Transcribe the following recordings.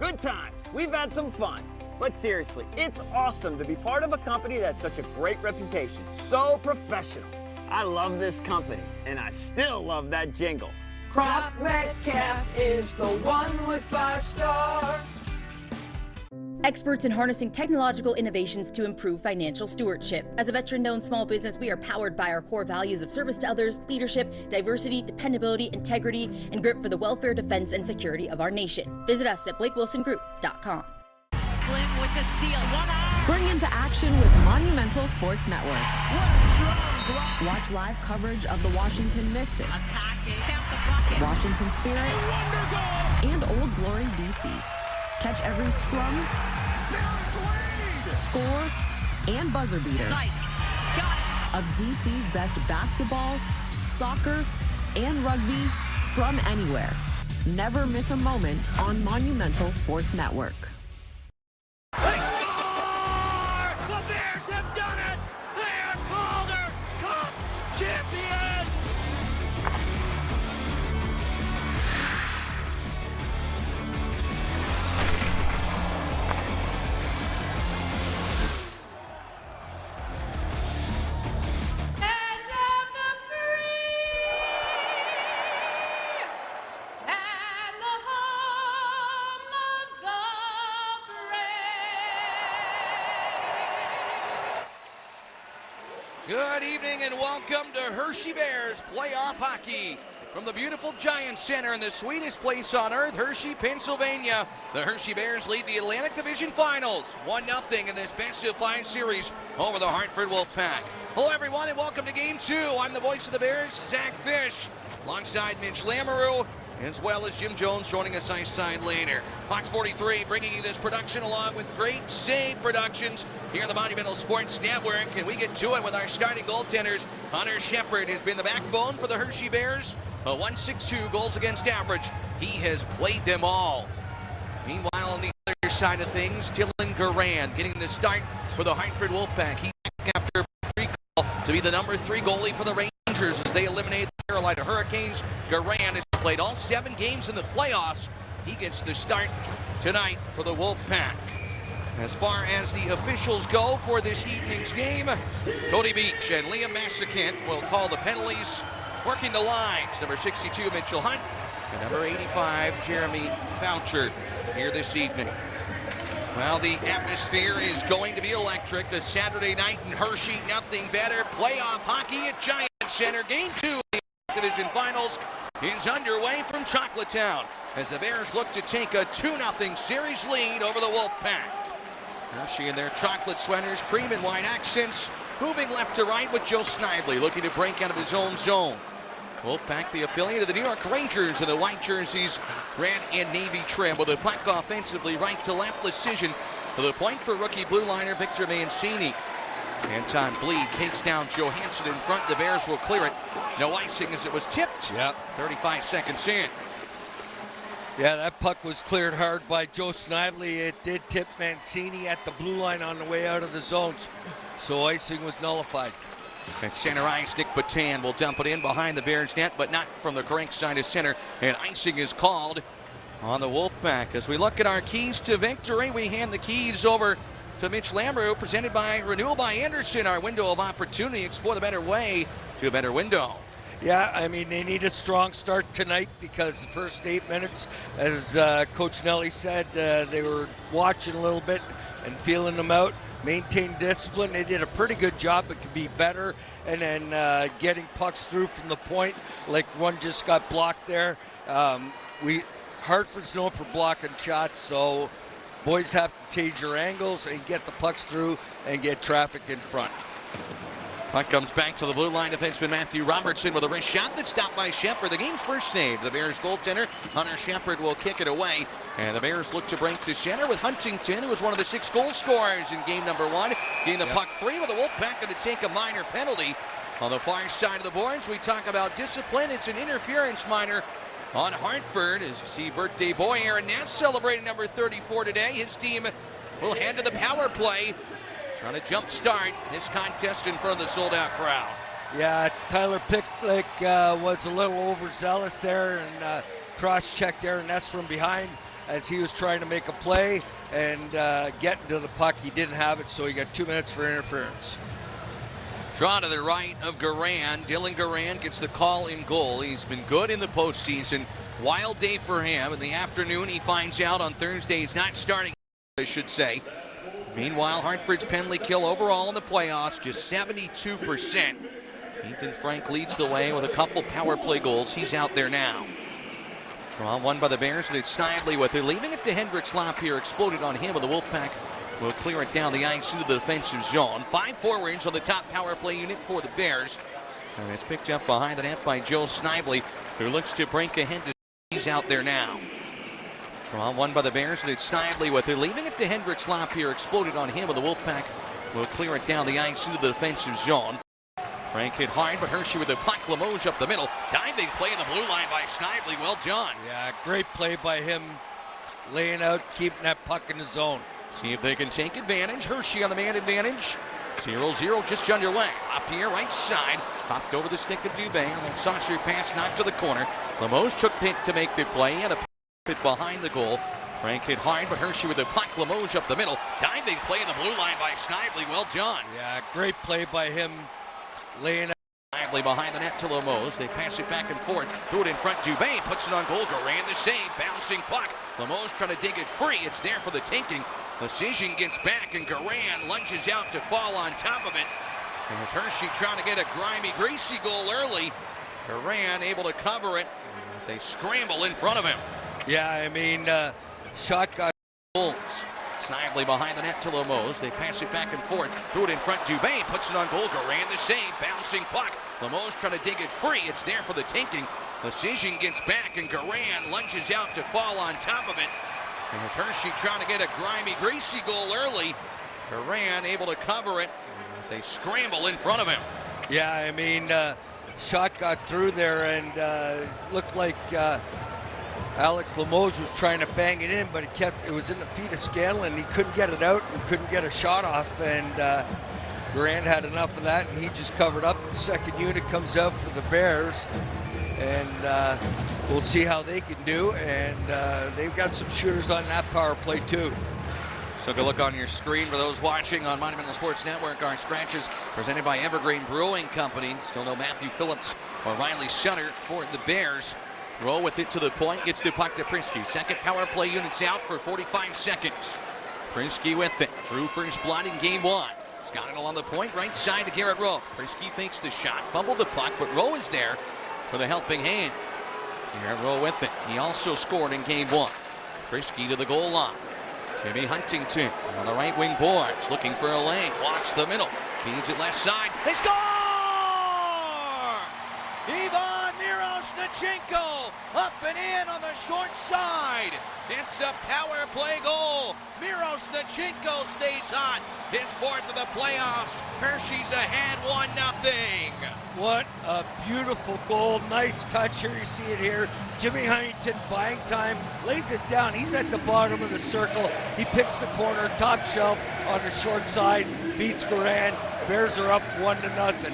Good times. We've had some fun. But seriously, it's awesome to be part of a company that's such a great reputation. So professional. I love this company, and I still love that jingle. Crop Metcalf is the one with 5 stars. Experts in harnessing technological innovations to improve financial stewardship. As a veteran-owned small business, we are powered by our core values of service to others, leadership, diversity, dependability, integrity, and grit for the welfare, defense, and security of our nation. Visit us at BlakeWilsonGroup.com. Flynn with the steal. Spring into action with Monumental Sports Network. What a strong block. Watch live coverage of the Washington Mystics, Attacking. Tap the bucket. Washington Spirit, Wonder goal. and Old Glory DC. Catch every scrum, score, and buzzer beater Sykes. Got it. of DC's best basketball, soccer, and rugby from anywhere. Never miss a moment on Monumental Sports Network. They score! The Bears have done it! They are Calder Cup champions! Good evening and welcome to Hershey Bears playoff hockey. From the beautiful Giant Center in the sweetest place on earth, Hershey, Pennsylvania, the Hershey Bears lead the Atlantic Division Finals 1-0 in this best-of-5 series over the Hartford Wolfpack. Hello everyone and welcome to Game 2. I'm the voice of the Bears, Zach Fish, alongside Mitch Lamoureux, as well as Jim Jones joining us side later. Fox 43 bringing you this production along with Great Save Productions here on the Monumental Sports Network. And we get to it with our starting goaltenders. Hunter Shepard has been the backbone for the Hershey Bears. A 1.62 goals against average. He has played them all. Meanwhile, on the other side of things, Dylan Garand getting the start for the Hartford Wolfpack. He's back after a free call to be the number 3 goalie for the Rangers as they eliminate the Carolina Hurricanes. Garand has played all 7 games in the playoffs. He gets the start tonight for the Wolfpack. As far as the officials go for this evening's game, Cody Beach and Liam Massacant will call the penalties. Working the lines, number 62, Mitchell Hunt, and number 85, Jeremy Boucher, here this evening. Well, the atmosphere is going to be electric. The Saturday night in Hershey, nothing better. Playoff hockey at Giant Center. Game 2 of the Division Finals is underway from Chocolatetown as the Bears look to take a 2-0 series lead over the Wolfpack. Hershey in their chocolate sweaters, cream and white accents, moving left to right with Joe Snively looking to break out of his own zone. Wolfpack, the affiliate of the New York Rangers in the white jerseys, red and navy trim with a puck offensively right to left decision to the point for rookie blue liner Victor Mancini. Anton Bleed takes down Johansson in front. The Bears will clear it. No icing as it was tipped. Yep. 35 seconds in. Yeah, that puck was cleared hard by Joe Snively. It did tip Mancini at the blue line on the way out of the zones, so icing was nullified. At center ice, Nick Batan will dump it in behind the Bears net, but not from the correct side of center. And icing is called on the Wolfpack. As we look at our keys to victory, we hand the keys over to Mitch Lamoureux, presented by Renewal by Anderson, our window of opportunity. Explore the better way to a better window. Yeah, I mean, they need a strong start tonight because the first 8 minutes, as Coach Nelly said, they were watching a little bit and feeling them out. Maintain discipline. They did a pretty good job. It could be better. And then getting pucks through from the point, like one just got blocked there. Hartford's known for blocking shots, so boys have to change your angles and get the pucks through and get traffic in front. Puck comes back to the blue line defenseman Matthew Robertson with a wrist shot that's stopped by Shepard. The game's first save. The Bears goaltender Hunter Shepard will kick it away. And the Bears look to break to center with Huntington, who was one of the 6 goal scorers in game number 1. Getting the puck free with the Wolfpack going to take a minor penalty. On the far side of the boards, we talk about discipline. It's an interference minor on Hartford. As you see, birthday boy Aaron Ness celebrating number 34 today. His team will head to the power play, trying to jump start this contest in front of the sold-out crowd. Yeah, Tyler Picklick was a little overzealous there and cross-checked Aaron Ness from behind. as he was trying to make a play and get into the puck. He didn't have it, so he got 2 minutes for interference. Draw to the right of Garan. Dylan Garan gets the call in goal. He's been good in the postseason. Wild day for him. In the afternoon, he finds out on Thursday he's not starting, I should say. Meanwhile, Hartford's penalty kill overall in the playoffs, just 72%. Ethan Frank leads the way with a couple power play goals. He's out there now. Draw won by the Bears, and it's Snively with it. Leaving it to Hendricks Lapierre. Exploded on him, with the Wolfpack will clear it down the ice into the defensive zone. 5 forwards on the top power play unit for the Bears. And it's picked up behind the net by Joe Snively, who looks to break ahead. He's out there now. Draw won by the Bears, and it's Snively with it. Leaving it to Hendricks Lapierre. Exploded on him, with the Wolfpack will clear it down the ice into the defensive zone. Frank hit hard, but Hershey with the puck. Limoges up the middle. Diving play in the blue line by Snively. Well done. Yeah, great play by him, laying out, keeping that puck in the zone. See if they can take advantage. Hershey on the man advantage. 0-0 just underway. Lapierre right side. Hopped over the stick of Dubé. And then saucer pass knocked to the corner. Limoges took it to make the play. And a pit behind the goal. Frank hit hard, but Hershey with the puck. Limoges up the middle. Diving play in the blue line by Snively. Well done. Yeah, great play by him, laying out. Snively behind the net to Limoges. They pass it back and forth. Threw it in front. Dubé puts it on goal. Garan the save. Bouncing puck. Limoges trying to dig it free. It's there for the taking. Decision gets back, and Garan lunges out to fall on top of it. And as Hershey trying to get a grimy, greasy goal early, Garan able to cover it. They scramble in front of him. Yeah, I mean, shot got goals. Snively behind the net to Limoges. They pass it back and forth. Threw it in front. Dubé puts it on goal. Garan the save. Bouncing puck. Limoges trying to dig it free. It's there for the taking. Decision gets back, and Garan lunges out to fall on top of it. And as Hershey trying to get a grimy, greasy goal early, Garan able to cover it. They scramble in front of him. Yeah, I mean, shot got through there, and looked like Alex Limoges was trying to bang it in, but it was in the feet of Scanlon. He couldn't get it out and couldn't get a shot off, and Garan had enough of that, and he just covered up. The second unit comes out for the Bears, and we'll see how they can do, and they've got some shooters on that power play too. So go look on your screen for those watching on Monumental Sports Network. Our scratches presented by Evergreen Brewing Company. Still no Matthew Phillips or Riley Sutter for the Bears. Roll with it to the point, gets the puck to Prisky. Second power play unit's out for 45 seconds. Prisky with it, drew first blood in game 1. He's got it along the point, right side to Garrett Rowe. Prisky fakes the shot, fumbled the puck, but Rowe is there for the helping hand. Garrett Rowe with it. He also scored in game 1. Prisky to the goal line. Jimmy Huntington on the right wing boards, looking for a lane. Walks the middle, feeds it left side. They score! Ivan Miroshnichenko up and in on the short side. It's a power play goal. Miroshnichenko stays hot. His 4th of the playoffs. Hershey's ahead 1-0. What a beautiful goal. Nice touch here. You see it here. Jimmy Huntington buying time, lays it down. He's at the bottom of the circle. He picks the corner, top shelf on the short side, beats Garan. Bears are up 1-0.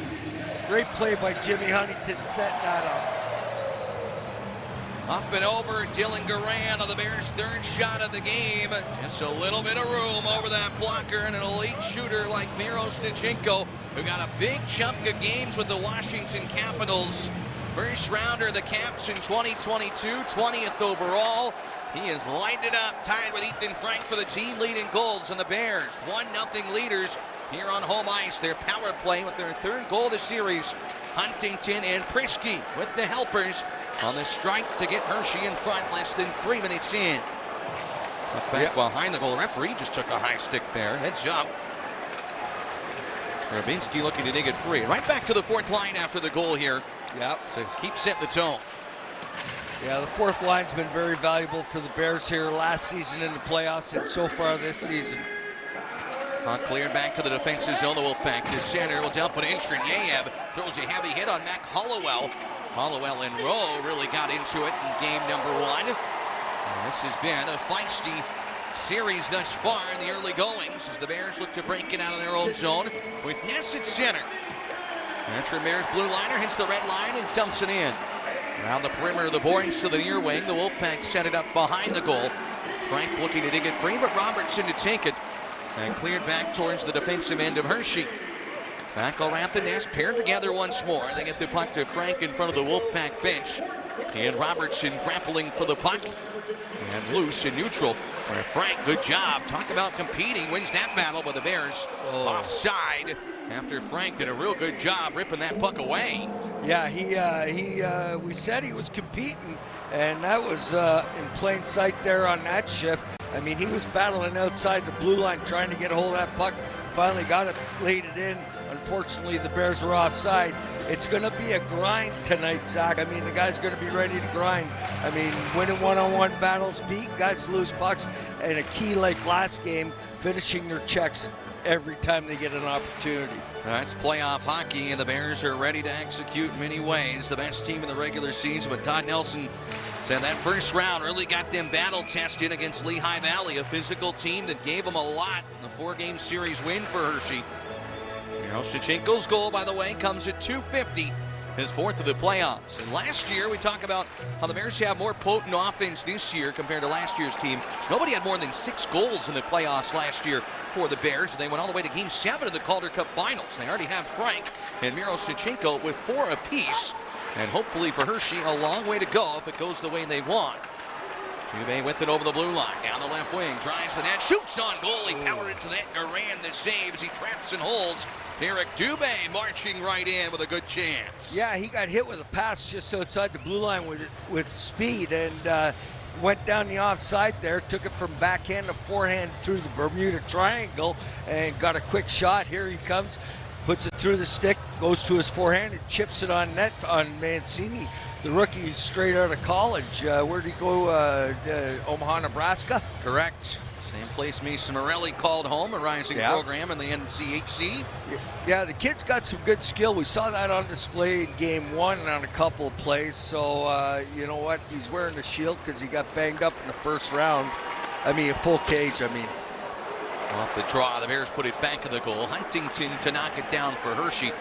Great play by Jimmy Huntington, setting that up. Up and over, Dylan Garan on the Bears' 3rd shot of the game. Just a little bit of room over that blocker, and an elite shooter like Miroshnichenko, who got a big chunk of games with the Washington Capitals. First rounder, the Caps in 2022, 20th overall. He has lined it up, tied with Ethan Frank for the team lead in goals, and the Bears 1-0 leaders here on home ice. Their power play with their 3rd goal of the series. Huntington and Prisky with the helpers on the strike to get Hershey in front less than 3 minutes in. Up back behind the goal. The referee just took a high stick there. Heads up. Rabinski looking to dig it free. Right back to the 4th line after the goal here. Yep. So keep setting the tone. Yeah, the 4th line's been very valuable for the Bears here last season in the playoffs and so far this season. Puck cleared back to the defensive zone. The Wolfpack to center. Will dump it in. Cherniev throws a heavy hit on Mac Hollowell. Hollowell and Rowe really got into it in game number 1. And this has been a feisty series thus far in the early goings as the Bears look to break it out of their own zone with Ness at center. Veteran Bears blue liner hits the red line and dumps it in. Around the perimeter of the boards to the near wing, the Wolfpack set it up behind the goal. Frank looking to dig it free, but Robertson to take it. And cleared back towards the defensive end of Hershey. Back around the nest, paired together once more. They get the puck to Frank in front of the Wolfpack bench. And Robertson grappling for the puck. And loose in neutral. Where Frank, good job. Talk about competing, wins that battle, but the Bears offside after Frank did a real good job ripping that puck away. Yeah, we said he was competing, and that was in plain sight there on that shift. I mean, he was battling outside the blue line trying to get a hold of that puck. Finally got it, laid it in. Unfortunately, the Bears were offside. It's going to be a grind tonight, Zach. I mean, the guy's going to be ready to grind. I mean, winning one-on-one battles, beat guys to lose pucks, and a key like last game, finishing their checks every time they get an opportunity. That's playoff hockey, and the Bears are ready to execute in many ways. The best team in the regular season, but Todd Nelson said that first round really got them battle tested against Lehigh Valley, a physical team that gave them a lot in the 4-game series win for Hershey. Stachenko's goal, by the way, comes at .250, his fourth of the playoffs. And last year, we talk about how the Bears have more potent offense this year compared to last year's team. Nobody had more than 6 goals in the playoffs last year for the Bears. They went all the way to Game 7 of the Calder Cup Finals. They already have Frank and Miro Stachenko with 4 apiece. And hopefully for Hershey, a long way to go if it goes the way they want. Dubé with it over the blue line, down the left wing, drives the net, shoots on goal, he powered into that, Garand the saves, he traps and holds. Derek Dubé marching right in with a good chance. Yeah, he got hit with a pass just outside the blue line with speed, and went down the offside there, took it from backhand to forehand through the Bermuda Triangle, and got a quick shot. Here he comes, puts it through the stick, goes to his forehand, and chips it on net on Mancini, the rookie straight out of college. Where'd he go? Omaha, Nebraska? Correct. Same place Mason Morelli called home, a rising program in the NCHC. Yeah, the kid's got some good skill. We saw that on display in Game 1 and on a couple of plays. So, you know what? He's wearing the shield because he got banged up in the first round. I mean, a full cage, I mean. Off the draw, the Bears put it back of the goal. Huntington to knock it down for Hershey.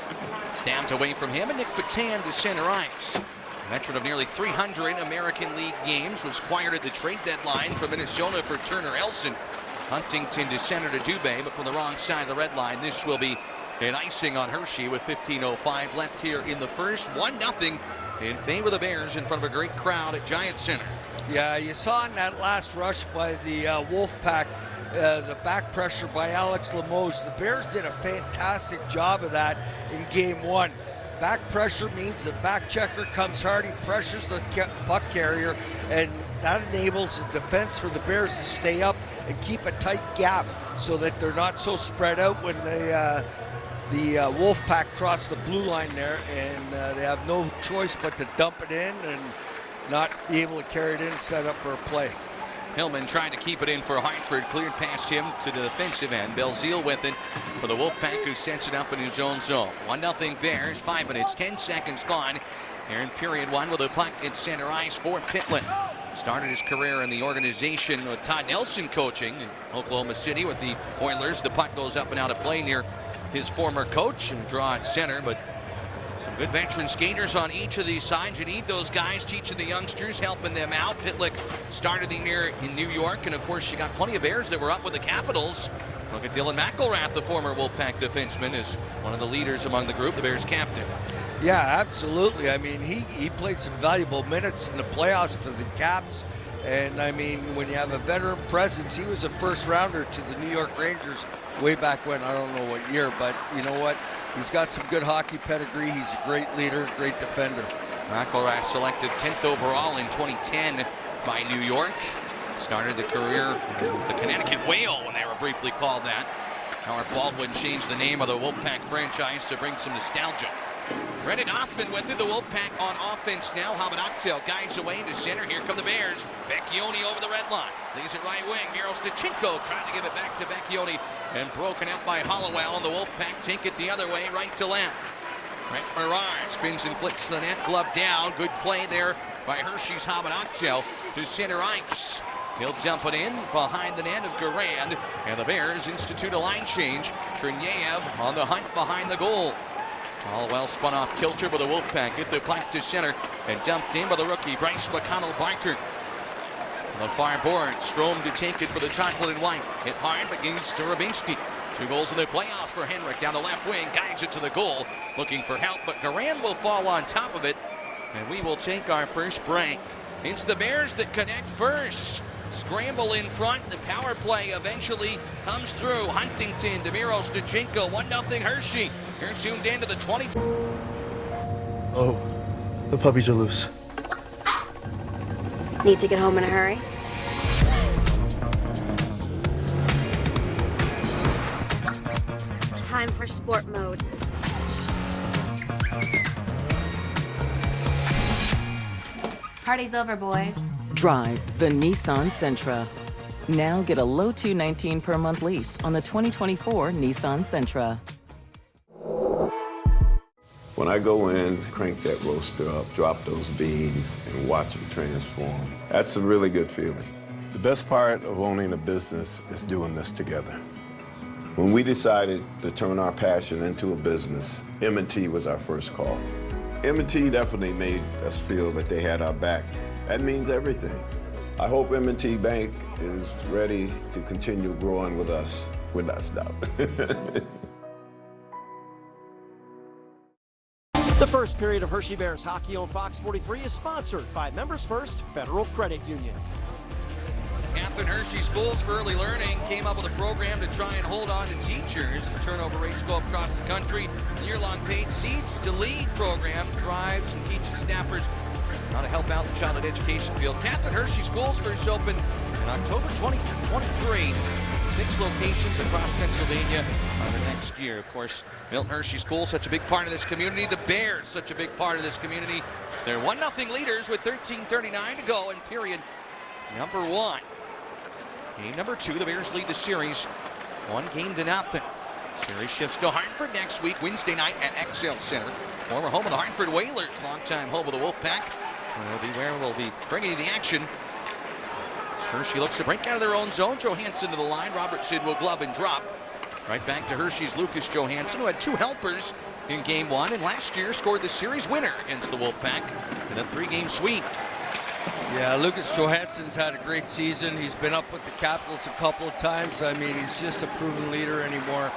Stamped away from him, and Nick Patan to center ice. A veteran of nearly 300 American League games, was acquired at the trade deadline from Minnesota for Turner Elson. Huntington to center to Dubé, but from the wrong side of the red line. This will be an icing on Hershey with 15:05 left here in the first. 1-0 in favor of the Bears in front of a great crowd at Giant Center. Yeah, you saw in that last rush by the Wolfpack, the back pressure by Alex Limoges. The Bears did a fantastic job of that in Game 1. Back pressure means the back checker comes hard, he pressures the puck carrier, and that enables the defense for the Bears to stay up and keep a tight gap so that they're not so spread out when the Wolfpack cross the blue line there, and they have no choice but to dump it in and not be able to carry it in and set up for a play. Hillman trying to keep it in for Hartford, cleared past him to the defensive end. Belzile with it for the Wolfpack, who sets it up in his own zone. 1-0 Bears, 5 minutes, 10 seconds gone here in period 1 with the puck at center ice for Pitlick. Started his career in the organization with Todd Nelson coaching in Oklahoma City with the Oilers. The puck goes up and out of play near his former coach and draw at center, but some good veteran skaters on each of these sides. You need those guys teaching the youngsters, helping them out. Pitlick started the year in New York, and of course you got plenty of Bears that were up with the Capitals. Look at Dylan McElrath, the former Wolfpack defenseman, is one of the leaders among the group, the Bears captain. Yeah, absolutely. I mean, he played some valuable minutes in the playoffs for the Caps. And I mean, when you have a veteran presence, he was a first rounder to the New York Rangers way back when, I don't know what year, but you know what? He's got some good hockey pedigree. He's a great leader, great defender. McElrath selected 10th overall in 2010 by New York. Started the career the Connecticut Whale when they were briefly called that. Howard Baldwin changed the name of the Wolfpack franchise to bring some nostalgia. Brendan Hoffman went through the Wolfpack on offense now. Hamanaktel guides away into center. Here come the Bears. Vecchione over the red line. Leaves it right wing. Miro Stachenko trying to give it back to Vecchione. And broken out by Hollowell. And the Wolfpack take it the other way, right to left. Brent Berard spins and flicks the net. Glove down. Good play there by Hershey's Hamanaktel to center ice. He'll dump it in behind the net of Garand. And the Bears institute a line change. Cherniev on the hunt behind the goal. Hollowell spun off kilter with the Wolfpack. Get the puck to center and dumped in by the rookie Bryce McConnell-Barker. On the far board, Strome to take it for the chocolate and white. Hit hard, but gains to Rabinski. 2 goals in the playoffs for Henrik. Down the left wing, guides it to the goal. Looking for help, but Garan will fall on top of it. And we will take our first break. It's the Bears that connect first. Scramble in front. The power play eventually comes through. Huntington, DeMiro, Stajinko, 1-0 Hershey. You're tuned in to the 20. Oh, the puppies are loose. Need to get home in a hurry? Time for sport mode. Party's over, boys. Drive the Nissan Sentra. Now get a low $219 per month lease on the 2024 Nissan Sentra. When I go in, crank that roaster up, drop those beans, and watch them transform, that's a really good feeling. The best part of owning a business is doing this together. When we decided to turn our passion into a business, M&T was our first call. M&T definitely made us feel that they had our back. That means everything. I hope M&T Bank is ready to continue growing with us. We're not stopping. The first period of Hershey Bears hockey on Fox 43 is sponsored by Members First Federal Credit Union. Catherine Hershey Schools for Early Learning came up with a program to try and hold on to teachers. The turnover rates go up across the country. Year-long paid seats to lead program drives and teaches staffers how to help out the child education field. Catherine Hershey Schools first opened in October 2023. 6 locations across Pennsylvania the next year. Of course, Milton Hershey School, such a big part of this community. The Bears, such a big part of this community. They're 1-0 leaders with 13:39 to go in period number 1. Game number 2, the Bears lead the series 1-0. Series shifts to Hartford next week, Wednesday night at XL Center. Former home of the Hartford Whalers, longtime home of the Wolfpack. Will be where we'll be bringing you the action. Hershey looks to break out of their own zone. Johansson to the line. Robertson will glove and drop. Right back to Hershey's Lucas Johansson, who had 2 helpers in Game 1 and last year scored the series winner against the Wolfpack in a 3-game sweep. Yeah, Lucas Johansson's had a great season. He's been up with the Capitals a couple of times. I mean, he's just a proven leader anymore.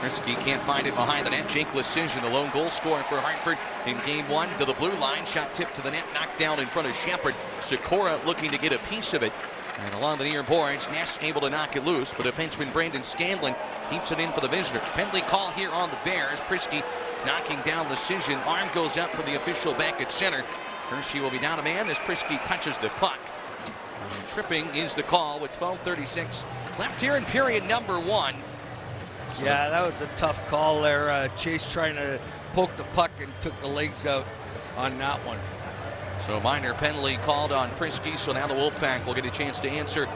Risky can't find it behind the net. Jake Lecision, the lone goal scorer for Hartford in Game 1 to the blue line. Shot tipped to the net, knocked down in front of Shepard. Sikora looking to get a piece of it. And along the near boards, Ness able to knock it loose, but defenseman Brandon Scanlon keeps it in for the visitors. Penalty call here on the Bears. Prisky knocking down Lecision. Arm goes up for the official back at center. Hershey will be down a man as Prisky touches the puck. And tripping is the call with 12:36 left here in period number 1. Yeah, that was a tough call there. Chase trying to poke the puck and took the legs out on that one. So a minor penalty called on Prisky, so now the Wolfpack will get a chance to answer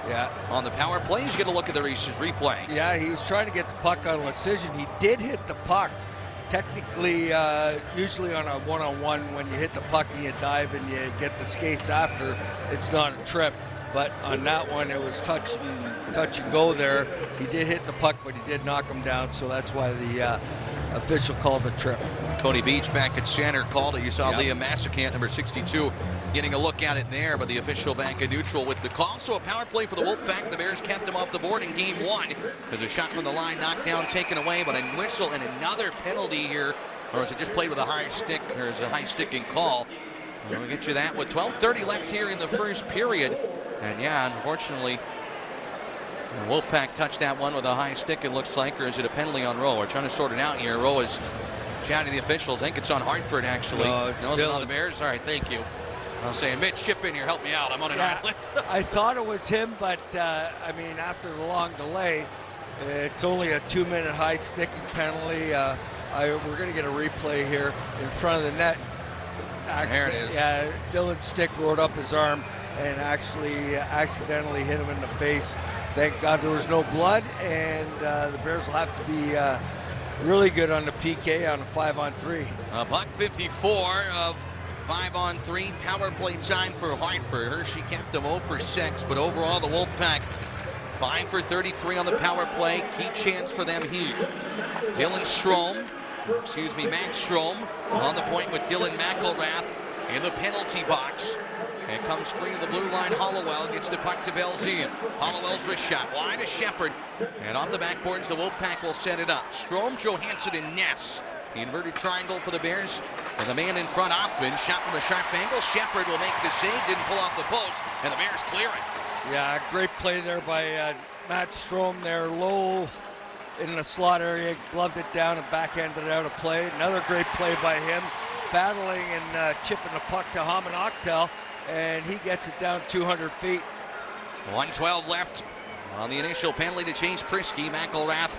on the power plays. You get a look at the replay. Yeah, he was trying to get the puck on Lecision. He did hit the puck. Technically, usually on a one-on-one, when you hit the puck and you dive and you get the skates after, it's not a trip. But on that one, it was touch and go there. He did hit the puck, but he did knock him down, so that's why the official called the trip. Cody Beach back at center called it. You saw Liam Massacant, number 62, getting a look at it there, but the official back in neutral with the call. So a power play for the Wolfpack. The Bears kept him off the board in Game 1. There's a shot from the line, knocked down, taken away, but a whistle and another penalty here. Or is it just played with a high stick, or is it a high sticking call? We'll get you that with 12:30 left here in the first period. And yeah, unfortunately, the Wolfpack touched that one with a high stick, it looks like, or is it a penalty on Rowe? We're trying to sort it out here. Rowe is chatting to the officials. I think it's on Hartford, actually. No, it's still on the Bears. All right, thank you. I was saying, Mitch, chip in here, help me out. I'm on an island. I thought it was him, but I mean, after the long delay, it's only a 2-minute high sticking penalty. We're going to get a replay here in front of the net. There it is. Yeah, Dylan's stick rode up his arm and actually accidentally hit him in the face. Thank God there was no blood, and the Bears will have to be really good on the PK on a 5-on-3. Puck 54 of 5-on-3 power play time for Hartford. Hershey kept them 0 for 6, but overall the Wolfpack 5 for 33 on the power play. Key chance for them here. Max Strome on the point with Dylan McElrath in the penalty box. It comes free to the blue line. Hollowell gets the puck to Belzile. Hollowell's wrist shot wide to Shepard. And off the backboards, the Wolfpack will set it up. Strome, Johansson, and Ness. The inverted triangle for the Bears. And the man in front, Offman, shot from a sharp angle. Shepard will make the save, didn't pull off the post, and the Bears clear it. Yeah, great play there by Matt Strome there, low in the slot area, gloved it down and backhanded out a play. Another great play by him, battling and chipping the puck to Haman Octel, and he gets it down 200 feet. 1:12 left on the initial penalty to Chase Prisky. McElrath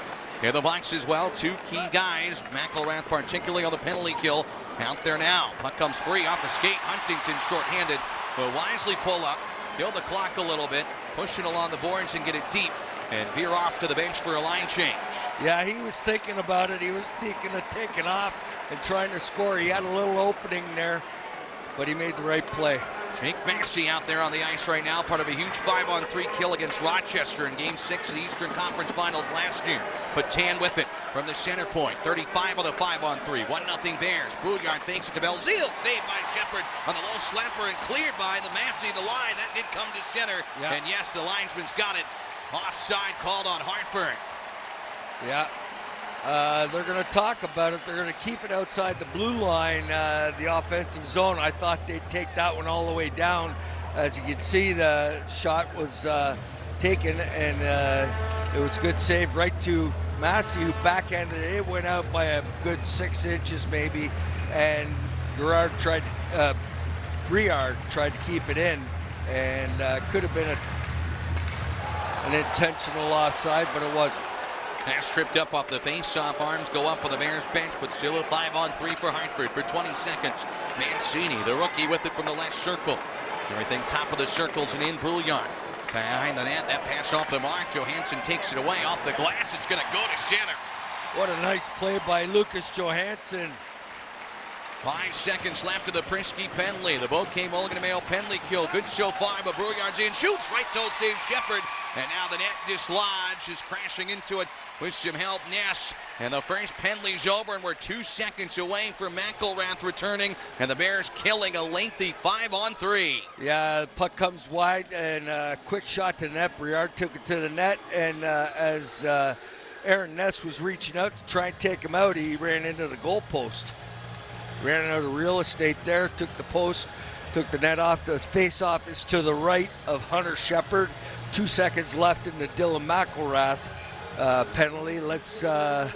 in the box as well. Two key guys. McElrath particularly on the penalty kill. Out there now. Puck comes free off the skate. Huntington shorthanded. Will wisely pull up, kill the clock a little bit, push it along the boards and get it deep, and veer off to the bench for a line change. Yeah, he was thinking about it. He was thinking of taking off and trying to score. He had a little opening there, but he made the right play. Jake Massey out there on the ice right now, part of a huge 5-on-3 kill against Rochester in Game 6 of the Eastern Conference Finals last year. But Tan with it from the center point. 35 on the 5-on-3. 1-0 Bears. Bouillard fakes it to Belzile. Saved by Shepard on the low slapper and cleared by the Massey. The line, that did come to center. Yeah. And yes, the linesman's got it. Offside called on Hartford. Yeah. They're going to talk about it. They're going to keep it outside the blue line, the offensive zone. I thought they'd take that one all the way down. As you can see, the shot was taken, and it was a good save right to Massey, who backhanded it. It went out by a good 6 inches maybe, and Briard tried to keep it in, and could have been an intentional offside, but it wasn't. Pass tripped up off the face-off. Arms go up on the Bears bench, but still a 5-on-3 for Hartford for 20 seconds. Mancini, the rookie, with it from the left circle. Everything top of the circles and in Brouillard. Behind the net, that pass off the mark. Johansson takes it away off the glass. It's going to go to center. What a nice play by Lucas Johansson. 5 seconds left of the Prisky penalty. The Bouquet Mulligan Mayo penalty kill. Good so far, but Brouillard's in. Shoots right toe, saves Shepard. And now the net dislodged, is crashing into it with some help. Ness. And the first penalty's over, and we're 2 seconds away from McElrath returning. And the Bears killing a lengthy 5-on-3. Yeah, the puck comes wide, and a quick shot to the net. Briard took it to the net, and as Aaron Ness was reaching out to try and take him out, he ran into the goalpost. Ran out of real estate there, took the post, took the net off. The face-off is to the right of Hunter Shepard. 2 seconds left in the Dylan McElrath penalty. Let's, I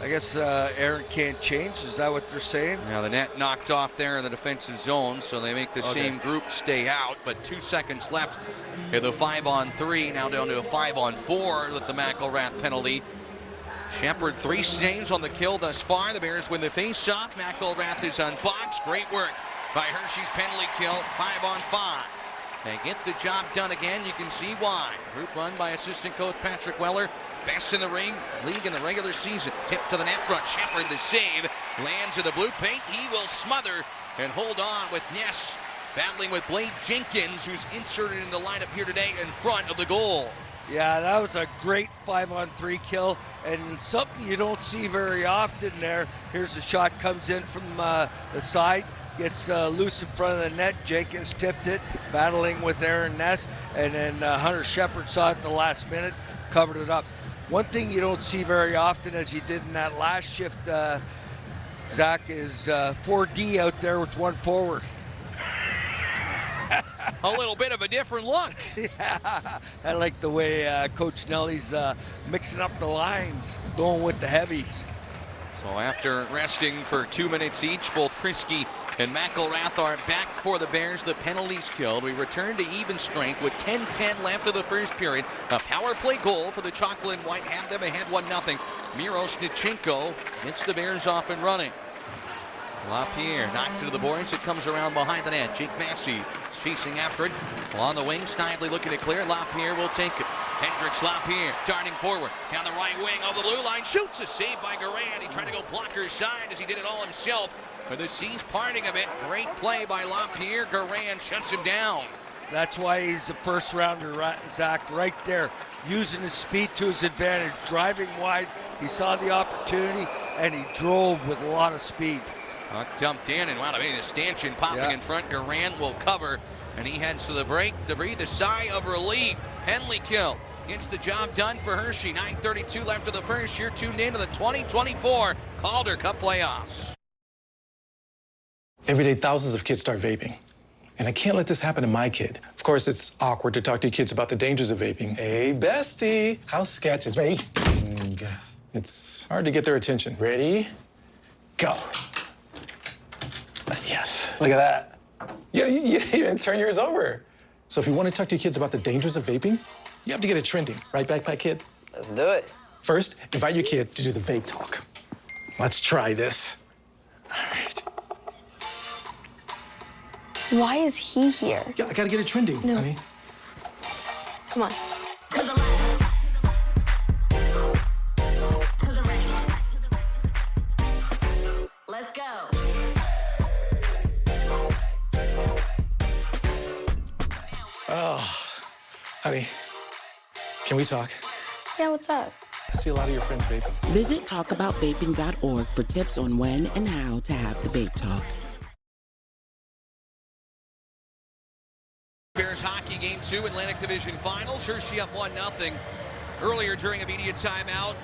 guess Aaron can't change. Is that what they're saying? Now the net knocked off there in the defensive zone, so they make the same group stay out. But 2 seconds left in the 5-on-3. Now down to a 5-on-4 with the McElrath penalty. Shepard 3 saves on the kill thus far. The Bears win the face-off. McElrath is unboxed. Great work by Hershey's penalty kill. 5-on-5. They get the job done again. You can see why. Group run by assistant coach Patrick Weller. Best in the league in the regular season. Tip to the net front. Shepard the save. Lands in the blue paint. He will smother and hold on with Ness. Battling with Blake Jenkins, who's inserted in the lineup here today in front of the goal. Yeah, that was a great 5-on-3 kill, and something you don't see very often there. Here's a shot, comes in from the side, gets loose in front of the net. Jenkins tipped it, battling with Aaron Ness, and then Hunter Shepard saw it in the last minute, covered it up. One thing you don't see very often, as you did in that last shift, Zach, is 4D out there with one forward. A little bit of a different look. Yeah, I like the way Coach Nelly's mixing up the lines, going with the heavies. So after resting for 2 minutes each, both Prisky and McElrath are back for the Bears. The penalties killed. We return to even strength with 10:10 left of the first period. A power play goal for the Chocolate and White. Have them ahead 1-0. Miro Snichenko gets the Bears off and running. LaPierre knocked into the boards. It comes around behind the net. Jake Massey chasing after it. On the wing, Snively looking to clear. LaPierre will take it. Hendricks LaPierre darting forward. Down the right wing of the blue line. Shoots a save by Garand. He tried to go blocker side as he did it all himself. But the seas parting a bit. Great play by LaPierre. Garand shuts him down. That's why he's a first rounder, Zach, right there. Using his speed to his advantage. Driving wide. He saw the opportunity and he drove with a lot of speed. Puck dumped in, and wow, I mean, the stanchion popping in front. Durant will cover, and he heads to the break to breathe a sigh of relief. Penalty kill gets the job done for Hershey. 9:32 left of the first. You're tuned in to the 2024 Calder Cup playoffs. Every day, thousands of kids start vaping. And I can't let this happen to my kid. Of course, it's awkward to talk to your kids about the dangers of vaping. Hey, bestie, how sketch is vaping? It's hard to get their attention. Ready? Go. Yes, look at that. You even turn yours over. So if you want to talk to your kids about the dangers of vaping, you have to get it trending. Right, Backpack Kid? Let's do it. First, invite your kid to do the vape talk. Let's try this. All right. Why is he here? Yeah, I gotta get it trending, honey. Come on. To the left. To the right. Let's go. Oh, honey, can we talk? Yeah, what's up? I see a lot of your friends vaping. Visit talkaboutvaping.org for tips on when and how to have the vape talk. Bears hockey game 2 Atlantic Division Finals. Hershey up 1-0 earlier during a media timeout.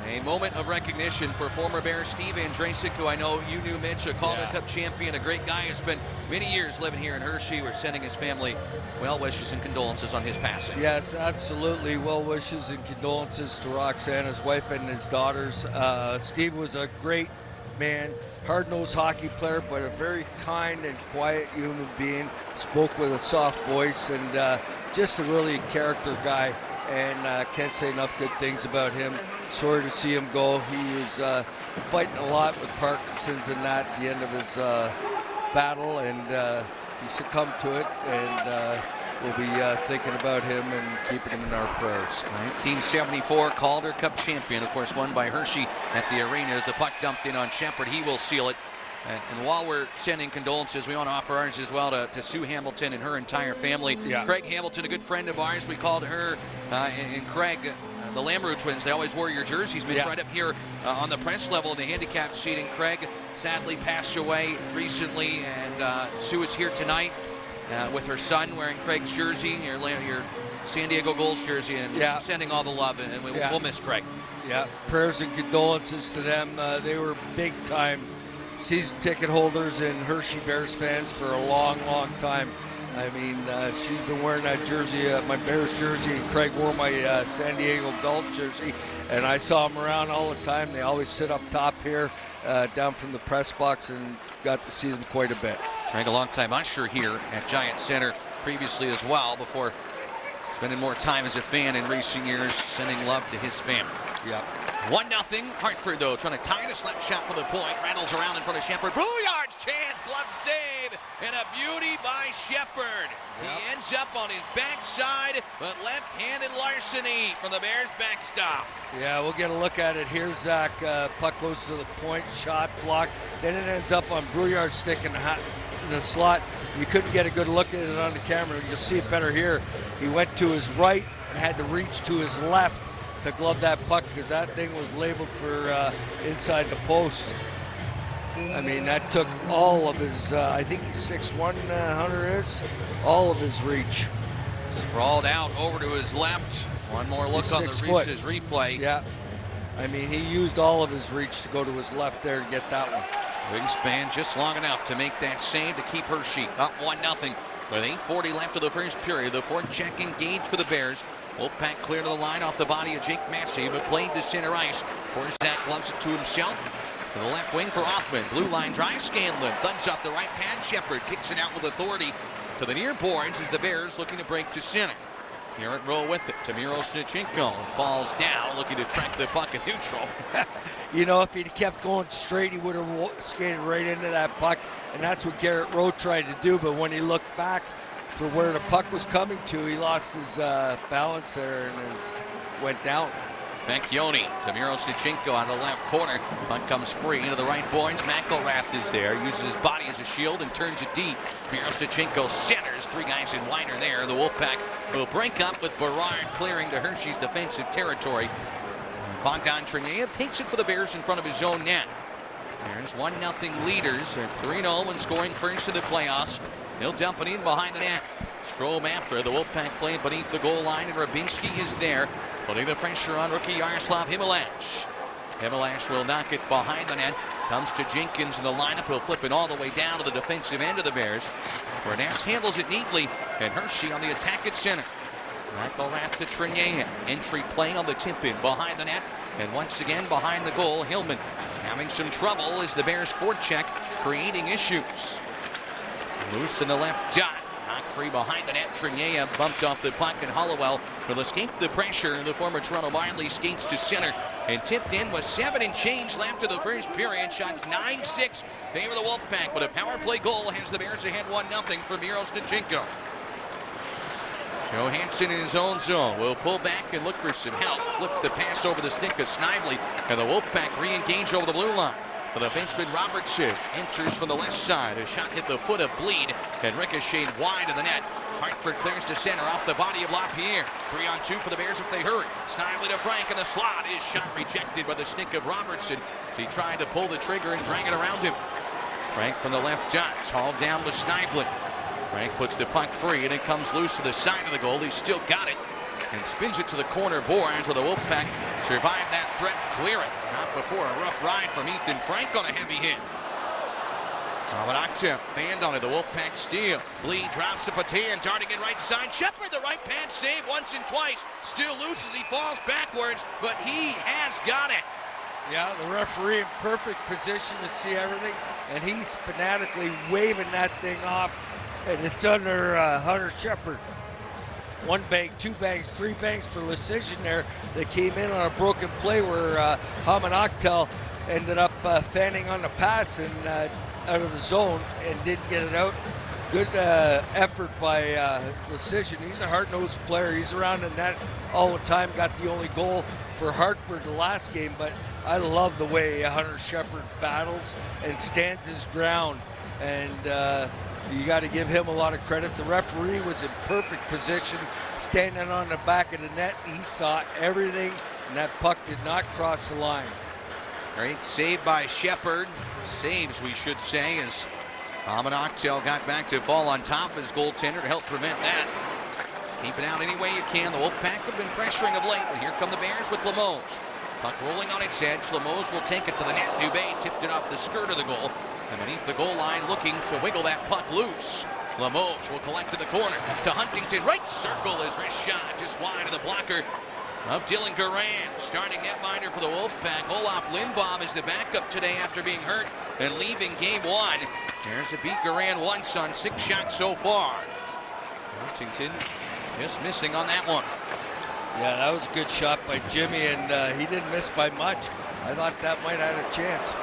A moment of recognition for former Bears Steve Andrasic, who I know you knew, Mitch, a Calder Cup champion, a great guy who spent many years living here in Hershey. We're sending his family well wishes and condolences on his passing. Yes, absolutely. Well wishes and condolences to Roxanne, his wife, and his daughters. Steve was a great man, hard-nosed hockey player, but a very kind and quiet human being. Spoke with a soft voice, and just a really character guy. And can't say enough good things about him. Sorry to see him go. He was fighting a lot with Parkinson's and that at the end of his battle, and he succumbed to it. And we'll be thinking about him and keeping him in our prayers. 1974 Calder Cup champion, of course, won by Hershey at the arena as the puck dumped in on Shepard. He will seal it. And while we're sending condolences, we want to offer ours as well to Sue Hamilton and her entire family. Craig Hamilton, a good friend of ours. We called her and Craig, the Lamoureux twins. They always wore your jerseys. Mitch, right up here on the press level in the handicapped seating. Craig sadly passed away recently, and Sue is here tonight with her son wearing Craig's jersey, your San Diego Gulls jersey, and sending all the love, and we'll miss Craig. Yeah, prayers and condolences to them. They were big-time season ticket holders and Hershey Bears fans for a long, long time. I mean, she's been wearing that jersey, my Bears jersey, and Craig wore my San Diego Gulls jersey, and I saw them around all the time. They always sit up top here, down from the press box, and got to see them quite a bit. Craig, a long-time usher here at Giant Center previously as well, before spending more time as a fan in recent years, sending love to his family. 1-0 Hartford, though, trying to tie the slap shot for the point. Rattles around in front of Shepard. Brouillard's chance, glove save, and a beauty by Shepard. He ends up on his backside, but left-handed larceny from the Bears backstop. Yeah, we'll get a look at it here, Zach. Puck goes to the point, shot blocked. Then it ends up on Brouillard's stick in the slot. You couldn't get a good look at it on the camera. You'll see it better here. He went to his right and had to reach to his left to glove that puck, because that thing was labeled for inside the post. I mean, that took all of his, I think he's 6'1", Hunter is, all of his reach. Sprawled out over to his left. One more look on the Reese's replay. Yeah, I mean, he used all of his reach to go to his left there to get that one. Wingspan just long enough to make that save to keep Hershey up 1-0. With 8:40 left of the first period, the forecheck engaged for the Bears. Wolfpack clear to the line off the body of Jake Massey, but played to center ice. Horstat gloves it to himself. To the left wing for Offman. Blue line drive. Scanlon thuds up the right pad. Shepard kicks it out with authority to the near boards as the Bears looking to break to center. Garrett Rowe with it. Tamiro Snichenko falls down, looking to track the puck at neutral. You know, if he'd kept going straight, he would have skated right into that puck, and that's what Garrett Rowe tried to do. But when he looked back for where the puck was coming to, he lost his balance there and went down. Vecchione, Tamiro Snichenko on the left corner. Puck comes free into the right boards. McElrath is there, uses his body as a shield and turns it deep. Tamiro Snichenko centers, three guys in wider there. The Wolfpack will break up with Berard clearing to Hershey's defensive territory. Bogdan Trineyev takes it for the Bears in front of his own net. There's 1-0 leaders. They're 3-0 and scoring first in the playoffs. He'll dump it in behind the net. Strome after the Wolfpack play beneath the goal line, and Rabinski is there, putting the pressure on rookie Yaroslav Himalash. Himalash will knock it behind the net. Comes to Jenkins in the lineup. He'll flip it all the way down to the defensive end of the Bears. Bernass handles it neatly, and Hershey on the attack at center. McElrath to Trenier. Entry play on the tip-in behind the net. And once again behind the goal, Hillman having some trouble as the Bears forecheck, creating issues. Loose in the left dot. Knocked free behind the net. Trenier bumped off the puck, and Hollowell will escape the pressure. The former Toronto Marley skates to center and tipped in with 7 and change left of the first period. Shots 9-6 favor the Wolfpack, but a power play goal has the Bears ahead 1-0 for Miro Stachenko. Johansson in his own zone will pull back and look for some help. Flip the pass over the stick of Snively, and the Wolfpack re-engage over the blue line. The defenseman Robertson enters from the left side. A shot hit the foot of Bleed and ricocheted wide of the net. Hartford clears to center off the body of LaPierre. 3-on-2 for the Bears if they hurry. Snively to Frank in the slot. His shot rejected by the stick of Robertson as he tried to pull the trigger and drag it around him. Frank from the left dots, hauled down with Snively. Frank puts the puck free, and it comes loose to the side of the goal. He's still got it and spins it to the corner boards, so the Wolfpack survive that threat, clear it. Not before a rough ride from Ethan Frank on a heavy hit. Kavanagh fanned on it, the Wolfpack steal. Bleed drops to Patea, darting in right side. Shepard, the right pad save once and twice. Still loose as he falls backwards, but he has got it. Yeah, the referee in perfect position to see everything, and he's fanatically waving that thing off, and it's under Hunter Shepard. 1 bang, 2 bangs, 3 bangs for Lecision there. They came in on a broken play where Hamanaktel ended up fanning on the pass and out of the zone and didn't get it out. Good effort by Lecision. He's a hard-nosed player. He's around the net all the time. Got the only goal for Hartford the last game, but I love the way Hunter Shepard battles and stands his ground. And you got to give him a lot of credit. The referee was in perfect position, standing on the back of the net. He saw everything, and that puck did not cross the line. Great save by Shepard. Saves, we should say, as Hamanaktel got back to fall on top of his goaltender to help prevent that. Keep it out any way you can. The Wolfpack have been pressuring of late, but here come the Bears with Limoges. Puck rolling on its edge. Limoges will take it to the net. Dubé tipped it off the skirt of the goal. And beneath the goal line, looking to wiggle that puck loose. Limoges will collect in the corner to Huntington. Right circle, his wrist shot just wide of the blocker of Dylan Garand. Starting netminder for the Wolfpack. Olaf Lindbaum is the backup today after being hurt and leaving game 1. There's a beat Garand once on 6 shots so far. Huntington just missing on that one. Yeah, that was a good shot by Jimmy, and he didn't miss by much. I thought that might have had a chance.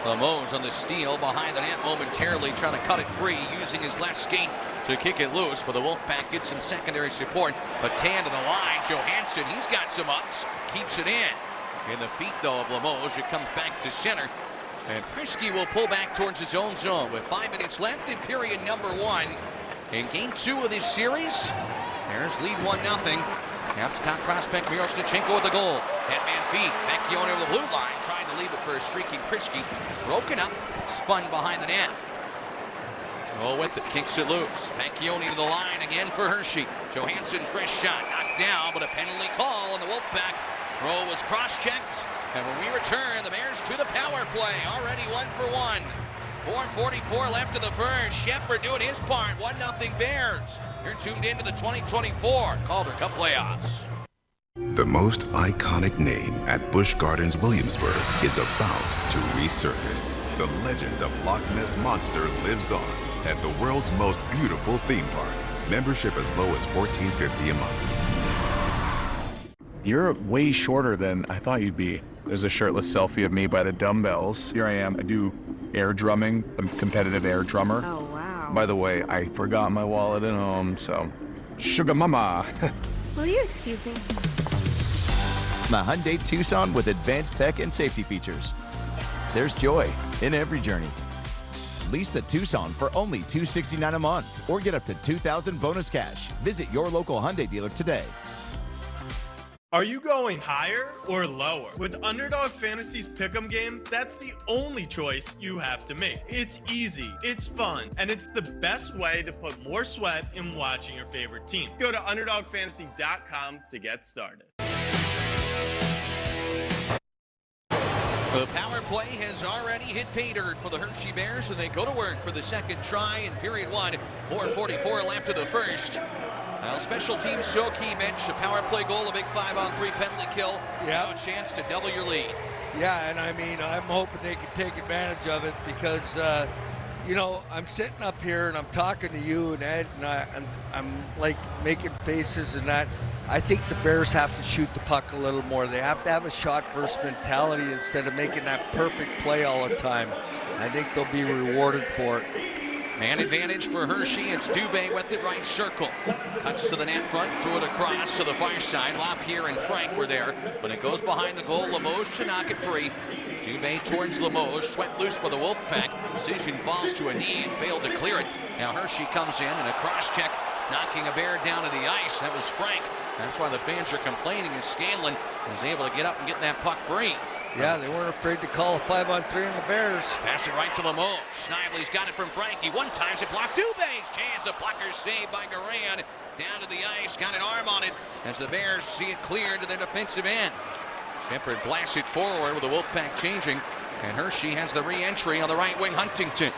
Limoges on the steal behind the net momentarily, trying to cut it free, using his left skate to kick it loose, but the Wolfpack gets some secondary support. But Tan to the line, Johansson, he's got some ups, keeps it in. In the feet, though, of Limoges, it comes back to center. And Prisky will pull back towards his own zone with 5 minutes left in period number 1. In game 2 of this series, Bears lead 1-0. Caps top prospect Miro Stachenko with the goal. Headman feed. Vecchione over the blue line, trying to leave it for a streaking Prisky. Broken up, spun behind the net. Oh, with it, kicks it loose. Vecchione to the line again for Hershey. Johansson's wrist shot knocked down, but a penalty call on the Wolfpack. Throw was cross-checked, and when we return, the Bears to the power play. Already 1 for 1. 4:44 left of the first. Shepard doing his part. 1-0 Bears. You're tuned into the 2024 Calder Cup playoffs. The most iconic name at Busch Gardens Williamsburg is about to resurface. The legend of Loch Ness Monster lives on at the world's most beautiful theme park. Membership as low as $14.50 a month. You're way shorter than I thought you'd be. There's a shirtless selfie of me by the dumbbells. Here I am. I do air drumming. I'm a competitive air drummer. Oh, wow. By the way, I forgot my wallet at home, so sugar mama. Will you excuse me? The Hyundai Tucson with advanced tech and safety features. There's joy in every journey. Lease the Tucson for only $269 a month or get up to $2,000 bonus cash. Visit your local Hyundai dealer today. Are you going higher or lower? With Underdog Fantasy's Pick'em game, that's the only choice you have to make. It's easy, it's fun, and it's the best way to put more sweat in watching your favorite team. Go to UnderdogFantasy.com to get started. The power play has already hit pay dirt for the Hershey Bears, and they go to work for the second try in period 1. 4:44 left of the first. Well, special teams so key, Mitch. A power play goal, a big 5-on-3 penalty kill. Yeah. No chance to double your lead. Yeah, and I mean, I'm hoping they can take advantage of it because, you know, I'm sitting up here and I'm talking to you and Ed, and I'm like making faces and that. I think the Bears have to shoot the puck a little more. They have to have a shot-first mentality instead of making that perfect play all the time. I think they'll be rewarded for it. Man advantage for Hershey. It's Dubé with it, right circle. Cuts to the net front, threw it across to the far side. LaPierre and Frank were there, but it goes behind the goal. Limoges to knock it free. Dubé towards Limoges, swept loose by the Wolfpack. Decision falls to a knee and failed to clear it. Now Hershey comes in and a cross check, knocking a Bear down to the ice. That was Frank. That's why the fans are complaining, and Scanlon was able to get up and get that puck free. Yeah, they weren't afraid to call a 5-on-3 on the Bears. Pass it right to Limoges. Snively's got it from Frankie. One time's it blocked. Dubé's chance. A blocker saved by Garan. Down to the ice. Got an arm on it as the Bears see it cleared to their defensive end. Shepard blasts it forward with the Wolfpack changing. And Hershey has the re-entry on the right wing. Huntington.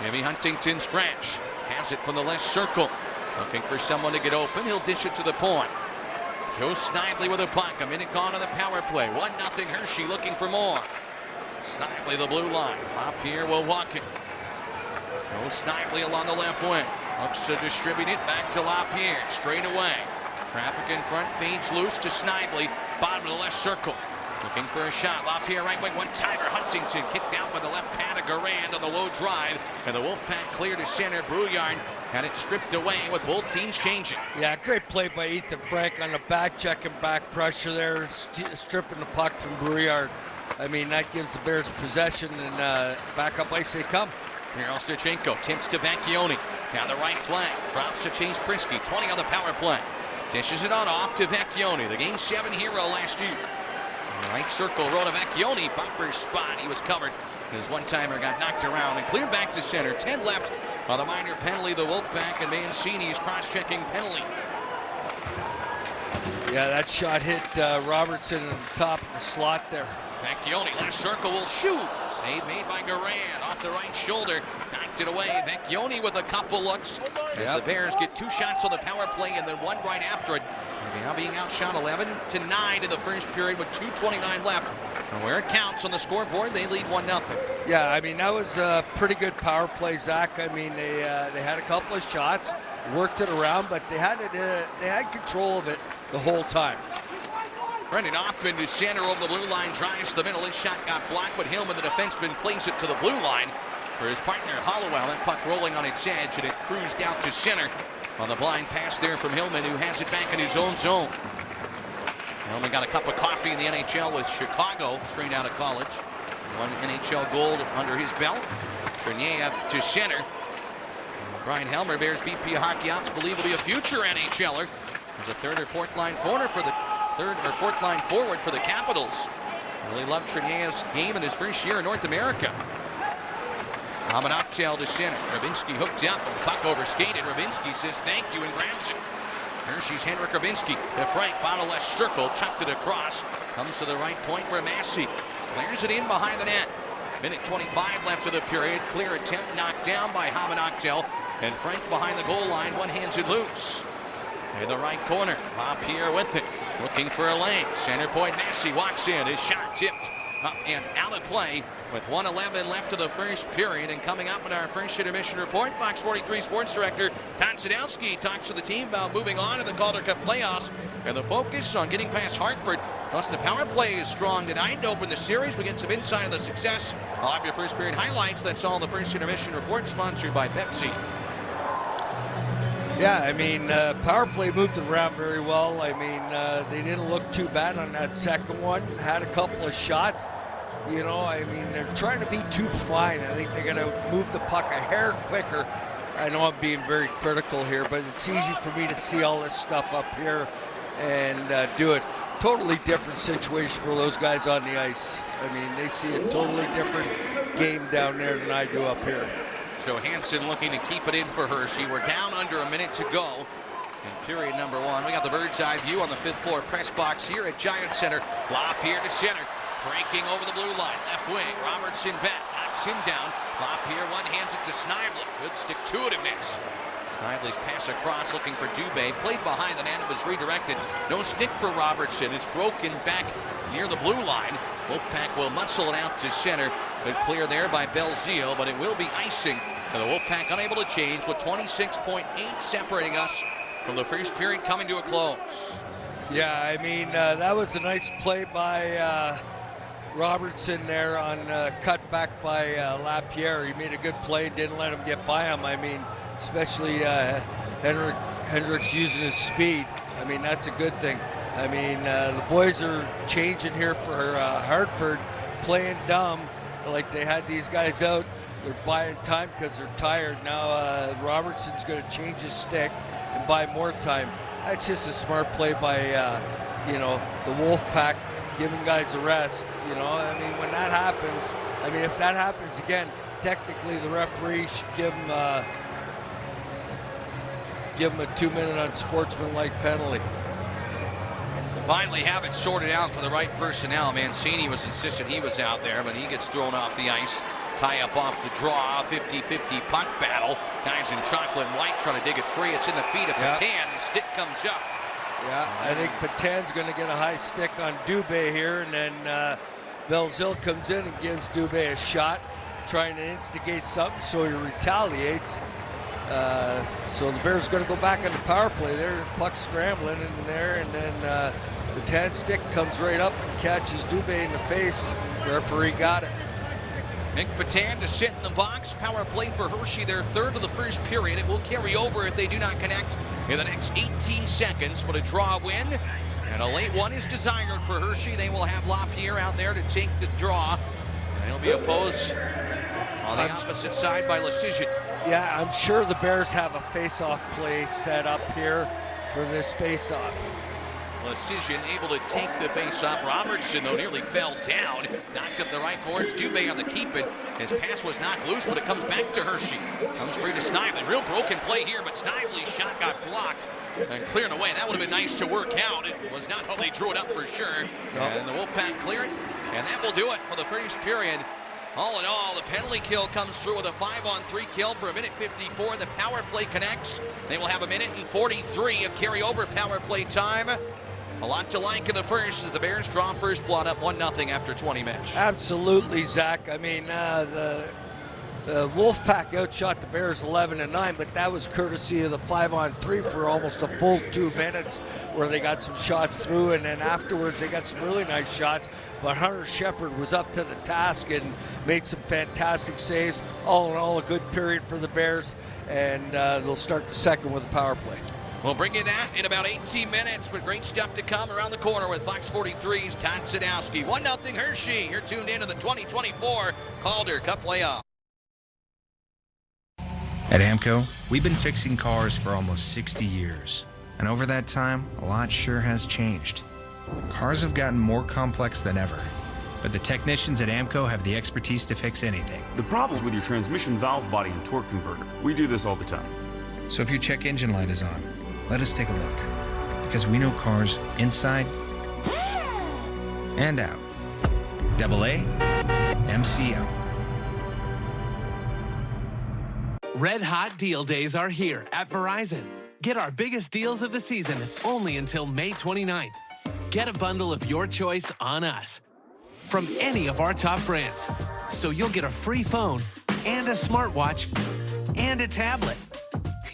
Maybe Huntington's fresh. Has it from the left circle. Looking for someone to get open. He'll dish it to the point. Joe Snively with a puck. A minute gone on the power play. 1-0 Hershey looking for more. Snively the blue line. LaPierre will walk it. Joe Snively along the left wing. Looks to distribute it back to LaPierre. Straight away. Traffic in front. Fades loose to Snively. Bottom of the left circle. Looking for a shot. LaPierre right wing. One-timer. Huntington kicked out by the left pad of Garand on the low drive. And the Wolfpack clear to center. Brouillard had it stripped away with both teams changing. Yeah, great play by Ethan Frank on the back check and back pressure there, stripping the puck from Brouillard. I mean, that gives the Bears possession and back up ice they come. Here Ostachenko tips to Vecchione. Down the right flank. Drops to Chase Prisky. 20 on the power play. Dishes it on off to Vecchione, the Game 7 hero last year. Right circle, row to Vecchione. Bumper spot. He was covered. His one-timer got knocked around and cleared back to center. 10 left on the minor penalty. The Wolfpack and Mancini's cross-checking penalty. Yeah, that shot hit Robertson in the top of the slot there. Vecchione, last circle, will shoot. Save made by Garan off the right shoulder. Knocked it away. Vecchione with a couple looks. As the Bears get 2 shots on the power play and then 1 right after it. Now being outshot 11-9 in the first period with 2:29 left. And where it counts on the scoreboard, they lead 1-0. Yeah, I mean, that was a pretty good power play, Zach. I mean, they had a couple of shots, worked it around, but they had control of it the whole time. Brendan Hoffman to center over the blue line, drives to the middle. His shot got blocked, but Hillman, the defenseman, plays it to the blue line for his partner Hollowell. That puck rolling on its edge, and it cruised out to center on the blind pass there from Hillman, who has it back in his own zone. Hillman got a cup of coffee in the NHL with Chicago, straight out of college. 1 NHL gold under his belt. Trenier up to center. Brian Helmer, Bears VP of Hockey Ops, believe will be a future NHLer. As a third or fourth line forward for the Capitals. Really loved Trenier's game in his first year in North America. Hamanaktel to center. Ravinsky hooked up and puck over skated. Ravinsky says thank you and grabs it. Hershey's Henrik Ravinsky to Frank, bottom left circle, chucked it across. Comes to the right point where Massey clears it in behind the net. Minute 25 left of the period. Clear attempt knocked down by Hamanaktel. And Frank behind the goal line, one hands it loose. In the right corner, LaPierre with it. Looking for a lane. Center point, Massey walks in. His shot tipped up and out of play with 1:11 left of the first period. And coming up in our first intermission report, Fox 43 Sports Director Todd Sadowski talks to the team about moving on to the Calder Cup playoffs and the focus on getting past Hartford. Plus the power play is strong tonight to open the series. We get some insight on the success. I'll have your first period highlights. That's all in the first intermission report, sponsored by Pepsi. Yeah, I mean, power play moved it around very well. I mean, they didn't look too bad on that second one. Had a couple of shots. You know, I mean, they're trying to be too fine. I think they're going to move the puck a hair quicker. I know I'm being very critical here, but it's easy for me to see all this stuff up here and do it. totally different situation for those guys on the ice. I mean, they see a totally different game down there than I do up here. Johansson looking to keep it in for Hershey. We're down under a minute to go in period number 1. We got the bird's eye view on the 5th floor press box here at Giant Center. Lapierre to center. Breaking over the blue line. Left wing. Robertson back. Knocks him down. Lapierre one-hands it to Snively. Good stick-to-itiveness. Snively's pass across looking for Dubé. Played behind the man. It was redirected. No stick for Robertson. It's broken back near the blue line. Wolfpack will muscle it out to center. Good clear there by Belzile, but it will be icing. And the Wolfpack unable to change with 26.8 separating us from the first period coming to a close. Yeah, I mean, that was a nice play by Robertson there on cut back by Lapierre. He made a good play, didn't let him get by him. I mean, especially Hendricks using his speed. I mean, that's a good thing. I mean, the boys are changing here for Hartford, playing dumb. Like they had these guys out. They're buying time because they're tired. Now Robertson's going to change his stick and buy more time. That's just a smart play by, the Wolfpack, giving guys a rest. You know, I mean, when that happens, I mean, if that happens again, technically the referee should give him a 2-minute unsportsmanlike penalty. Finally have it sorted out for the right personnel. Mancini was insistent he was out there, but he gets thrown off the ice. Tie up off the draw, 50-50 puck battle. Guys in chocolate and white trying to dig it free. It's in the feet of Patan, and stick comes up. Yeah, I think Patan's going to get a high stick on Dubé here, and then Belzile comes in and gives Dubé a shot, trying to instigate something, so he retaliates. So the Bears going to go back on the power play there. Puck scrambling in there, and then Patan's stick comes right up and catches Dubé in the face. The referee got it. Nick Patan to sit in the box. Power play for Hershey, their third of the first period. It will carry over if they do not connect in the next 18 seconds, but a draw win. And a late one is desired for Hershey. They will have Lapierre out there to take the draw. And he'll be opposed on the opposite side by Lecision. Yeah, I'm sure the Bears have a face-off play set up here for this face-off. Lecision able to take the face-off. Robertson, though, nearly fell down. Knocked up the right boards. Dubé on the keep it. His pass was knocked loose, but it comes back to Hershey. Comes free to Snively. Real broken play here, but Snively's shot got blocked and cleared away. That would have been nice to work out. It was not how they drew it up for sure. And the Wolfpack clear it, and that will do it for the first period. All in all, the penalty kill comes through with a 5-on-3 kill for 1:54. The power play connects. They will have 1:43 of carryover power play time. A lot to like in the first as the Bears draw first blood up 1-0 after 20 minutes. Absolutely, Zach. I mean, the Wolfpack outshot the Bears 11-9, but that was courtesy of the 5-on-3 for almost a full 2 minutes where they got some shots through, and then afterwards they got some really nice shots. But Hunter Shepard was up to the task and made some fantastic saves. All in all, a good period for the Bears, and they'll start the second with a power play. We'll bring you that in about 18 minutes, but great stuff to come around the corner with Fox 43's Todd Sadowski. 1-0 Hershey. You're tuned in to the 2024 Calder Cup playoff. At AMCO, we've been fixing cars for almost 60 years. And over that time, a lot sure has changed. Cars have gotten more complex than ever. But the technicians at AMCO have the expertise to fix anything. The problem's with your transmission valve body and torque converter. We do this all the time. So if your check engine light is on, let us take a look. Because we know cars inside and out. AA, MCO. Red Hot Deal Days are here at Verizon. Get our biggest deals of the season only until May 29th. Get a bundle of your choice on us from any of our top brands. So you'll get a free phone and a smartwatch and a tablet.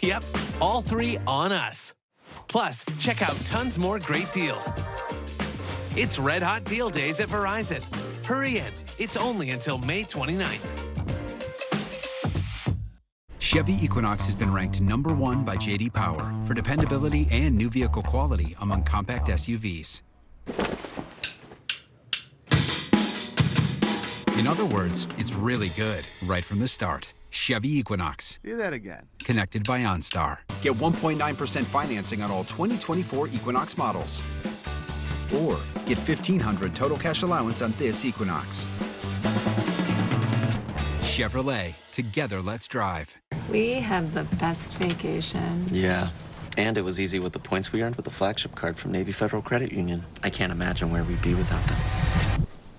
Yep, all 3 on us. Plus, check out tons more great deals. It's Red Hot Deal Days at Verizon. Hurry in. It's only until May 29th. Chevy Equinox has been ranked #1 by J.D. Power for dependability and new vehicle quality among compact SUVs. In other words, it's really good right from the start. Chevy Equinox. Do that again. Connected by OnStar. Get 1.9% financing on all 2024 Equinox models. Or get $1,500 total cash allowance on this Equinox. Chevrolet, together let's drive. We had the best vacation. Yeah, and it was easy with the points we earned with the flagship card from Navy Federal Credit Union. I can't imagine where we'd be without them.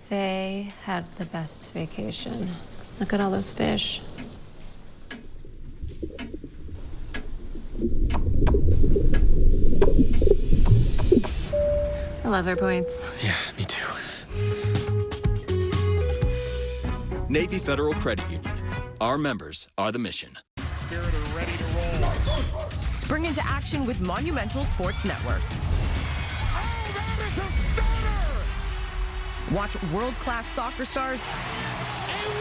They had the best vacation. Look at all those fish. I love our points. Yeah, me too. Navy Federal Credit Union. Our members are the mission. Spirit are ready to roll. Spring into action with Monumental Sports Network. Oh, that is a stunner! Watch world-class soccer stars A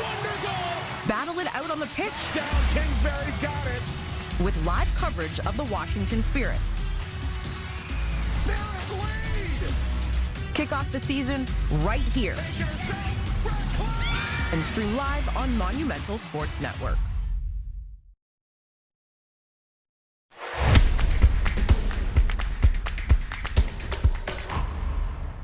wonder goal! battle it out on the pitch. Down, Kingsbury's got it. With live coverage of the Washington Spirit. Spirit lead! Kick off the season right here. And stream live on Monumental Sports Network.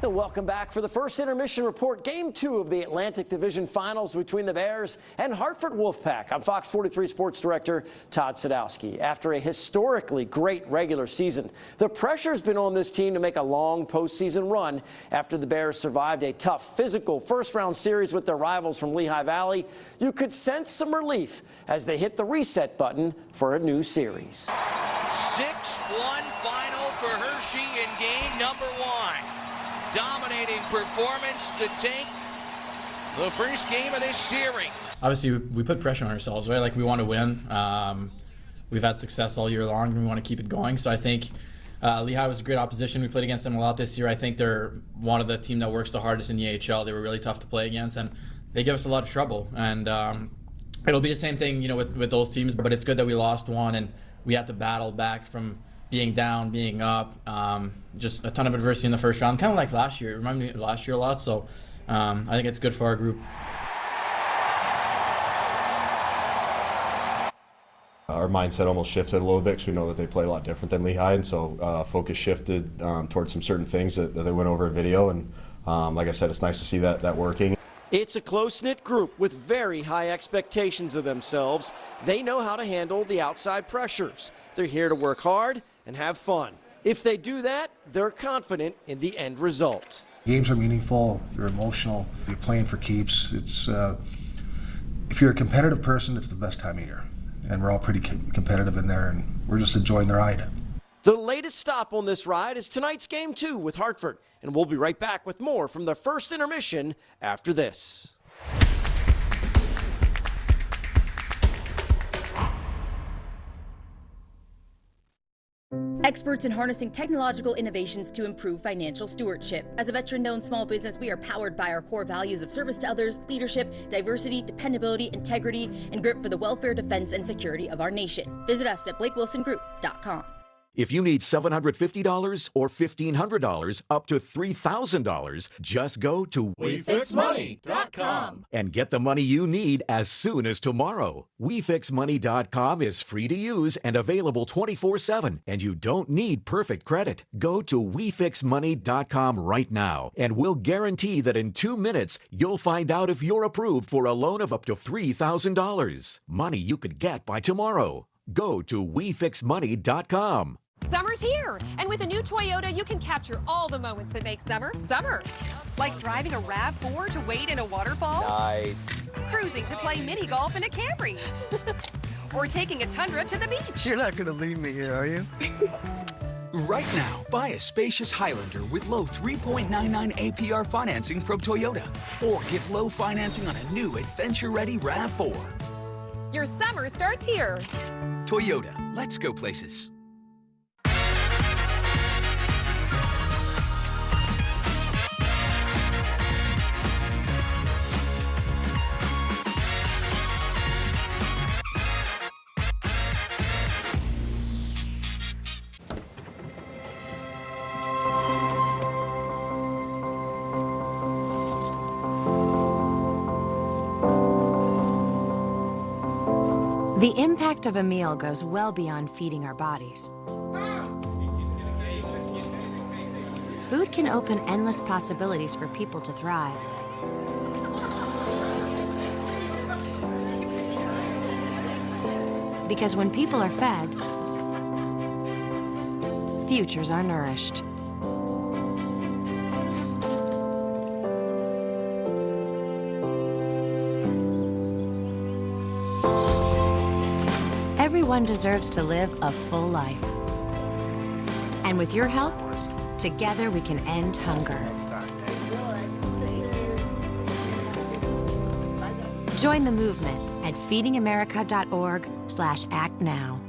And welcome back for the first intermission report. Game 2 of the Atlantic Division Finals between the Bears and Hartford Wolfpack. I'm Fox 43 Sports Director Todd Sadowski. After a historically great regular season, the pressure's been on this team to make a long postseason run after the Bears survived a tough, physical first-round series with their rivals from Lehigh Valley. You could sense some relief as they hit the reset button for a new series. 6-1 final for Hershey in game number 1. Dominating performance to take the first game of this series. Obviously, we put pressure on ourselves, right? Like, we want to win. We've had success all year long, and we want to keep it going. So I think Lehigh was a great opposition. We played against them a lot this year. I think they're one of the team that works the hardest in the AHL. They were really tough to play against, and they give us a lot of trouble. And it'll be the same thing, you know, with those teams. But it's good that we lost one, and we had to battle back from being down, being up, just a ton of adversity in the first round, kind of like last year. It reminded me of last year a lot, so I think it's good for our group. Our mindset almost shifted a little bit because we know that they play a lot different than Lehigh, and so focus shifted towards some certain things that they went over in video, and like I said, it's nice to see that working. It's a close-knit group with very high expectations of themselves. They know how to handle the outside pressures. They're here to work hard and have fun. If they do that, they're confident in the end result. Games are meaningful, they're emotional, you're playing for keeps. It's if you're a competitive person, it's the best time of year. And we're all pretty competitive in there, and we're just enjoying the ride. The latest stop on this ride is tonight's Game 2 with Hartford, and we'll be right back with more from the first intermission after this. Experts in harnessing technological innovations to improve financial stewardship. As a veteran-owned small business, we are powered by our core values of service to others, leadership, diversity, dependability, integrity, and grit for the welfare, defense, and security of our nation. Visit us at BlakeWilsonGroup.com. If you need $750 or $1,500 up to $3,000, just go to WeFixMoney.com and get the money you need as soon as tomorrow. WeFixMoney.com is free to use and available 24/7, and you don't need perfect credit. Go to WeFixMoney.com right now, and we'll guarantee that in 2 minutes, you'll find out if you're approved for a loan of up to $3,000. Money you could get by tomorrow. Go to WeFixMoney.com. Summer's here, and with a new Toyota, you can capture all the moments that make summer, summer. Like driving a RAV4 to wade in a waterfall. Nice. Cruising to play mini golf in a Camry. Or taking a Tundra to the beach. You're not going to leave me here, are you? Right now, buy a spacious Highlander with low 3.99 APR financing from Toyota. Or get low financing on a new adventure-ready RAV4. Your summer starts here. Toyota, let's go places. The impact of a meal goes well beyond feeding our bodies. Food food can open endless possibilities for people to thrive. Because when people are fed, futures are nourished. Everyone deserves to live a full life. And with your help, together we can end hunger. Join the movement at feedingamerica.org/actnow.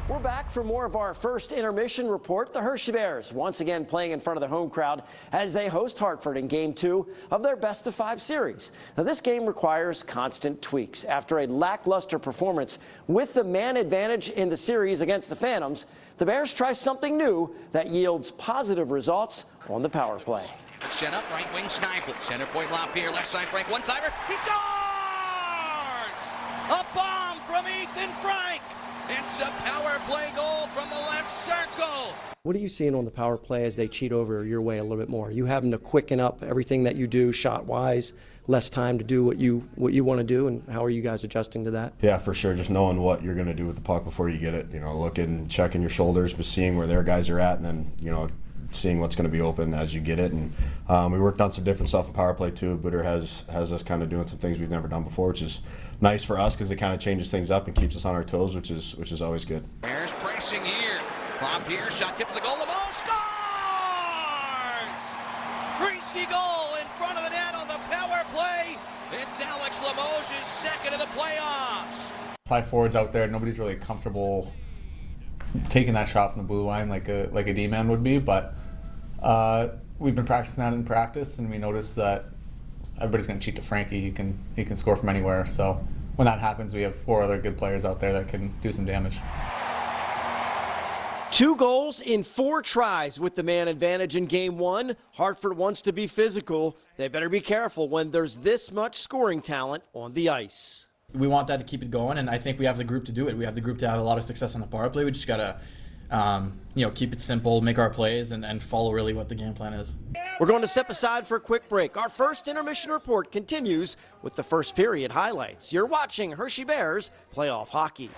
We're back for more of our first intermission report. The Hershey Bears once again playing in front of their home crowd as they host Hartford in Game 2 of their best-of-5 series. Now, this game requires constant tweaks. After a lackluster performance with the man advantage in the series against the Phantoms, the Bears try something new that yields positive results on the power play. It's set up, right wing Sniffle. Center point LaPierre, left side Frank, one-timer. He scores! A bomb from Ethan Frank! It's a power play goal from the left circle. What are you seeing on the power play as they cheat over your way a little bit more? You having to quicken up everything that you do shot-wise, less time to do what you want to do, and how are you guys adjusting to that? Yeah, for sure. Just knowing what you're going to do with the puck before you get it. You know, looking, checking your shoulders, but seeing where their guys are at, and then, you know, seeing what's going to be open as you get it. And we worked on some different stuff in power play too. Booter has us kind of doing some things we've never done before, which is nice for us because it kind of changes things up and keeps us on our toes, which is always good. Bears pressing here. LaPierre shot tip to the goal. The ball scores! Greasy goal in front of the net on the power play. It's Alex Limoges' second of the playoffs. 5 forwards out there. Nobody's really comfortable taking that shot from the blue line like a D-man would be, but we've been practicing that in practice, and we noticed that everybody's going to cheat to Frankie. He can score from anywhere. So when that happens, we have 4 other good players out there that can do some damage. 2 goals in 4 tries with the man advantage in Game 1. Hartford wants to be physical. They better be careful when there's this much scoring talent on the ice. We want that to keep it going, and I think we have the group to do it. We have the group to have a lot of success on the power play. We just got to keep it simple, make our plays, and follow really what the game plan is. We're going to step aside for a quick break. Our first intermission report continues with the first period highlights. You're watching Hershey Bears playoff hockey.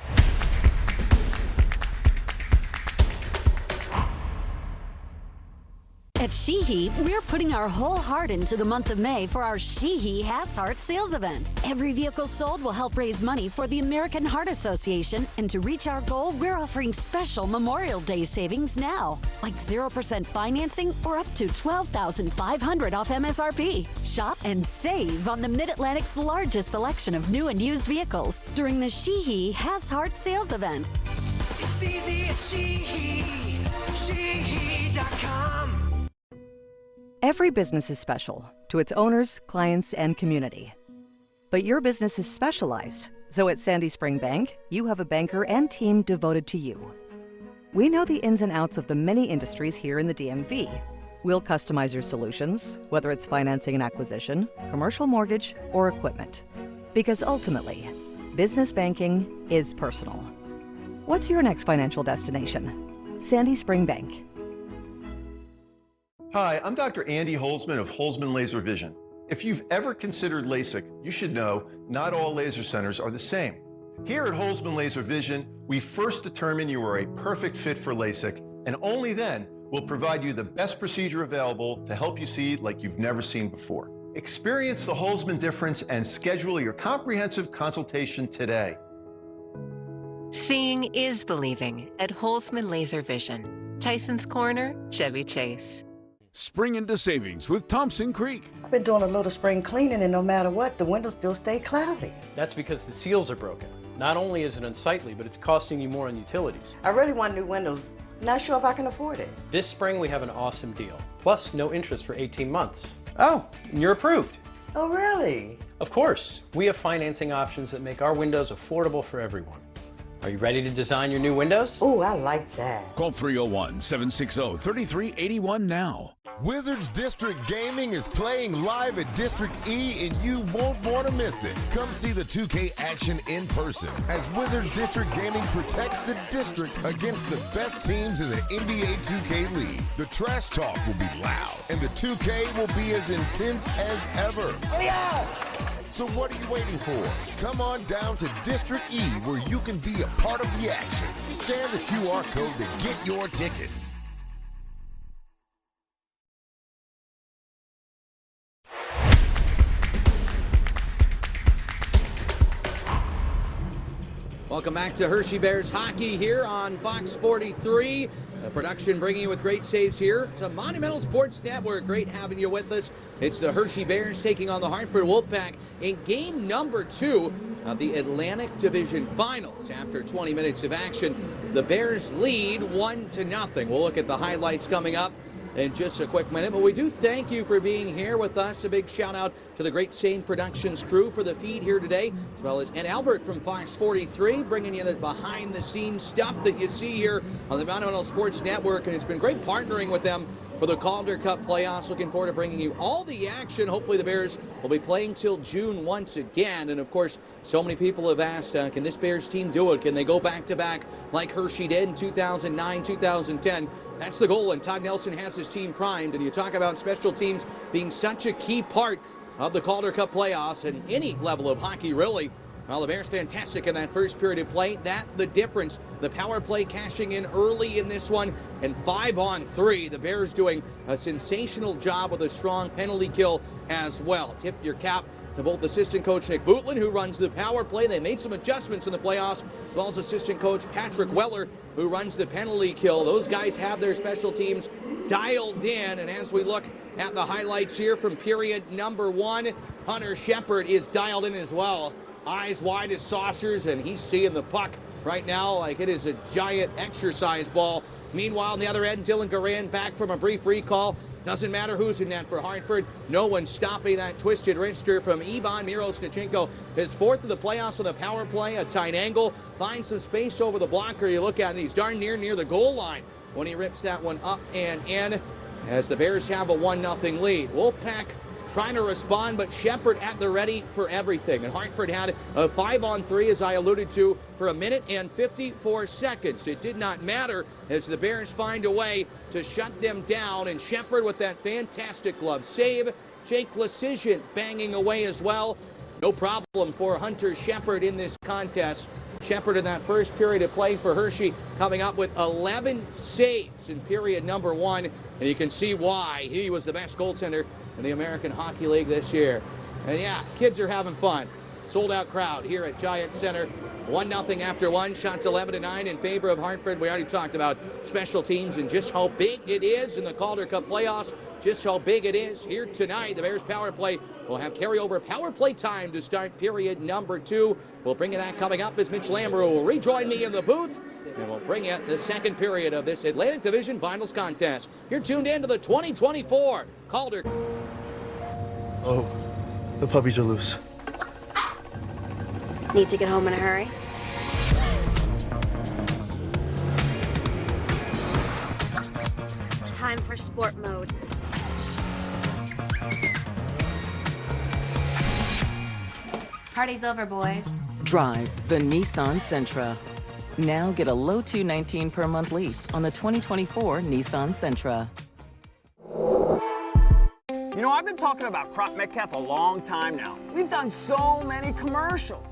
At Sheehy, we're putting our whole heart into the month of May for our Sheehy Has Heart sales event. Every vehicle sold will help raise money for the American Heart Association, and to reach our goal, we're offering special Memorial Day savings now, like 0% financing or up to $12,500 off MSRP. Shop and save on the Mid-Atlantic's largest selection of new and used vehicles during the Sheehy Has Heart sales event. It's easy at Sheehy, Sheehy.com. Every business is special to its owners, clients, and community. But your business is specialized, so at Sandy Spring Bank, you have a banker and team devoted to you. We know the ins and outs of the many industries here in the DMV. We'll customize your solutions, whether it's financing and acquisition, commercial mortgage, or equipment. Because ultimately, business banking is personal. What's your next financial destination? Sandy Spring Bank. Hi, I'm Dr. Andy Holzman of Holzman Laser Vision. If you've ever considered LASIK, you should know not all laser centers are the same. Here at Holzman Laser Vision, we first determine you are a perfect fit for LASIK, and only then we'll provide you the best procedure available to help you see like you've never seen before. Experience the Holzman difference and schedule your comprehensive consultation today. Seeing is believing at Holzman Laser Vision. Tyson's Corner, Chevy Chase. Spring into savings with Thompson Creek. I've been doing a little spring cleaning, and no matter what, the windows still stay cloudy. That's because the seals are broken. Not only is it unsightly, but it's costing you more on utilities. I really want new windows. Not sure if I can afford it. This spring we have an awesome deal. Plus, no interest for 18 months. Oh. And you're approved. Oh, really? Of course. We have financing options that make our windows affordable for everyone. Are you ready to design your new windows? Oh, I like that. Call 301-760-3381 now. Wizards District Gaming is playing live at District E, and you won't want to miss it. Come see the 2K action in person as Wizards District Gaming protects the district against the best teams in the NBA 2K League. The trash talk will be loud, and the 2K will be as intense as ever. Oh, yeah! So what are you waiting for? Come on down to District E, where you can be a part of the action. Scan the QR code to get your tickets. Welcome back to Hershey Bears hockey here on Fox 43. The production bringing you with great saves here to Monumental Sports Network. Great having you with us. It's the Hershey Bears taking on the Hartford Wolfpack in game number 2 of the Atlantic Division Finals. After 20 minutes of action, the Bears lead 1-0. We'll look at the highlights coming up in just a quick minute, but we do thank you for being here with us. A big shout out to the Great Sane Productions crew for the feed here today, as well as Ed Albert from Fox 43, bringing you the behind the scenes stuff that you see here on the Monumental Sports Network, and it's been great partnering with them for the Calder Cup playoffs. Looking forward to bringing you all the action. Hopefully the Bears will be playing till June once again. And of course, so many people have asked, can this Bears team do it? Can they go back-to-back like Hershey did in 2009, 2010? That's the goal, and Todd Nelson has his team primed. And you talk about special teams being such a key part of the Calder Cup playoffs and any level of hockey, really. Well, the Bears fantastic in that first period of play. That the difference. The power play cashing in early in this one, and 5-on-3. The Bears doing a sensational job with a strong penalty kill as well. Tip your cap to both assistant coach Nick Bootlin, who runs the power play. They made some adjustments in the playoffs, as well as assistant coach Patrick Weller, who runs the penalty kill. Those guys have their special teams dialed in, and as we look at the highlights here from period number 1, Hunter Shepard is dialed in as well. Eyes wide as saucers, and he's seeing the puck right now like it is a giant exercise ball. Meanwhile, on the other end, Dylan Garan back from a brief recall. Doesn't matter who's in net for Hartford. No one's stopping that twisted wrister from Ivan Mirosnichenko. His 4th of the playoffs on the power play, a tight angle. Finds some space over the blocker. You look at it, he's darn near the goal line when he rips that one up and in, as the Bears have a 1-0 lead. Wolfpack trying to respond, but Shepard at the ready for everything. And Hartford had a 5-on-3, as I alluded to, for 1 minute and 54 seconds. It did not matter as the Bears find a way to shut them down. And Shepard with that fantastic glove save. Jake Lecision banging away as well. No problem for Hunter Shepard in this contest. Shepard in that first period of play for Hershey coming up with 11 saves in period number 1. And you can see why he was the best goaltender in the American Hockey League this year. And yeah, kids are having fun. Sold out crowd here at Giant Center. 1-0 after 1. Shots 11-9 in favor of Hartford. We already talked about special teams and just how big it is in the Calder Cup playoffs. Just how big it is here tonight. The Bears power play will have carryover power play time to start period number 2. We'll bring you that coming up as Mitch Lambert will rejoin me in the booth. And we'll bring you the second period of this Atlantic Division Finals contest. You're tuned in to the 2024 Calder. Oh, the puppies are loose. Need to get home in a hurry? Time for sport mode. Party's over, boys. Drive the Nissan Sentra. Now get a low $219 per month lease on the 2024 Nissan Sentra. You know, I've been talking about Crop Metcalf a long time now. We've done so many commercials.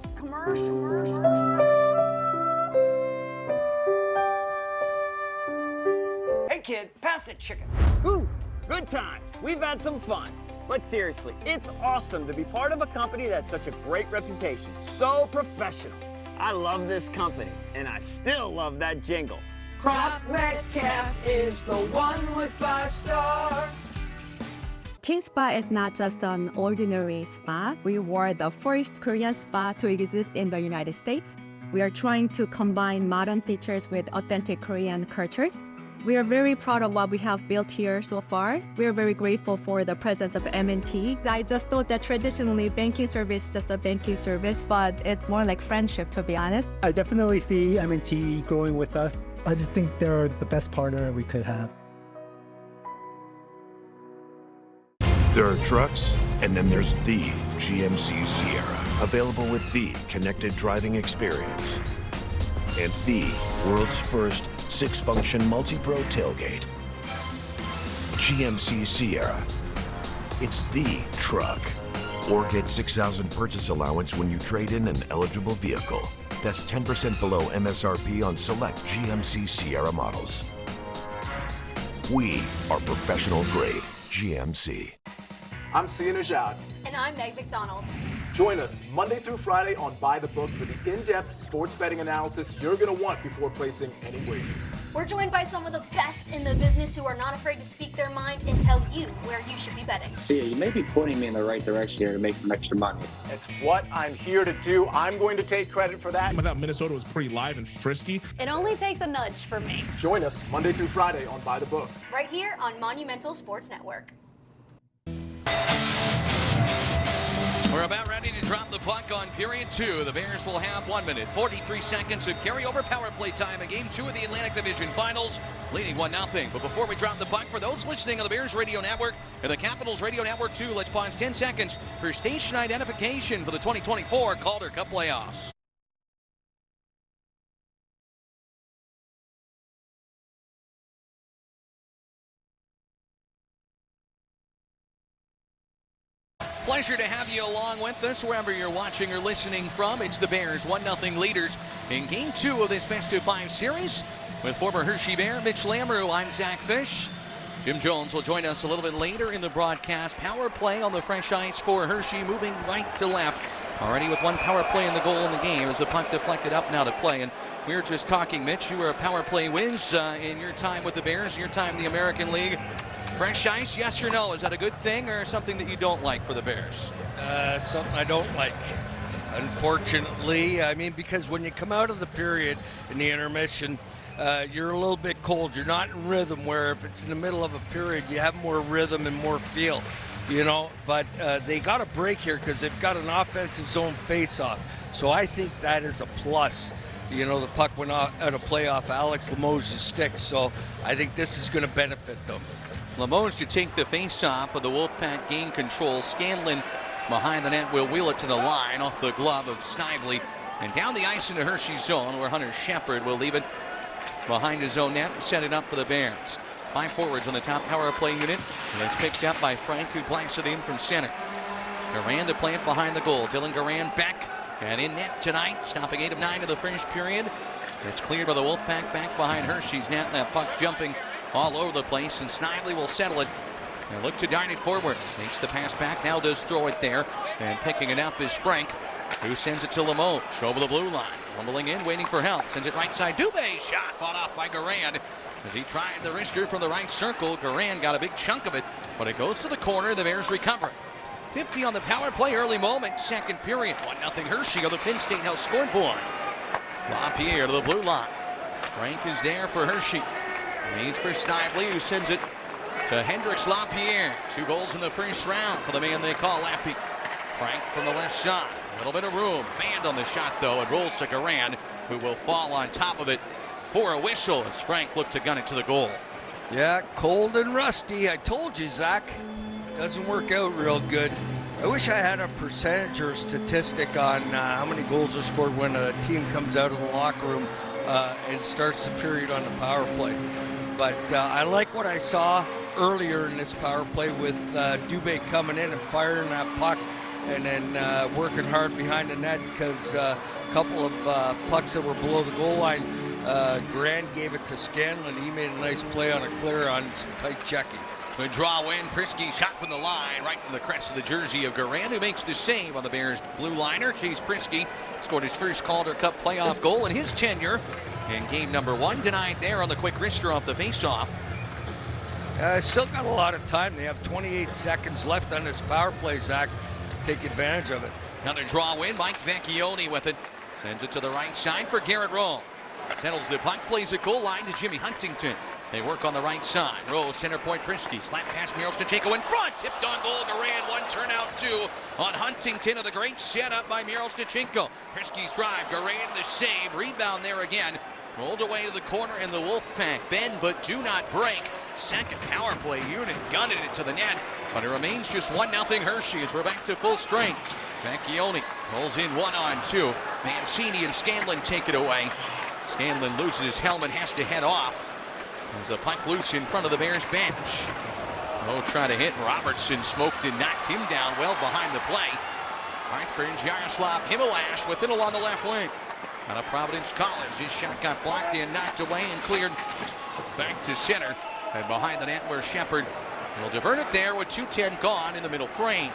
Hey kid, pass the chicken. Ooh, good times. We've had some fun. But seriously, it's awesome to be part of a company that's such a great reputation. So professional. I love this company, and I still love that jingle. Crop Metcalf is the one with 5 stars. King Spa is not just an ordinary spa. We were the first Korean spa to exist in the United States. We are trying to combine modern features with authentic Korean cultures. We are very proud of what we have built here so far. We are very grateful for the presence of M&T. I just thought that traditionally banking service is just a banking service, but it's more like friendship, to be honest. I definitely see M&T growing with us. I just think they're the best partner we could have. There are trucks, and then there's the GMC Sierra, available with the connected driving experience and the world's first 6-function multi-pro tailgate. GMC Sierra. It's the truck. Or get $6,000 purchase allowance when you trade in an eligible vehicle. That's 10% below MSRP on select GMC Sierra models. We are professional grade GMC. I'm Sia Najad. And I'm Meg McDonald. Join us Monday through Friday on By the Book for the in-depth sports betting analysis you're going to want before placing any wagers. We're joined by some of the best in the business who are not afraid to speak their mind and tell you where you should be betting. Sia, you may be pointing me in the right direction here to make some extra money. It's what I'm here to do. I'm going to take credit for that. I thought Minnesota was pretty live and frisky. It only takes a nudge for me. Join us Monday through Friday on By the Book. Right here on Monumental Sports Network. We're about ready to drop the puck on period 2. The Bears will have 1 minute, 43 seconds of carryover power play time in Game 2 of the Atlantic Division Finals, leading 1-0. But before we drop the puck, for those listening on the Bears Radio Network and the Capitals Radio Network too, let's pause 10 seconds for station identification for the 2024 Calder Cup playoffs. Pleasure to have you along with us wherever you're watching or listening from. It's the Bears 1-0 leaders in Game 2 of this Best of 5 series. With former Hershey Bear Mitch Lamoureux, I'm Zach Fish. Jim Jones will join us a little bit later in the broadcast. Power play on the fresh ice for Hershey, moving right to left. Already with one power play in the goal in the game as the puck deflected up now to play. And we were just talking, Mitch, you were a power play whiz in your time with the Bears, your time in the American League. Fresh ice, yes or no? Is that a good thing or something that you don't like for the Bears? Something I don't like, unfortunately. I mean, because when you come out of the period in the intermission, you're a little bit cold. You're not in rhythm, where if it's in the middle of a period, you have more rhythm and more feel, you know. But they got a break here because they've got an offensive zone face-off. So I think that is a plus. You know, the puck went out of play off Alex Limoges' stick, so I think this is going to benefit them. Limoges to take the face-off, but the Wolfpack gain control. Scanlon behind the net will wheel it to the line off the glove of Snively. And down the ice into Hershey's zone, where Hunter Shepard will leave it behind his own net and set it up for the Bears. 5 forwards on the top power play unit. And it's picked up by Frank, who blanks it in from center. Garand to play it behind the goal. Dylan Garand back and in net tonight, stopping 8 of 9 of the first period. It's cleared by the Wolfpack back behind Hershey's net. That puck jumping all over the place, and Snively will settle it and look to dart it forward. Takes the pass back, now does throw it there, and picking it up is Frank, who sends it to Limoges over the blue line. Rumbling in, waiting for help, sends it right side. Dubé shot fought off by Garand as he tried the wrister from the right circle. Garand got a big chunk of it, but it goes to the corner. The Bears recover. 50 on the power play, early moment, second period. 1-0 Hershey on the Penn State House scoreboard. LaPierre to the blue line. Frank is there for Hershey. Leads for Snively, who sends it to Hendricks LaPierre. 2 goals in the first round for the man they call Lappy. Frank from the left side. A little bit of room. Banned on the shot, though. It rolls to Garand, who will fall on top of it for a whistle as Frank looked to gun it to the goal. Yeah, cold and rusty. I told you, Zach. Doesn't work out real good. I wish I had a percentage or statistic on how many goals are scored when a team comes out of the locker room and starts the period on the power play. But I like what I saw earlier in this power play with Dubé coming in and firing that puck and then working hard behind the net, because a couple of pucks that were below the goal line, Garand gave it to Scanlon. He made a nice play on a clear on some tight checking. The draw in, Prisky shot from the line, right in the crest of the jersey of Garand, who makes the save on the Bears blue liner. Chase Prisky scored his first Calder Cup playoff goal in his tenure in game number 1, denied there on the quick wrister off the faceoff. Still got a lot of time. They have 28 seconds left on this power play, Zach, to take advantage of it. Another draw in, Mike Vecchione with it. Sends it to the right side for Garrett Rowe. Settles the puck, plays a goal line to Jimmy Huntington. They work on the right side. Rowe, center point, Prisky. Slap past Miroslnichenko in front. Tipped on goal, Garand. 1 turnout, 2 on Huntington. Of the great setup by Miroslnichenko. Prisky's drive, Garand the save. Rebound there again. Rolled away to the corner, and the Wolfpack bend but do not break second power play unit gunning it to the net, but it remains just 1-0 Hershey as we're back to full strength. Vecchione pulls in 1-on-2. Mancini and Scanlon take it away. Scanlon loses his helmet, has to head off. There's a puck loose in front of the Bears bench. Oh, try to hit. Robertson smoked and knocked him down well behind the play. Hartford, Jaroslav Himalash with it along the left wing. Out of Providence College, his shot got blocked and knocked away and cleared back to center. And behind the net where Shepard will divert it there with 2:10 gone in the middle frame.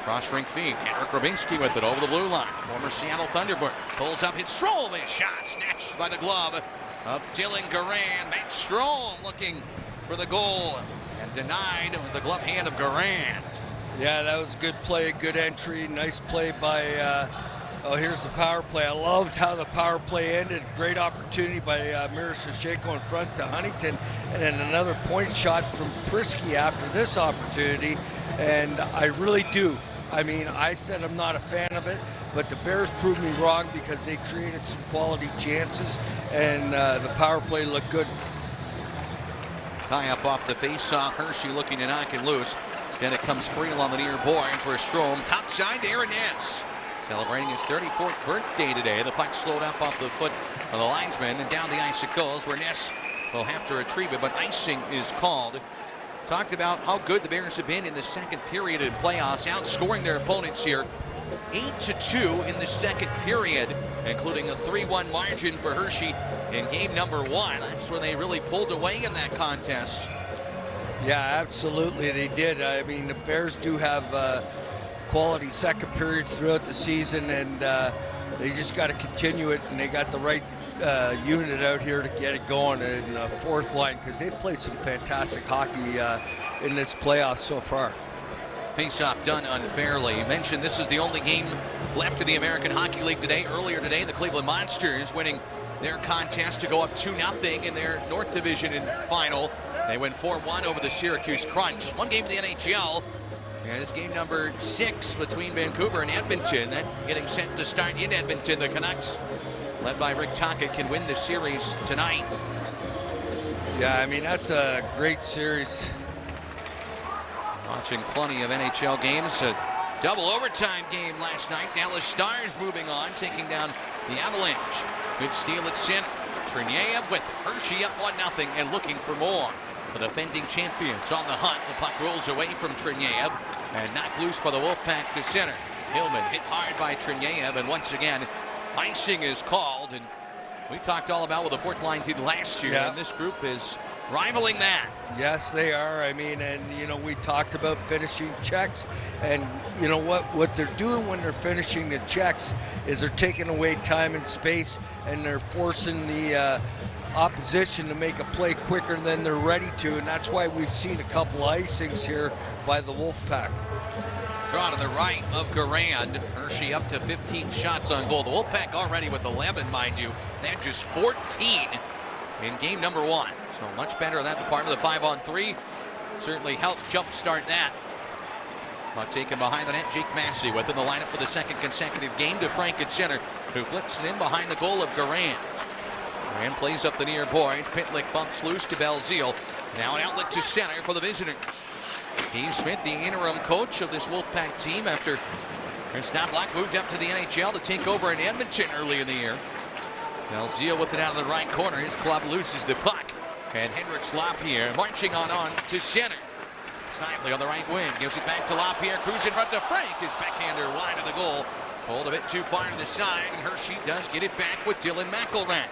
Cross rink feed. Eric Grabinski with it over the blue line. Former Seattle Thunderbird pulls up his Strom. His shot snatched by the glove of Dylan Garand. Matt Strom looking for the goal and denied with the glove hand of Garand. Yeah, that was a good play, good entry. Nice play by, here's the power play. I loved how the power play ended. Great opportunity by Miroshnichenko in front to Huntington. And then another point shot from Prisky after this opportunity. And I really do. I mean, I said I'm not a fan of it, but the Bears proved me wrong because they created some quality chances, and the power play looked good. Tie up off the face-off. Hershey looking to knock it loose. Instead it comes free along the near boards where Strom topside to Aaron Ness. Celebrating his 34th birthday today. The puck slowed up off the foot of the linesman and down the icicles where Ness will have to retrieve it, but icing is called. Talked about how good the Bears have been in the second period in playoffs, outscoring their opponents here 8-2 in the second period, including a 3-1 margin for Hershey in game number 1. That's when they really pulled away in that contest. Yeah, absolutely, they did. I mean, the Bears do have quality second periods throughout the season, and they just got to continue it, and they got the right unit out here to get it going in the fourth line, because they've played some fantastic hockey in this playoff so far. Face-off done unfairly. You mentioned this is the only game left of the American Hockey League today. Earlier today, the Cleveland Monsters winning their contest to go up 2-0 in their North Division final. They win 4-1 over the Syracuse Crunch. One game in the NHL. And it's game number 6 between Vancouver and Edmonton. That getting set to start in Edmonton. The Canucks, led by Rick Tocchet, can win the series tonight. Yeah, I mean, that's a great series. Watching plenty of NHL games. A double overtime game last night. Dallas Stars moving on, taking down the Avalanche. Good steal at center. Triniev with Hershey up 1-0 and looking for more. The defending champions on the hunt. The puck rolls away from Triniev and knocked loose by the Wolfpack to center. Hillman hit hard by Triniev, and once again, icing is called. And we talked all about what the fourth line did last year, and this group is rivaling that. Yes, they are. I mean, and you know, we talked about finishing checks, and you know what they're doing when they're finishing the checks is they're taking away time and space, and they're forcing the opposition to make a play quicker than they're ready to, and that's why we've seen a couple icings here by the Wolfpack. Draw to the right of Garand. Hershey up to 15 shots on goal. The Wolfpack already with 11, mind you. They had just 14 in game number 1. So much better in that department. The 5-on-3 certainly helped jumpstart that. Puck taken behind the net. Jake Massey within the lineup for the second consecutive game to Frank at center, who flips it in behind the goal of Garand. Garand plays up the near boards. Pitlick bumps loose to Belzile. Now an outlet to center for the visitors. Steve Smith, the interim coach of this Wolfpack team after Scott Black moved up to the NHL to take over in Edmonton early in the year. Belzile with it out of the right corner. His club loses the puck. And Henrik Lapierre marching on to center. Snively on the right wing. Gives it back to Lapierre. Cruz in front to Frank. His backhander wide of the goal. Pulled a bit too far to the side. And Hershey does get it back with Dylan McElrath.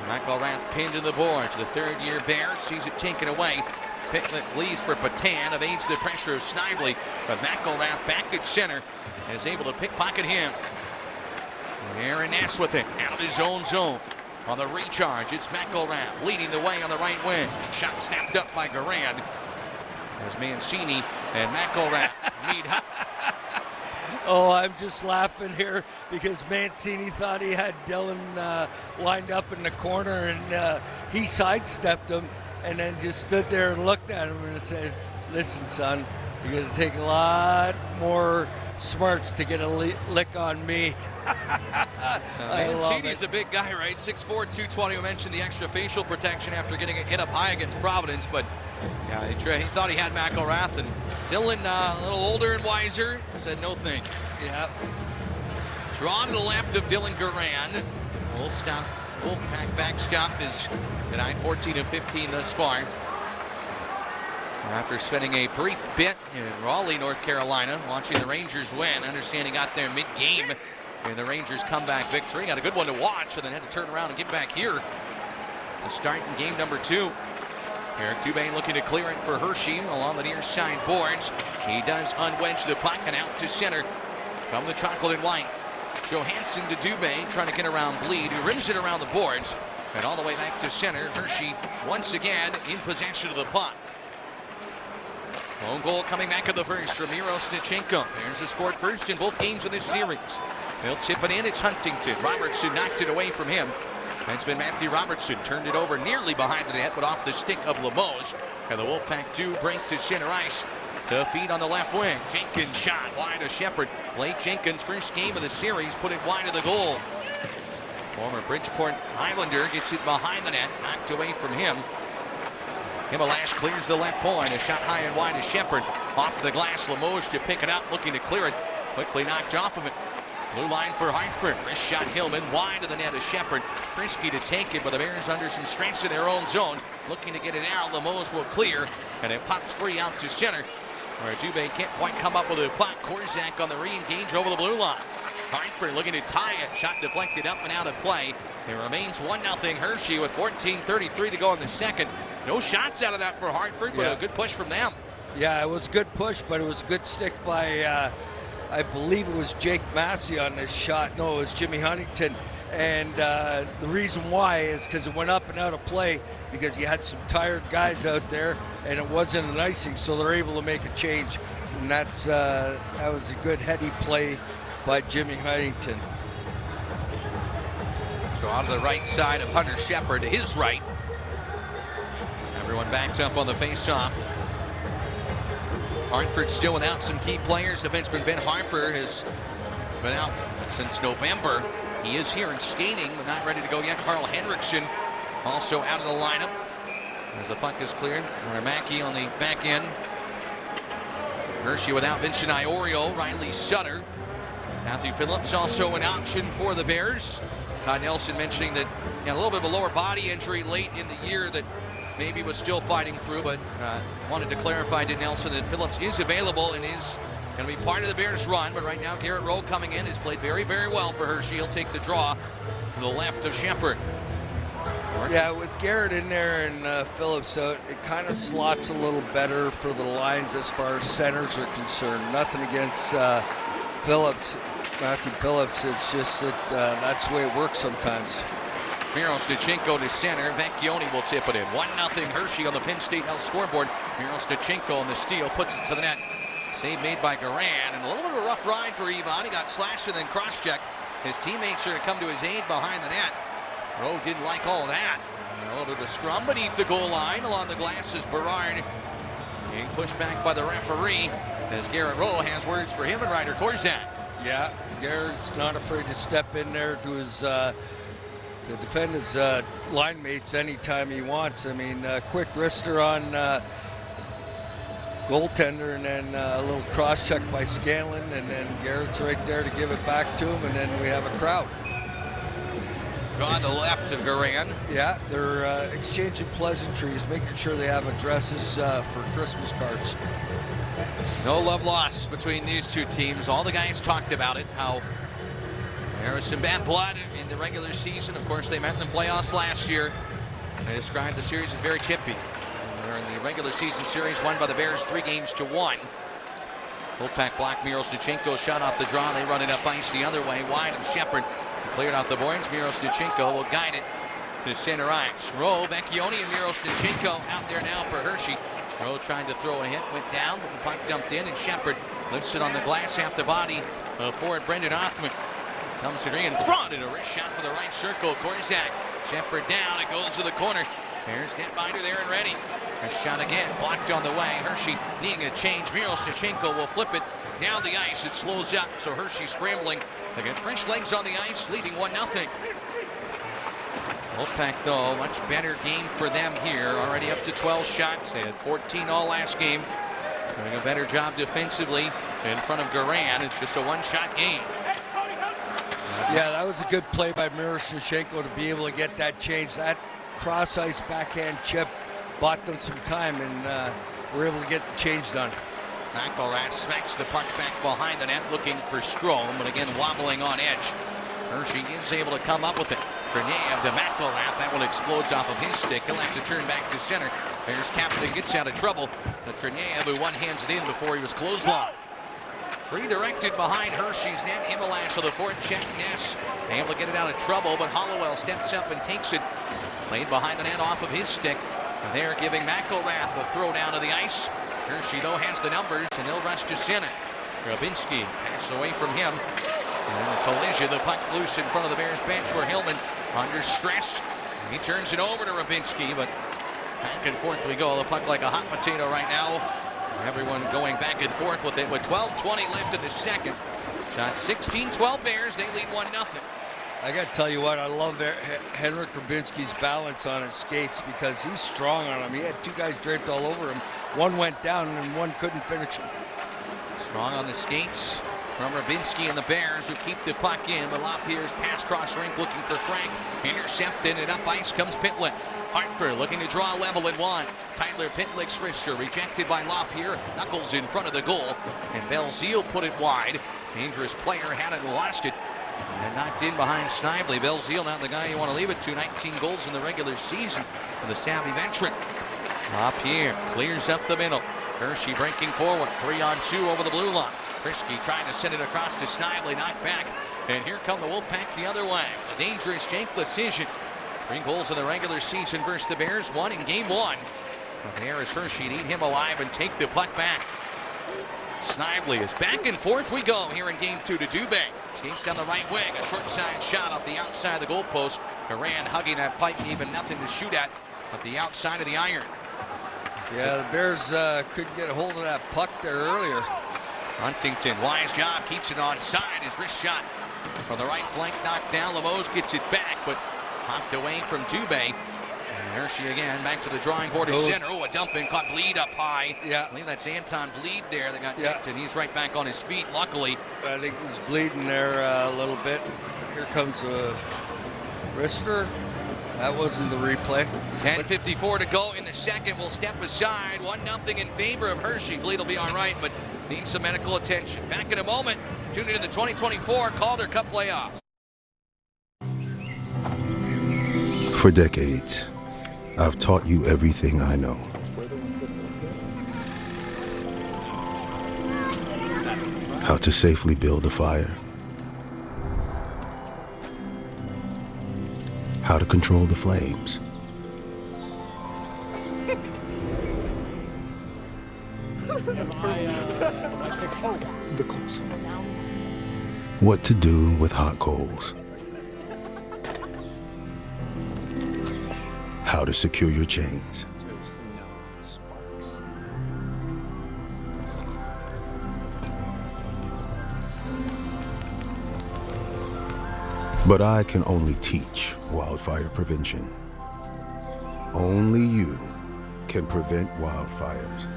McElrath pinned to the boards. The third-year Bear sees it taken away. Pitlick leaves for Patan, evades the pressure of Snively, but McElrath back at center and is able to pickpocket him. Aaron Ness with it, out of his own zone. On the recharge, it's McElrath leading the way on the right wing. Shot snapped up by Garand as Mancini and McElrath meet up. Oh, I'm just laughing here because Mancini thought he had Dylan lined up in the corner, and he sidestepped him and then just stood there and looked at him and said, "Listen, son, You're going to take a lot more smarts to get a lick on me. Mancini's a big guy, right? 6'4", 220. We mentioned the extra facial protection after getting it hit up high against Providence, but yeah, he thought he had McElrath, and Dylan, a little older and wiser, said no thank you. Yeah. Draw to the left of Dylan Garand. Wolfpack backstop is at 14-15 thus far. After spending a brief bit in Raleigh, North Carolina, watching the Rangers win, understanding got there mid-game in the Rangers comeback victory. Got a good one to watch, and then had to turn around and get back here to start in game number 2. Eric Dubé looking to clear it for Hershey along the near side boards. He does unwedge the puck and out to center from the chocolate and white. Johansson to Dubé trying to get around Bleed, who rims it around the boards and all the way back to center. Hershey once again in possession of the puck. Lone goal coming back in the first from Miro Stachenko. There's a scored first in both games of this series. They'll chip it in. It's Huntington. Robertson knocked it away from him. It's been Matthew Robertson. Turned it over nearly behind the net, but off the stick of Limoges. And the Wolfpack 2 break to center ice. To feed on the left wing. Jenkins shot wide of Shepard. Blake Jenkins, first game of the series, put it wide of the goal. Former Bridgeport Highlander gets it behind the net. Knocked away from him. Himalash clears the left point. A shot high and wide of Shepard. Off the glass. Limoges to pick it up, looking to clear it. Quickly knocked off of it. Blue line for Hartford. Wrist shot Hillman wide of the net of Shepard. Frisky to take it, but the Bears under some stress in their own zone. Looking to get it out. Limoges will clear, and it pops free out to center, where Dubé can't quite come up with a puck. Korzak on the re-engage over the blue line. Hartford looking to tie it. Shot deflected up and out of play. It remains 1-0 Hershey with 14:33 to go in the second. No shots out of that for Hartford, but a good push from them. Yeah, it was a good push, but it was a good stick by, I believe it was Jake Massey on this shot. No, it was Jimmy Huntington. And the reason why is because it went up and out of play because you had some tired guys out there, and it wasn't an icing, so they're able to make a change. And that was a good heady play by Jimmy Huntington. So on the right side of Hunter Shepard to his right. Everyone backs up on the face-off. Hartford still without some key players. Defenseman Ben Harper has been out since November. He is here and skating, but not ready to go yet. Carl Henriksen also out of the lineup as the puck is cleared. Mackey on the back end. Hershey without Vincent Iorio, Riley Sutter. Matthew Phillips also an option for the Bears. Todd Nelson mentioning that he had a little bit of a lower body injury late in the year that maybe was still fighting through, but wanted to clarify to Nelson that Phillips is available and is going to be part of the Bears run. But right now, Garrett Rowe coming in has played very, very well for Hershey. He'll take the draw to the left of Shepard. Yeah, with Garrett in there and Phillips out, it kind of slots a little better for the lines as far as centers are concerned. Nothing against Phillips, Matthew Phillips. It's just that that's the way it works sometimes. Miro Stachenko to center. Vecchione will tip it in. 1-0 Hershey on the Penn State Health scoreboard. Miro Stachenko on the steal puts it to the net. Save made by Garand, and a little bit of a rough ride for Yvonne. He got slashed and then cross-checked. His teammates are to come to his aid behind the net. Rowe didn't like all of that. And a little bit of a scrum beneath the goal line. Along the glass is Berard. Being pushed back by the referee as Garrett Rowe has words for him and Ryder Korzak. Yeah, Garrett's not afraid to step in there to his to defend his line mates anytime he wants. I mean, quick wrister on goaltender, and then a little cross check by Scanlon, and then Garrett's right there to give it back to him, and then we have a crowd. On the left of Garand. Yeah, they're exchanging pleasantries, making sure they have addresses for Christmas cards. No love lost between these two teams. All the guys talked about it, how there was some bad blood in the regular season. Of course, they met in the playoffs last year. They described the series as very chippy. They're in the regular season series won by the Bears 3-1. Wolfpack block. Miro Stachenko shot off the draw. They run it up ice the other way, wide of Shepard. Cleared off the boards. Miro Stachenko will guide it to center ice. Rowe, Vecchione, and Miro Stachenko out there now for Hershey. Rowe trying to throw a hit, went down, but the puck dumped in, and Shepard lifts it on the glass half the body forward. Brendan Hoffman comes to green in front, and a wrist shot for the right circle. Korzak, Shepard down, it goes to the corner. There's netminder there and ready. A shot again, blocked on the way. Hershey needing a change. Miroshnichenko will flip it down the ice. It slows up, so Hershey scrambling. They get fresh legs on the ice, leading 1-0. Wolfpack, though, much better game for them here. Already up to 12 shots. They had 14 all last game. Doing a better job defensively in front of Garan. It's just a one-shot game. Yeah, that was a good play by Miroshnichenko to be able to get that change. That cross-ice backhand chip bought them some time, and were able to get the change done. McElrath smacks the puck back behind the net, looking for Strome, but again wobbling on edge. Hershey is able to come up with it. Cherniev to McElrath. That one explodes off of his stick. He'll have to turn back to center. There's Captain, gets out of trouble. The Cherniev, who one-hands it in before he was clotheslined. Redirected behind Hershey's net. Imalash of the forecheck Ness. Able to get it out of trouble, but Hollowell steps up and takes it. Played behind the net off of his stick. And they're giving McElrath a throw down to the ice. Hershey, though, has the numbers, and they'll rush to center. Grabinski pass away from him. And a collision, the puck loose in front of the Bears bench where Hillman under stress. He turns it over to Grabinski, but back and forth we go. The puck like a hot potato right now. Everyone going back and forth with it with 12:20 left in the second. Shot 16-12 Bears. They lead 1-0. I got to tell you what, I love Henrik Grabinski's balance on his skates because he's strong on him. He had two guys draped all over him. One went down and one couldn't finish him. Strong on the skates from Grabinski and the Bears, who keep the puck in. But LaPierre's pass cross rink looking for Frank. Intercepted and up ice comes Pitlick. Hartford looking to draw level at one. Tyler Pitlick's wrister rejected by LaPierre. Knuckles in front of the goal. And Belzile put it wide. Dangerous player had it, lost it. And knocked in behind Snively. Belzile, not the guy you want to leave it to. 19 goals in the regular season for the savvy veteran. LaPierre clears up the middle. Hershey breaking forward. 3-on-2 over the blue line. Frisky trying to send it across to Snively. Knocked back. And here come the Wolfpack the other way. A dangerous Jake decision. 3 goals in the regular season versus the Bears. 1 in game 1. But there is Hershey to eat him alive and take the puck back. Snively is back and forth we go here in game 2 to Dubé. Skates down the right wing. A short side shot off the outside of the goalpost. Garan hugging that pipe, even nothing to shoot at the outside of the iron. Yeah, the Bears couldn't get a hold of that puck there earlier. Huntington, wise job, keeps it on side. His wrist shot from the right flank knocked down. Lemos gets it back, but popped away from Dubé. And Hershey again back to the drawing board at center. Oh, a dump in, caught Bleed up high. Yeah, I believe that's Anton Bleed there that got nicked, and he's right back on his feet, luckily. I think he's bleeding there a little bit. Here comes a wrister. That wasn't the replay. 10:54 to go in the second. We'll step aside. 1-0 in favor of Hershey. Bleed will be all right, but needs some medical attention. Back in a moment. Tune into the 2024 Calder Cup playoffs. For decades, I've taught you everything I know. How to safely build a fire. How to control the flames. What to do with hot coals. How to secure your chains. But I can only teach wildfire prevention. Only you can prevent wildfires.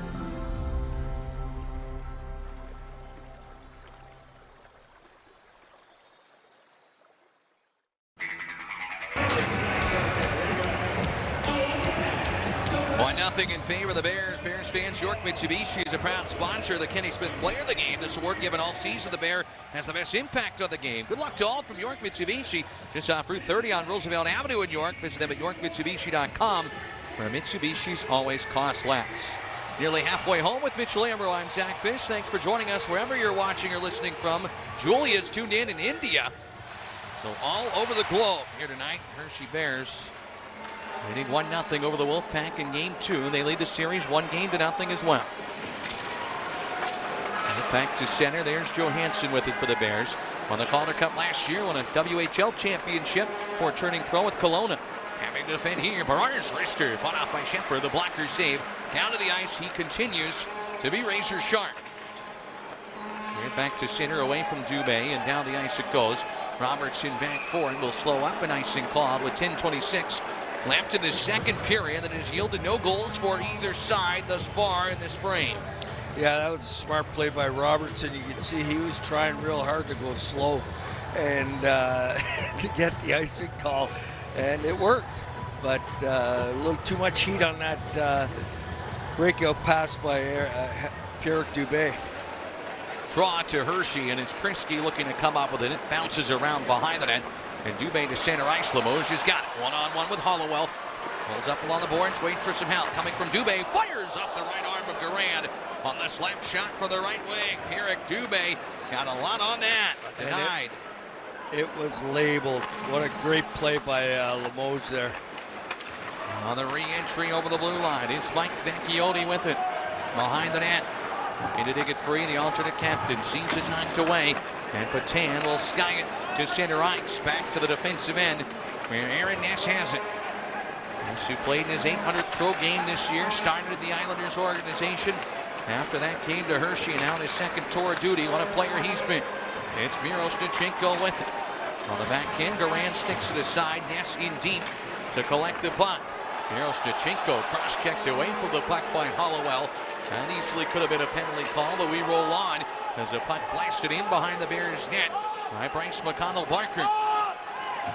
In favor of the Bears. Bears fans, York Mitsubishi is a proud sponsor of the Kenny Smith Player of the Game. This award given all season. The Bear has the best impact on the game. Good luck to all from York Mitsubishi. Just off Route 30 on Roosevelt Avenue in York. Visit them at yorkmitsubishi.com, where Mitsubishi's always cost less. Nearly halfway home with Mitchell Amber. I'm Zach Fish. Thanks for joining us wherever you're watching or listening from. Julia's tuned in India. So all over the globe here tonight. Hershey Bears leading 1-0 over the Wolfpack in game 2. They lead the series 1-0 as well. Back to center. There's Johansson with it for the Bears. Won the Calder Cup last year. Won a WHL championship before turning pro with Kelowna. Having to defend here, Barnes wrister fought off by Shepard. The blocker save. Down to the ice, he continues to be razor sharp. Here back to center, away from Dubé, and down the ice it goes. Robertson back forward will slow up an icing cloud with 10:26 left in the second period that has yielded no goals for either side thus far in this frame. Yeah, that was a smart play by Robertson. You can see he was trying real hard to go slow and to get the icing call, and it worked. But a little too much heat on that breakout pass by Pierre Dubé. Draw to Hershey, and it's Prisky looking to come up with it. It bounces around behind the net, and Dubé to center ice. Limoges has got it. One-on-one with Hollowell. Pulls up along the boards, waits for some help. Coming from Dubé, fires off the right arm of Garand. On the slap shot for the right wing, Pierre Dubé got a lot on that, but denied. It was labeled. What a great play by Limoges there. On the re-entry over the blue line, it's Mike Vecchiotti with it. Behind the net. Looking to dig it free, the alternate captain sees it knocked away, and Patan will sky it to center ice, back to the defensive end, where Aaron Ness has it. Ness, who played in his 800th pro game this year, started at the Islanders organization. After that came to Hershey, and now on his second tour of duty. What a player he's been. It's Miroshnichenko with it. On the backhand, Garand sticks it aside, Ness in deep to collect the puck. Miroshnichenko cross-checked away from the puck by Hollowell. And easily could have been a penalty call, but we roll on as the puck blasted in behind the Bears' net by Bryce McConnell-Barker.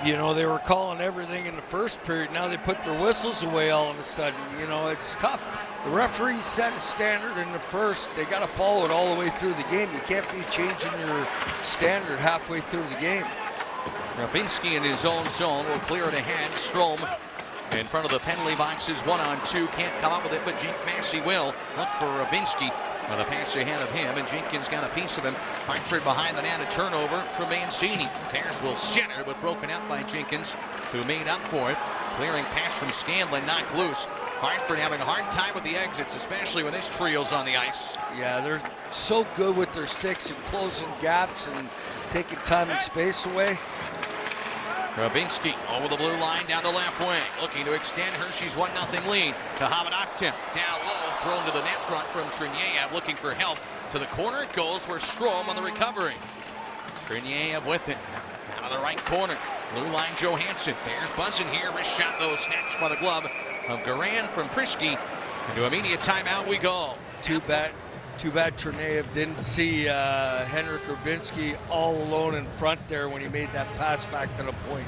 You know, they were calling everything in the first period. Now they put their whistles away all of a sudden. You know, it's tough. The referees set a standard in the first. They got to follow it all the way through the game. You can't be changing your standard halfway through the game. Rabinski in his own zone will clear it ahead. Strome in front of the penalty boxes, 1-on-2, can't come up with it, but Jake Massey will look for Rabinski with a pass ahead of him, and Jenkins got a piece of him. Hartford behind the net, a turnover for Mancini. Bears will center, but broken up by Jenkins, who made up for it. Clearing pass from Scanlon, knocked loose. Hartford having a hard time with the exits, especially when this trio's on the ice. Yeah, they're so good with their sticks and closing gaps and taking time and space away. Rabinski over the blue line down the left wing, looking to extend Hershey's 1-0 lead to Hamanaktim. Down low, thrown to the net front from Triniev, looking for help. To the corner it goes, where Strome on the recovery. Triniev with it, out of the right corner. Blue line Johansson, Bears buzzing here, wrist shot though, snatched by the glove of Garand from Prisky. Into immediate timeout we go. Too bad Triniev didn't see Henrik Rabinski all alone in front there when he made that pass back to the point.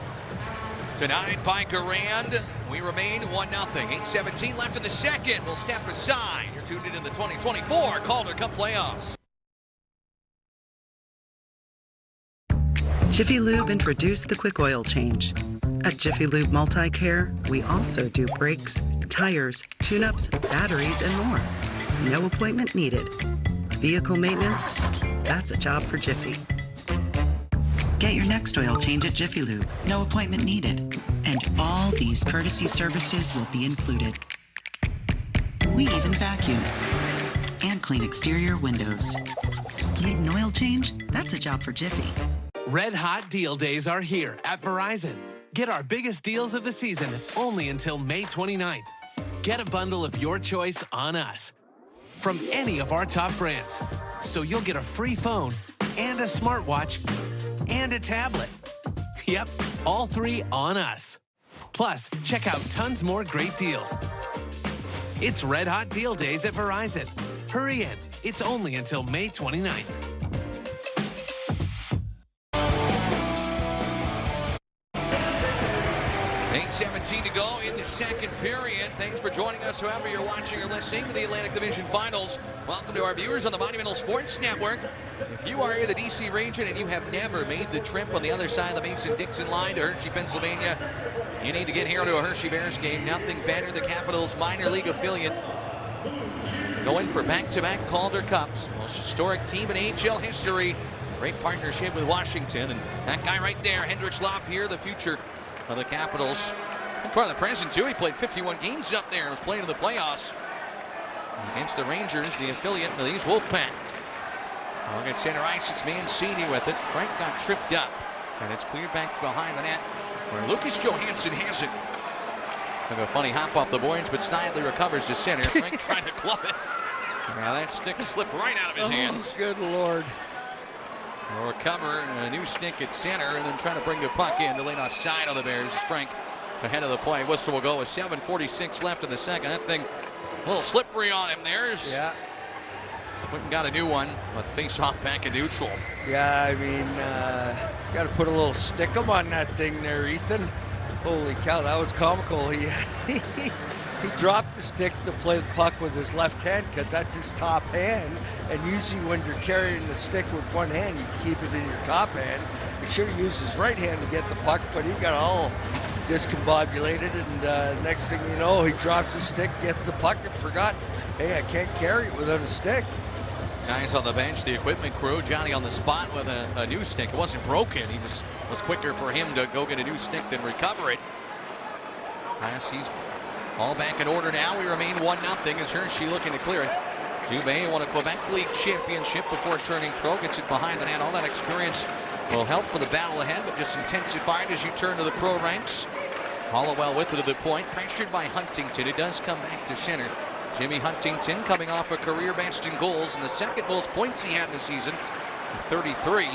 Denied by Garand. We remain 1-0. 8:17 left in the second. We'll step aside. You're tuned in the 2024 Calder Cup playoffs. Jiffy Lube introduced the quick oil change. At Jiffy Lube Multi-Care, we also do brakes, tires, tune-ups, batteries, and more. No appointment needed. Vehicle maintenance, that's a job for Jiffy. Get your next oil change at Jiffy Lube. No appointment needed. And all these courtesy services will be included. We even vacuum and clean exterior windows. Need an oil change? That's a job for Jiffy. Red Hot Deal Days are here at Verizon. Get our biggest deals of the season only until May 29th. Get a bundle of your choice on us from any of our top brands. So you'll get a free phone and a smartwatch and a tablet. Yep, all three on us. Plus, check out tons more great deals. It's Red Hot Deal Days at Verizon. Hurry in. It's only until May 29th. 8:17 to go in the second period. Thanks for joining us, whoever you're watching or listening to the Atlantic Division Finals. Welcome to our viewers on the Monumental Sports Network. If you are in the D.C. region and you have never made the trip on the other side of the Mason-Dixon line to Hershey, Pennsylvania, you need to get here to a Hershey Bears game. Nothing better. The Capitals minor league affiliate going for back-to-back Calder Cups. Most historic team in AHL history. Great partnership with Washington. And that guy right there, Hendrix Lapierre, the future of the Capitals. And part of the present, too. He played 51 games up there and was playing in the playoffs against the Rangers, the affiliate of these Wolfpack. Look at center ice. It's Mancini with it. Frank got tripped up, and it's cleared back behind the net where Lucas Johansson has it. Kind of a funny hop off the boards, but Snidely recovers to center. Frank trying to glove it. Now that stick slipped right out of his hands. Good Lord. We'll recover a new stick at center and then trying to bring the puck in to lay offside on the Bears. Frank ahead of the play. Whistle will go with 7:46 left in the second. That thing a little slippery on him there. Yeah. Went and got a new one, but face off back in neutral. Yeah, I mean, got to put a little stickum on that thing there, Ethan. Holy cow, that was comical. He dropped the stick to play the puck with his left hand because that's his top hand. And usually when you're carrying the stick with one hand, you keep it in your top hand. He should have used his right hand to get the puck, but he got all discombobulated. And next thing you know, he drops his stick, gets the puck, and forgot, hey, I can't carry it without a stick. Guys on the bench, the equipment crew. Johnny on the spot with a new stick. It wasn't broken. He just was quicker for him to go get a new stick than recover it. He's all back in order now. We remain 1-0 as Hershey looking to clear it. Dubé won a Quebec League championship before turning pro. Gets it behind the net. All that experience will help for the battle ahead, but just intensified as you turn to the pro ranks. Hollowell with it to the point. Pressured by Huntington. It does come back to center. Jimmy Huntington coming off a career best in goals and the second most points he had in the season, 33.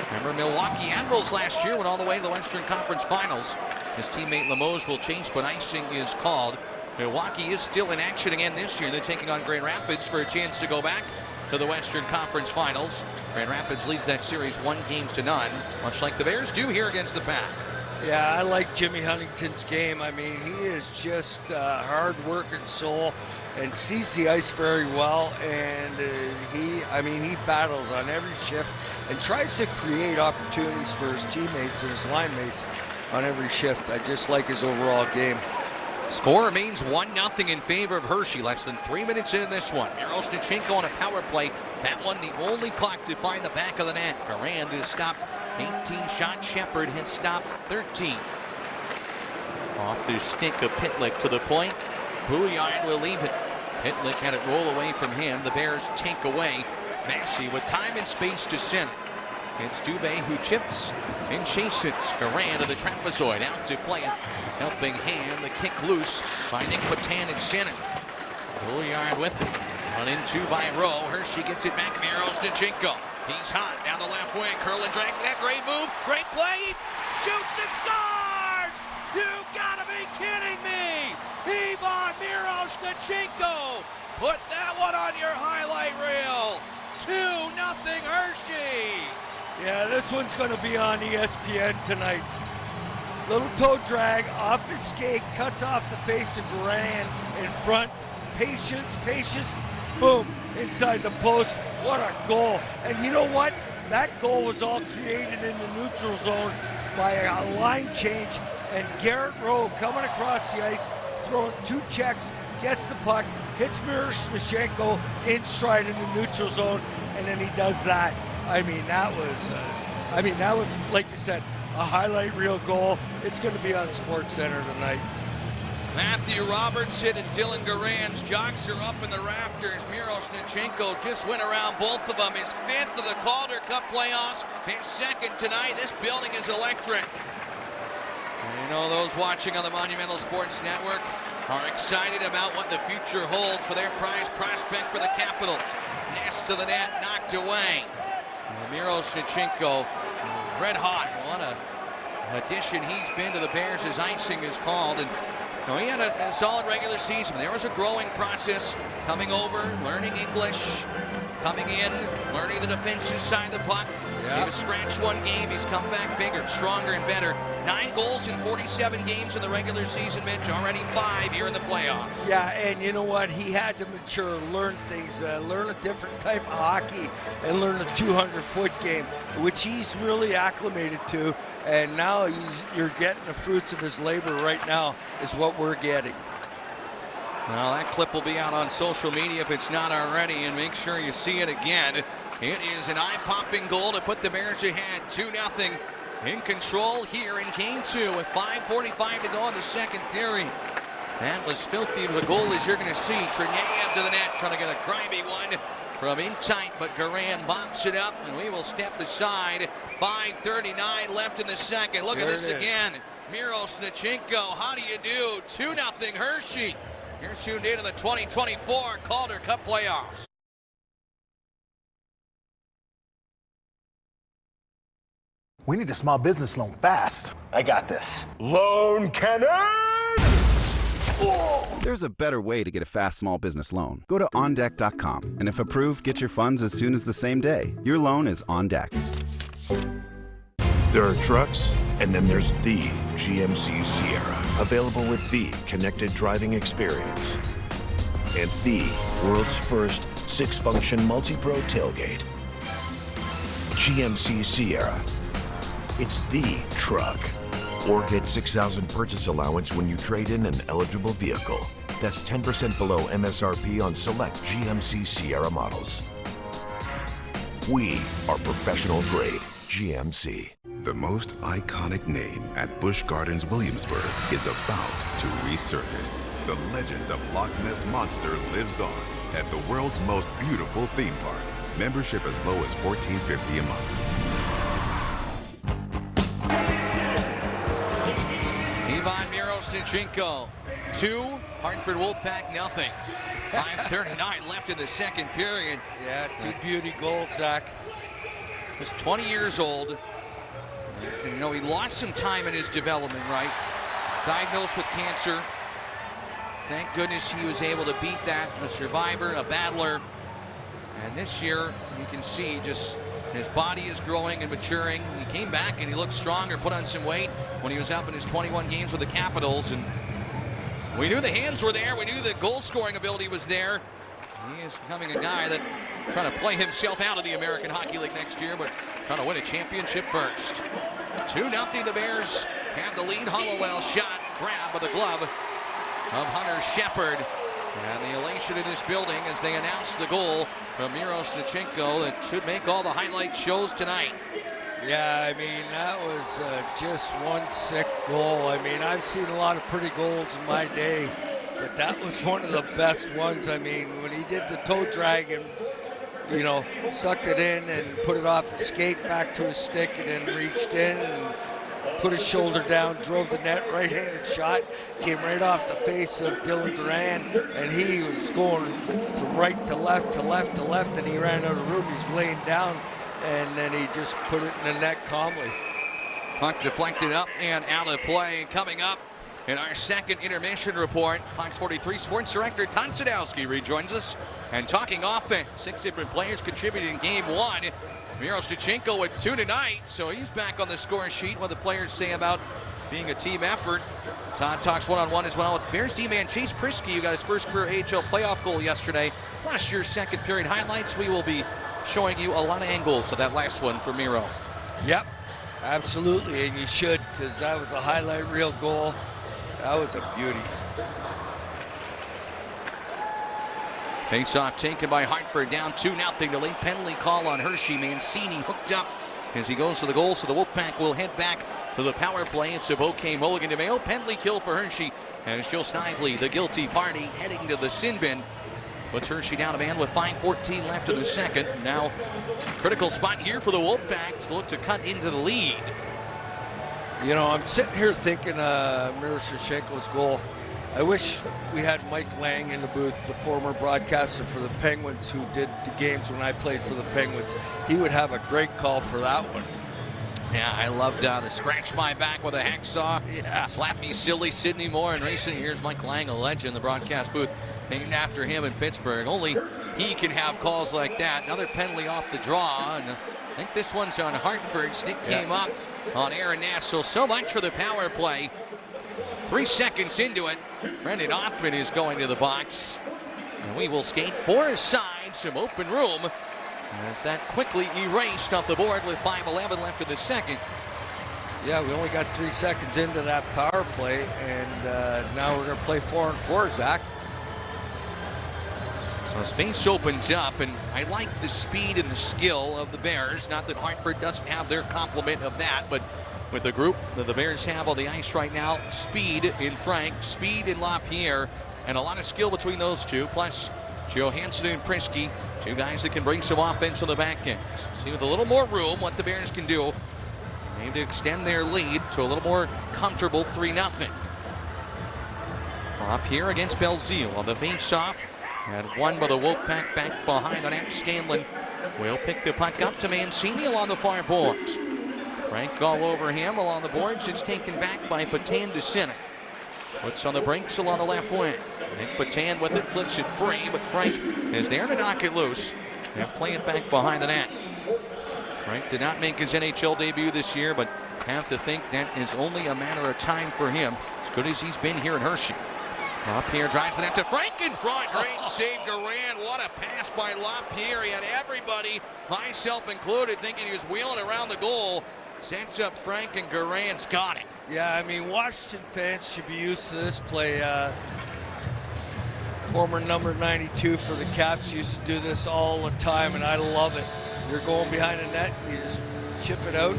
Remember Milwaukee Admirals last year went all the way to the Western Conference Finals. His teammate Limoges will change, but icing is called. Milwaukee is still in action again this year. They're taking on Grand Rapids for a chance to go back to the Western Conference Finals. Grand Rapids leads that series 1-0, much like the Bears do here against the Pack. Yeah, I like Jimmy Huntington's game. I mean, he is just hard-working soul and sees the ice very well. And he battles on every shift and tries to create opportunities for his teammates and his line mates on every shift. I just like his overall game. Score remains 1-0 in favor of Hershey. Less than 3 minutes in this one. Mirosnichenko on a power play. That one the only puck to find the back of the net. Garand is stopped. 18-shot Shepard has stopped 13. Off the stick of Pitlick to the point. Bouillard will leave it. Pitlick had it roll away from him. The Bears take away. Massey with time and space to center. It's Dubé who chips and chases. Garand to the trapezoid. Out to play it. Helping hand. The kick loose by Nick Patan at center. Bouillard with it. Run into by Rowe. Hershey gets it back. Mirosnichenko. He's hot down the left wing. Curl and drag net. Great move. Great play. Shoots and scores! You gotta be kidding me! Ivan Mirosnichenko! Put that one on your highlight reel. 2-0 Hershey. Yeah, this one's going to be on ESPN tonight. Little toe drag off his skate, cuts off the face of Garand in front. Patience, boom, inside the post. What a goal. And you know what? That goal was all created in the neutral zone by a line change. And Garrett Rowe coming across the ice, throwing 2 checks, gets the puck, hits Mirosnichenko in stride in the neutral zone, and then he does that. I mean, that was, like you said, a highlight reel goal. It's going to be on SportsCenter tonight. Matthew Robertson and Dylan Garand's jocks are up in the rafters. Mirosnichenko just went around both of them. His 5th of the Calder Cup playoffs, his 2nd tonight. This building is electric. You know, those watching on the Monumental Sports Network are excited about what the future holds for their prize prospect for the Capitals. Nest to the net, knocked away. Mirosnichenko, red hot. What a addition he's been to the Bears as icing is called. And you know, he had a solid regular season. There was a growing process, coming over, learning English, coming in, learning the defensive side of the puck. He was scratched one game. He's come back bigger, stronger, and better. 9 goals in 47 games in the regular season, Mitch. Already 5 here in the playoffs. Yeah, and you know what? He had to mature, learn things, learn a different type of hockey, and learn the 200-foot game, which he's really acclimated to. And now you're getting the fruits of his labor right now is what we're getting. Well, that clip will be out on social media if it's not already, and make sure you see it again. It is an eye-popping goal to put the Bears ahead, 2-0. In control here in Game 2 with 5:45 to go in the second period. That was filthy of a goal, as you're going to see. Trineyev to the net, trying to get a grimy one from in tight, but Garand boxes it up, and we will step aside. 5:39 left in the second. Look at this again. Miroshnichenko, how do you do? 2-0 Hershey. You're tuned in to the 2024 Calder Cup playoffs. We need a small business loan fast. I got this. Loan cannon! There's a better way to get a fast small business loan. Go to OnDeck.com, and if approved, get your funds as soon as the same day. Your loan is on deck. There are trucks, and then there's the GMC Sierra. Available with the connected driving experience. And the world's first 6-function multi-pro tailgate. GMC Sierra. It's the truck. Or get $6,000 purchase allowance when you trade in an eligible vehicle. That's 10% below MSRP on select GMC Sierra models. We are professional grade GMC. The most iconic name at Busch Gardens Williamsburg is about to resurface. The legend of Loch Ness Monster lives on at the world's most beautiful theme park. Membership as low as $14.50 a month. Ivan Miroshnichenko, 2, Hartford Wolfpack, nothing. 5:39 left in the second period. Yeah, 2 beauty goals, Zach. He's 20 years old. And, you know, he lost some time in his development, right? Diagnosed with cancer. Thank goodness he was able to beat that. A survivor, a battler. And this year, you can see just his body is growing and maturing. He came back and he looked stronger, put on some weight when he was up in his 21 games with the Capitals. And we knew the hands were there. We knew the goal-scoring ability was there. He is becoming a guy that trying to play himself out of the American Hockey League next year, but trying to win a championship first. 2-0, the Bears have the lead. Hollowell shot, grab with the glove of Hunter Shepard. And the elation in this building as they announce the goal from Miroshnichenko that should make all the highlight shows tonight. Yeah, I mean, that was just one sick goal. I mean, I've seen a lot of pretty goals in my day, but that was one of the best ones. I mean, when he did the toe drag and, you know, sucked it in and put it off his skate back to his stick and then reached in and put his shoulder down, drove the net, right-handed shot, came right off the face of Dylan Duran, and he was going from right to left to left to left, and he ran out of room. He's laying down, and then he just put it in the net calmly. Puck deflected up and out of play. Coming up in our second intermission report, Fox 43 Sports Director Todd Sadowski rejoins us. And talking offense, 6 different players contributed in Game 1. Miroshnichenko with 2 tonight, so he's back on the score sheet. What the players say about being a team effort. Todd talks one-on-one as well with Bears D-man Chase Prisky, who got his first career AHL playoff goal yesterday. Plus your second period highlights. We will be showing you a lot of angles of that last one for Miro. Yep, absolutely, and you should, because that was a highlight reel goal. That was a beauty. Face-off taken by Hartford, down 2-0. The late penalty call on Hershey. Mancini hooked up as he goes to the goal, so the Wolfpack will head back to the power play. It's a bouquet mulligan to Mayo. Penalty kill for Hershey. And it's Joe Snively, the guilty party, heading to the sin bin. Puts Hershey down a man with 5:14 left in the second. Now, critical spot here for the Wolfpack to look to cut into the lead. You know, I'm sitting here thinking Miroshnichenko's goal. I wish we had Mike Lang in the booth, the former broadcaster for the Penguins who did the games when I played for the Penguins. He would have a great call for that one. Yeah, I loved the scratch my back with a hacksaw. Yeah. Slap me silly, Sidney Moore. In recent years, Mike Lang, a legend in the broadcast booth, named after him in Pittsburgh. Only he can have calls like that. Another penalty off the draw, and I think this one's on Hartford. Stick came up on Aaron Ness. So much for the power play. 3 seconds into it, Brendan Othman is going to the box. And we will skate for his side, some open room. As that quickly erased off the board with 5:11 left in the second. Yeah, we only got 3 seconds into that power play, and now we're going to play 4-on-4, Zach. So space opens up, and I like the speed and the skill of the Bears. Not that Hartford doesn't have their complement of that, but with the group that the Bears have on the ice right now, speed in Frank, speed in LaPierre, and a lot of skill between those two, plus Johansson and Prisky, two guys that can bring some offense on the back end. See with a little more room what the Bears can do. aim to extend their lead to a little more comfortable 3-0. Up here against Belzile on the face-off. And won by the Wolfpack back behind the net. Scanlon will pick the puck up to Mancini along the far boards. Frank all over him along the boards. It's taken back by Patan to center. Puts on the brinks along the left wing. Nick Patan with it, flips it free, but Frank is there to knock it loose and play it back behind the net. Frank did not make his NHL debut this year, but have to think that is only a matter of time for him, as good as he's been here in Hershey. Up here, drives the net to Frank in front. Great save, Garand. What a pass by LaPierre. He had everybody, myself included, thinking he was wheeling around the goal. Sets up Frank, and Garand's got it. Yeah, I mean, Washington fans should be used to this play. Former number 92 for the Caps used to do this all the time, and I love it. You're going behind the net, you just chip it out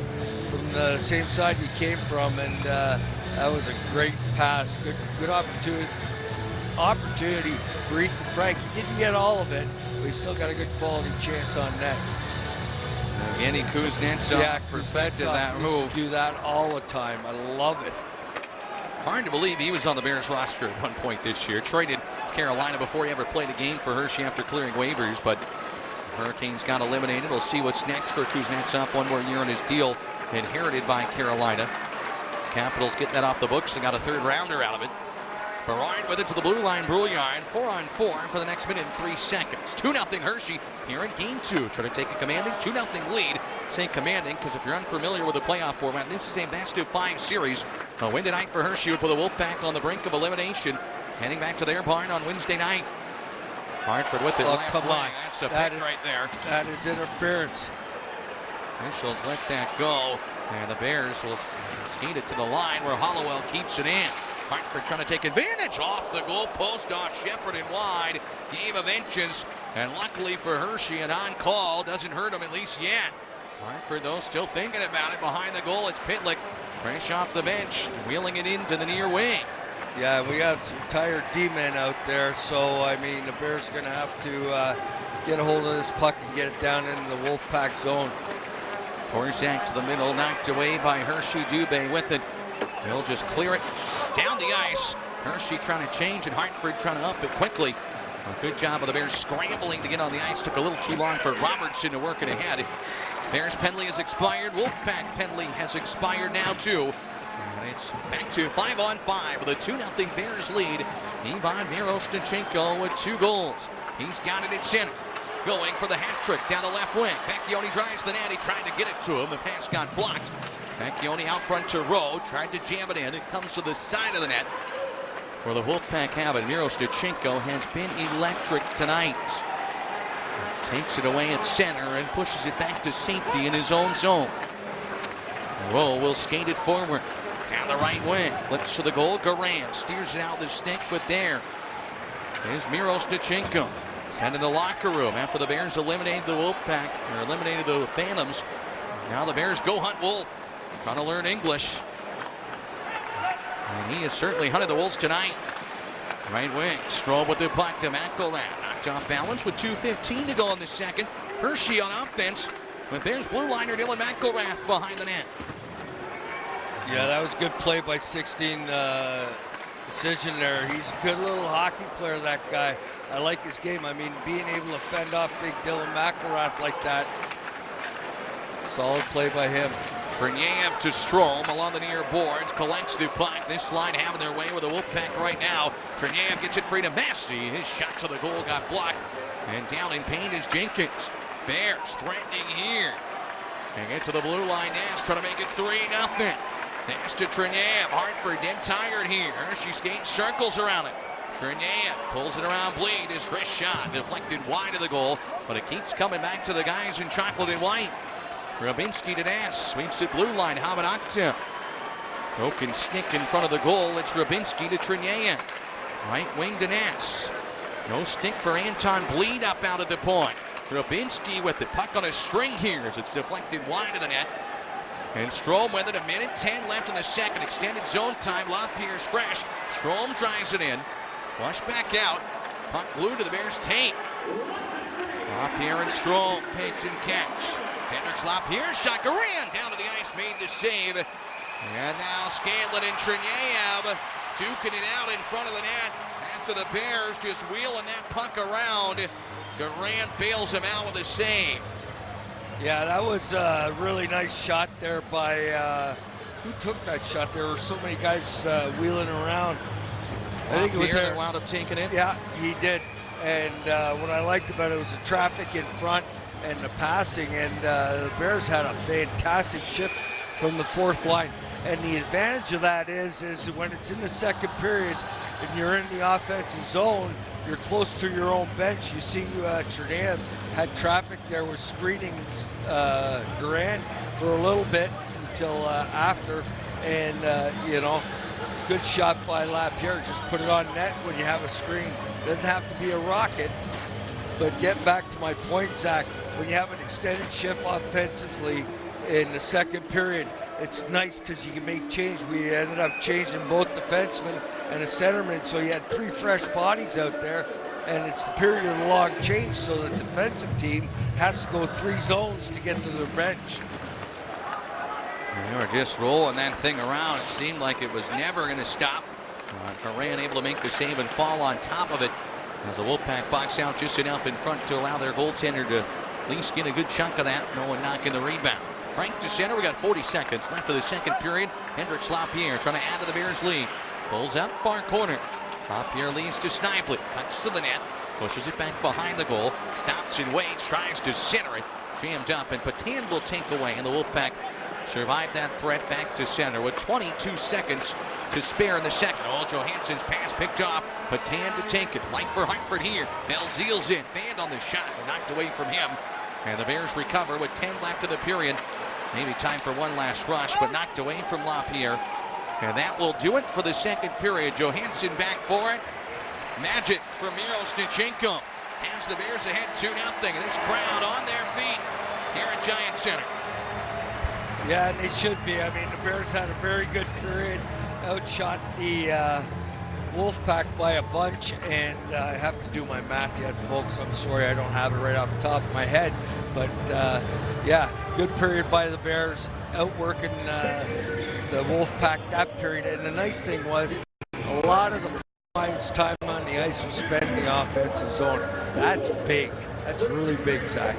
from the same side you came from, and that was a great pass. Good opportunity for Ethan Frank. He didn't get all of it, but he still got a good quality chance on net. Evgeny Kuznetsov perfected that move. Do that all the time. I love it. Hard to believe he was on the Bears roster at one point this year. Traded Carolina before he ever played a game for Hershey after clearing waivers, but Hurricanes got eliminated. We'll see what's next for Kuznetsov. One more year on his deal, inherited by Carolina. Capitals get that off the books and got a third rounder out of it. Berard with it to the blue line. Brouillard 4-on-4 for the next minute and 3 seconds. 2-0 Hershey here in Game 2. Trying to take a commanding 2-0 lead. Say commanding because if you're unfamiliar with the playoff format, this is a best-of-5 series. A win tonight for Hershey will put the Wolfpack on the brink of elimination. Heading back to their barn on Wednesday night. Hartford with it. Oh, come on. That's a pick right there. That is interference. Officials let that go. And the Bears will skate it to the line where Hollowell keeps it in. Hartford trying to take advantage off the goal post, off Shepard and wide. Game of inches, and luckily for Hershey, an on-call doesn't hurt him at least yet. Hartford, though, still thinking about it. Behind the goal, it's Pitlick, fresh off the bench, wheeling it into the near wing. Yeah, we got some tired D-men out there, so, I mean, the Bears going to have to get a hold of this puck and get it down into the Wolfpack zone. Korczak to the middle, knocked away by Hershey. Dubé with it. He'll just clear it down the ice. Hershey trying to change and Hartford trying to up it quickly. A good job of the Bears scrambling to get on the ice. Took a little too long for Robertson to work it ahead. Bears penalty has expired. Wolfpack penalty has expired now too. And it's back to 5-on-5 with a 2-0 Bears lead. Ivan Mirostichenko with 2 goals. He's got it at center. Going for the hat trick down the left wing. Vecchione drives the net. He tried to get it to him. The pass got blocked. Vecchione out front to Rowe. Tried to jam it in. It comes to the side of the net where the Wolfpack have it. Mirostichenko has been electric tonight. Takes it away at center and pushes it back to safety in his own zone. Rowe will skate it forward. Down the right wing. Flips to the goal. Garand steers it out the stick, but there is Mirostichenko. Sent in the locker room after the Bears eliminated the Wolfpack, or eliminated the Phantoms. Now the Bears go hunt Wolf. Trying to learn English. And he has certainly hunted the Wolves tonight. Right wing. Strobe with the puck to McElrath. Knocked off balance with 2:15 to go in the second. Hershey on offense. With Bears blue liner Dylan McElrath behind the net. Yeah, that was a good play by 16. Decision there. He's a good little hockey player, that guy. I like his game. I mean, being able to fend off big Dylan McElrath like that. Solid play by him. Triniev to Strome along the near boards. Collects the puck. This line having their way with the Wolfpack right now. Triniev gets it free to Messi. His shot to the goal got blocked. And down in pain is Jenkins. Bears threatening here. And get to the blue line. Nash trying to make it 3-0. Nash to Triniev. Hartford dead tired here. She skates circles around it. Triniev pulls it around Bleed. His wrist shot deflected wide of the goal, but it keeps coming back to the guys in chocolate and white. Rubinski to Nash. Sweeps it blue line. Hamanakta. Broken stick in front of the goal. It's Rubinski to Triniev. Right wing to Nash. No stick for Anton Bleed up out at the point. Rubinski with the puck on a string here as it's deflected wide of the net. And Strome with it, 1:10 left in the second. Extended zone time. LaPierre's fresh. Strome drives it in. Flush back out. Puck glued to the Bears' tape. LaPierre and Strome pitch and catch. Hendricks LaPierre shot. Garand down to the ice made the save. And now Scanlon and Cherniev duking it out in front of the net after the Bears just wheeling that puck around. Durant bails him out with a save. Yeah, that was a really nice shot there by, who took that shot? There were so many guys wheeling around. I think it was that wound up taking it. Yeah, he did. And what I liked about it was the traffic in front and the passing, and the Bears had a fantastic shift from the fourth line. And the advantage of that is when it's in the second period and you're in the offensive zone, you're close to your own bench. You see Cherniev had traffic there, was screening Durant for a little bit until after, and good shot by Lapierre. Just put it on net when you have a screen. Doesn't have to be a rocket. But get back to my point, Zach, when you have an extended shift offensively in the second period, it's nice because you can make change. We ended up changing both defensemen and a centerman, so you had 3 fresh bodies out there, and it's the period of the long change, so the defensive team has to go 3 zones to get to their bench. They were just rolling that thing around. It seemed like it was never going to stop. Durant able to make the save and fall on top of it as the Wolfpack box out just enough in front to allow their goaltender to at least get a good chunk of that. No one knocking the rebound. Frank to center. We got 40 seconds left of the second period. Hendricks Lapierre trying to add to the Bears lead. Pulls out far corner. Lapierre leads to Snively. Cuts to the net. Pushes it back behind the goal. Stops and waits. Tries to center it. Jammed up, and Patan will take away, and the Wolfpack survive that threat back to center with 22 seconds to spare in the second. Oh, Johansson's pass picked off. Patan to take it. Light for Hartford here. Belzeal's in. Banned on the shot. Knocked away from him. And the Bears recover with 10 left of the period. Maybe time for one last rush, but knocked away from Lapierre. And that will do it for the second period. Johansson back for it. Magic from Miroshnichenko has the Bears ahead 2-0. And this crowd on their feet here at Giant Center. Yeah, they should be. I mean, the Bears had a very good period. Outshot the Wolfpack by a bunch, and I have to do my math yet, folks. I'm sorry I don't have it right off the top of my head. But, yeah, good period by the Bears, outworking the Wolfpack that period. And the nice thing was a lot of the lines time on the ice was spent in the offensive zone. That's big. That's really big, Zach.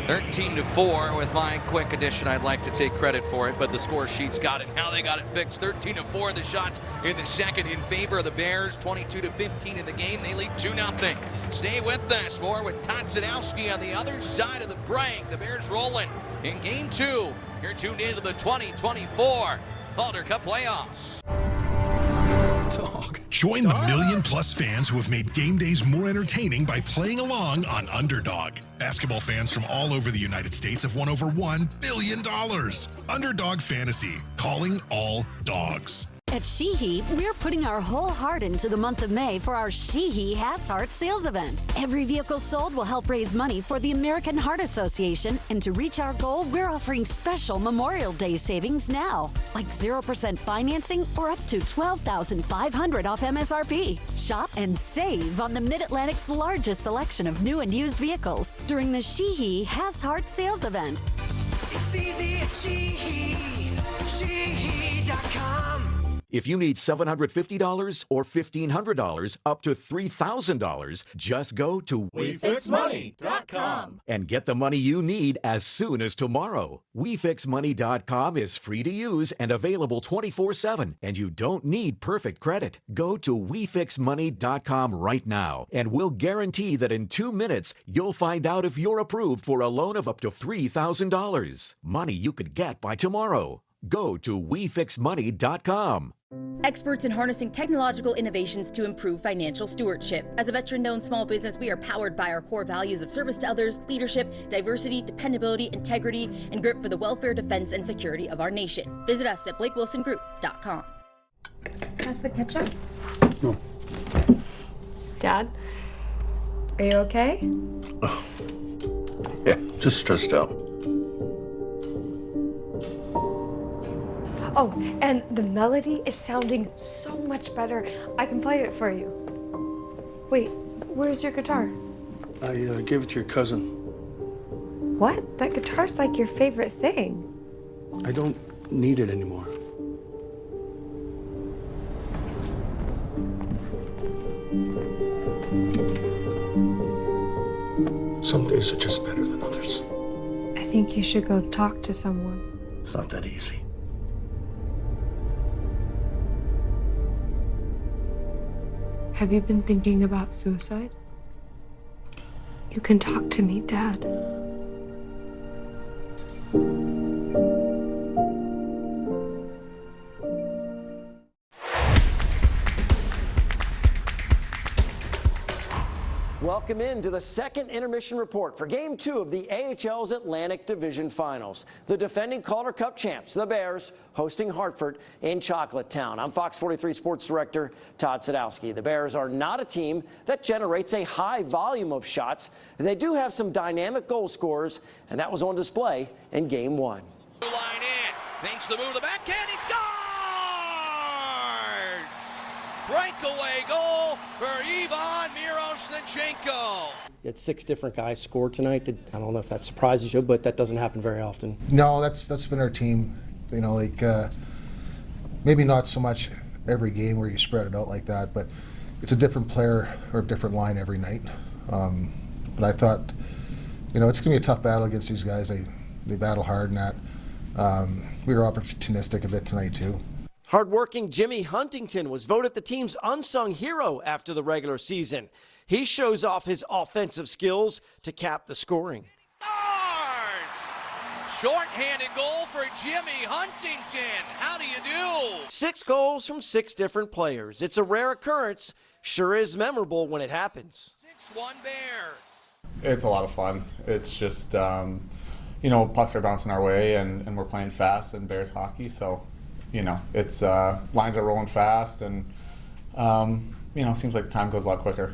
13-4 with my quick addition. I'd like to take credit for it, but the score sheet's got it. How they got it fixed. 13-4 the shots in the second in favor of the Bears. 22-15 in the game. They lead 2-0. Stay with us. More with Tatsanowski on the other side of the break. The Bears rolling in Game 2. You're tuned into the 2024 Calder Cup playoffs. Dog. Join the million-plus fans who have made game days more entertaining by playing along on Underdog. Basketball fans from all over the United States have won over $1 billion. Underdog Fantasy, calling all dogs. At Sheehy, we're putting our whole heart into the month of May for our Sheehy Has Heart sales event. Every vehicle sold will help raise money for the American Heart Association, and to reach our goal, we're offering special Memorial Day savings now, like 0% financing or up to $12,500 off MSRP. Shop and save on the Mid-Atlantic's largest selection of new and used vehicles during the Sheehy Has Heart sales event. It's easy at Sheehy. Sheehy.com. If you need $750 or $1,500 up to $3,000, just go to WeFixMoney.com and get the money you need as soon as tomorrow. WeFixMoney.com is free to use and available 24/7, and you don't need perfect credit. Go to WeFixMoney.com right now, and we'll guarantee that in 2 minutes, you'll find out if you're approved for a loan of up to $3,000. Money you could get by tomorrow. Go to WeFixMoney.com. Experts in harnessing technological innovations to improve financial stewardship. As a veteran-owned small business, we are powered by our core values of service to others, leadership, diversity, dependability, integrity, and grit for the welfare, defense, and security of our nation. Visit us at BlakeWilsonGroup.com. Pass the ketchup. No. Dad, are you okay? Yeah, just stressed out. Oh, and the melody is sounding so much better. I can play it for you. Wait, where's your guitar? I gave it to your cousin. What? That guitar's like your favorite thing. I don't need it anymore. Some days are just better than others. I think you should go talk to someone. It's not that easy. Have you been thinking about suicide? You can talk to me, Dad. Welcome into the second intermission report for Game 2 of the AHL's Atlantic Division Finals. The defending Calder Cup champs, the Bears, hosting Hartford in Chocolate Town. I'm Fox 43 Sports Director Todd Sadowski. The Bears are not a team that generates a high volume of shots. They do have some dynamic goal scorers, and that was on display in Game 1. Line in, makes the move to the backhand, he scores! Breakaway goal for Ivan Miroshnichenko. You had 6 different guys score tonight. I don't know if that surprises you, but that doesn't happen very often. No, that's been our team. You know, like maybe not so much every game where you spread it out like that, but it's a different player or a different line every night. But I thought, you know, it's going to be a tough battle against these guys. They battle hard, and that we were opportunistic a bit tonight too. Hardworking Jimmy Huntington was voted the team's unsung hero after the regular season. He shows off his offensive skills to cap the scoring. Short-handed goal for Jimmy Huntington. How do you do? 6 goals from 6 different players. It's a rare occurrence. Sure is memorable when it happens. 6-1 Bear. It's a lot of fun. It's just, you know, pucks are bouncing our way, and we're playing fast in Bears hockey, so, you know, it's lines are rolling fast, and, you know, it seems like the time goes a lot quicker.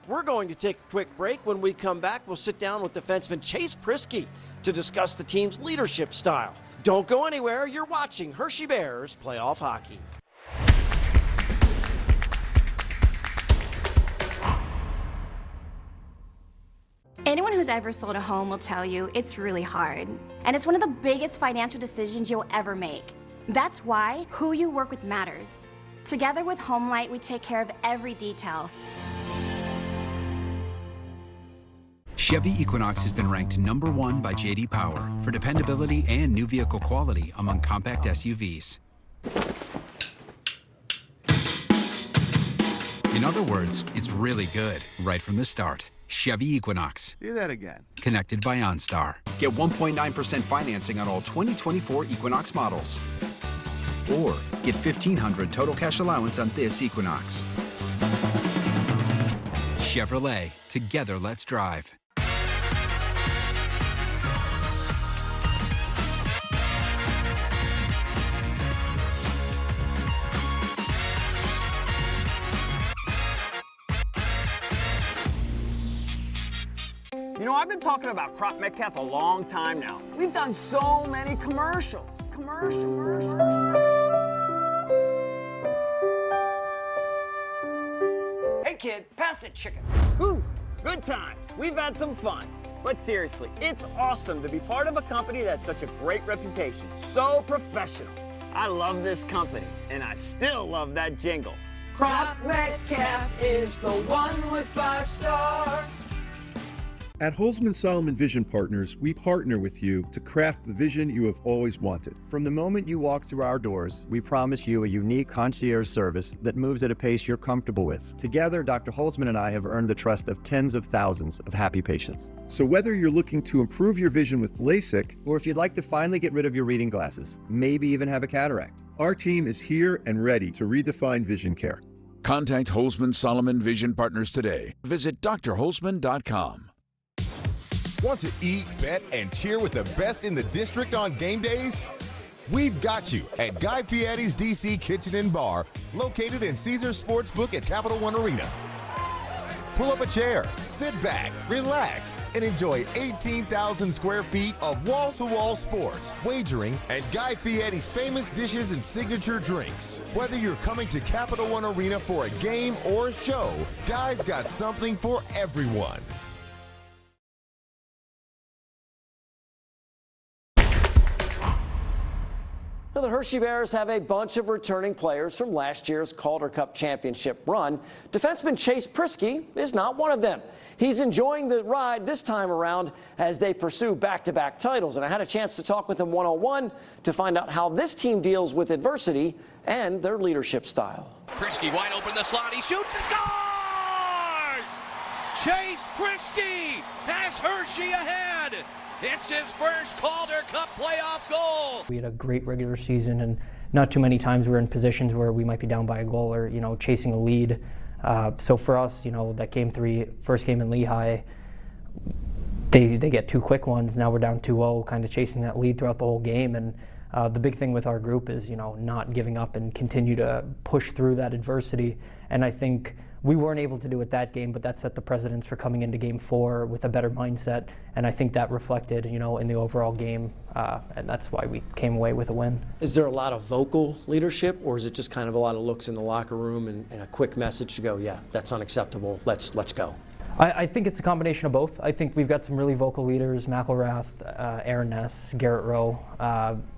We're going to take a quick break. When we come back, we'll sit down with defenseman Chase Prisky to discuss the team's leadership style. Don't go anywhere. You're watching Hershey Bears playoff hockey. Anyone who's ever sold a home will tell you it's really hard. And it's one of the biggest financial decisions you'll ever make. That's why who you work with matters. Together with HomeLight, we take care of every detail. Chevy Equinox has been ranked #1 by J.D. Power for dependability and new vehicle quality among compact SUVs. In other words, it's really good right from the start. Chevy Equinox. Do that again. Connected by OnStar. Get 1.9% financing on all 2024 Equinox models. Or get $1,500 total cash allowance on this Equinox. Chevrolet. Together, let's drive. You know, I've been talking about Crop Metcalf a long time now. We've done so many commercials. Hey kid, pass the chicken. Ooh, good times. We've had some fun. But seriously, it's awesome to be part of a company that's such a great reputation. So professional. I love this company, and I still love that jingle. Crop Metcalf is the one with 5 stars. At Holzman Solomon Vision Partners, we partner with you to craft the vision you have always wanted. From the moment you walk through our doors, we promise you a unique concierge service that moves at a pace you're comfortable with. Together, Dr. Holzman and I have earned the trust of tens of thousands of happy patients. So whether you're looking to improve your vision with LASIK, or if you'd like to finally get rid of your reading glasses, maybe even have a cataract, our team is here and ready to redefine vision care. Contact Holzman Solomon Vision Partners today. Visit drholzman.com. Want to eat, bet, and cheer with the best in the district on game days? We've got you at Guy Fieri's DC Kitchen and Bar, located in Caesars Sportsbook at Capital One Arena. Pull up a chair, sit back, relax, and enjoy 18,000 square feet of wall-to-wall sports, wagering, and Guy Fieri's famous dishes and signature drinks. Whether you're coming to Capital One Arena for a game or a show, Guy's got something for everyone. Now, the Hershey Bears have a bunch of returning players from last year's Calder Cup championship run. Defenseman Chase Prisky is not one of them. He's enjoying the ride this time around as they pursue back-to-back titles. And I had a chance to talk with him one-on-one to find out how this team deals with adversity and their leadership style. Prisky wide open the slot. He shoots and scores! Chase Prisky has Hershey ahead. It's his first Calder Cup playoff goal. We had a great regular season, and not too many times we're in positions where we might be down by a goal or, chasing a lead. So for us, that game 3, first game in Lehigh, they get 2 quick ones. Now we're down 2-0, kind of chasing that lead throughout the whole game. And the big thing with our group is, not giving up and continue to push through that adversity. And I think we weren't able to do it that game, but that set the precedence for coming into game 4 with a better mindset. And I think that reflected, in the overall game. And that's why we came away with a win. Is there a lot of vocal leadership, or is it just kind of a lot of looks in the locker room and a quick message to go, yeah, that's unacceptable, let's go? I think it's a combination of both. I think we've got some really vocal leaders, McElrath, Aaron Ness, Garrett Rowe.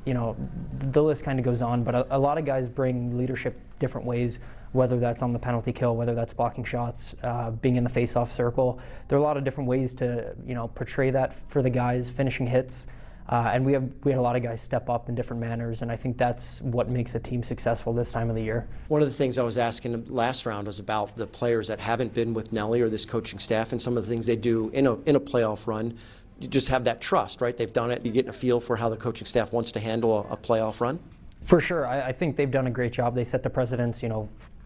The list kind of goes on, but a lot of guys bring leadership different ways, whether that's on the penalty kill, whether that's blocking shots, being in the face-off circle. There are a lot of different ways to, portray that for the guys, finishing hits. And we had a lot of guys step up in different manners, and I think that's what makes a team successful this time of the year. One of the things I was asking last round was about the players that haven't been with Nelly or this coaching staff and some of the things they do in a playoff run. You just have that trust, right? They've done it. You're getting a feel for how the coaching staff wants to handle a playoff run? For sure. I think they've done a great job. They set the precedence,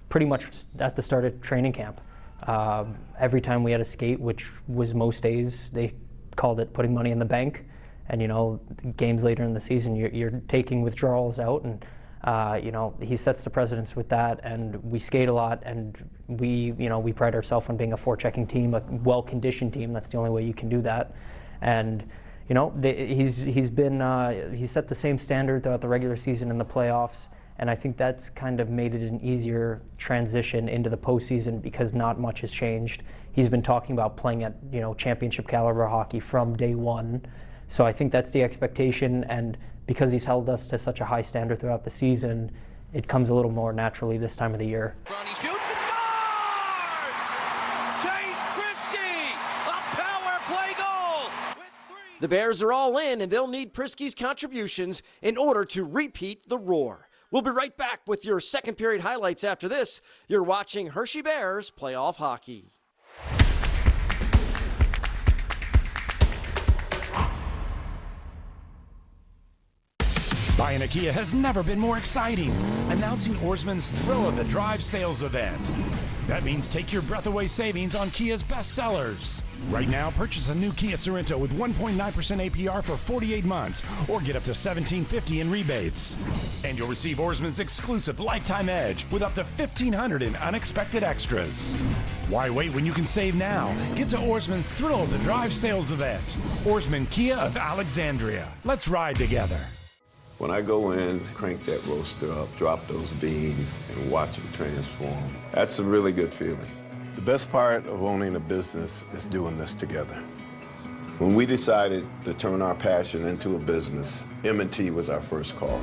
pretty much at the start of training camp. Every time we had a skate, which was most days, they called it putting money in the bank. And, games later in the season, you're taking withdrawals out, and, he sets the precedence with that, and we skate a lot, and we pride ourselves on being a forechecking team, a well-conditioned team. That's the only way you can do that. And, he's set the same standard throughout the regular season and the playoffs, and I think that's kind of made it an easier transition into the postseason because not much has changed. He's been talking about playing at, championship caliber hockey from day one. So I think that's the expectation, and because he's held us to such a high standard throughout the season, it comes a little more naturally this time of the year. He shoots and scores! Chase Prisky, a power play goal! The Bears are all in, and they'll need Prisky's contributions in order to repeat the roar. We'll be right back with your second period highlights after this. You're watching Hershey Bears playoff hockey. Buying a Kia has never been more exciting. Announcing Oarsman's Thrill of the Drive sales event. That means take your breath away savings on Kia's best sellers. Right now, purchase a new Kia Sorento with 1.9% APR for 48 months or get up to $1,750 in rebates. And you'll receive Oarsman's exclusive Lifetime Edge with up to $1,500 in unexpected extras. Why wait when you can save now? Get to Oarsman's Thrill of the Drive sales event. Oarsman Kia of Alexandria. Let's ride together. When I go in, crank that roaster up, drop those beans, and watch them transform, that's a really good feeling. The best part of owning a business is doing this together. When we decided to turn our passion into a business, M&T was our first call.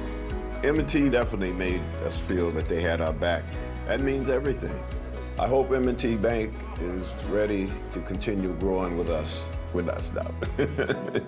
M&T definitely made us feel that they had our back. That means everything. I hope M&T Bank is ready to continue growing with us. We're not stopping.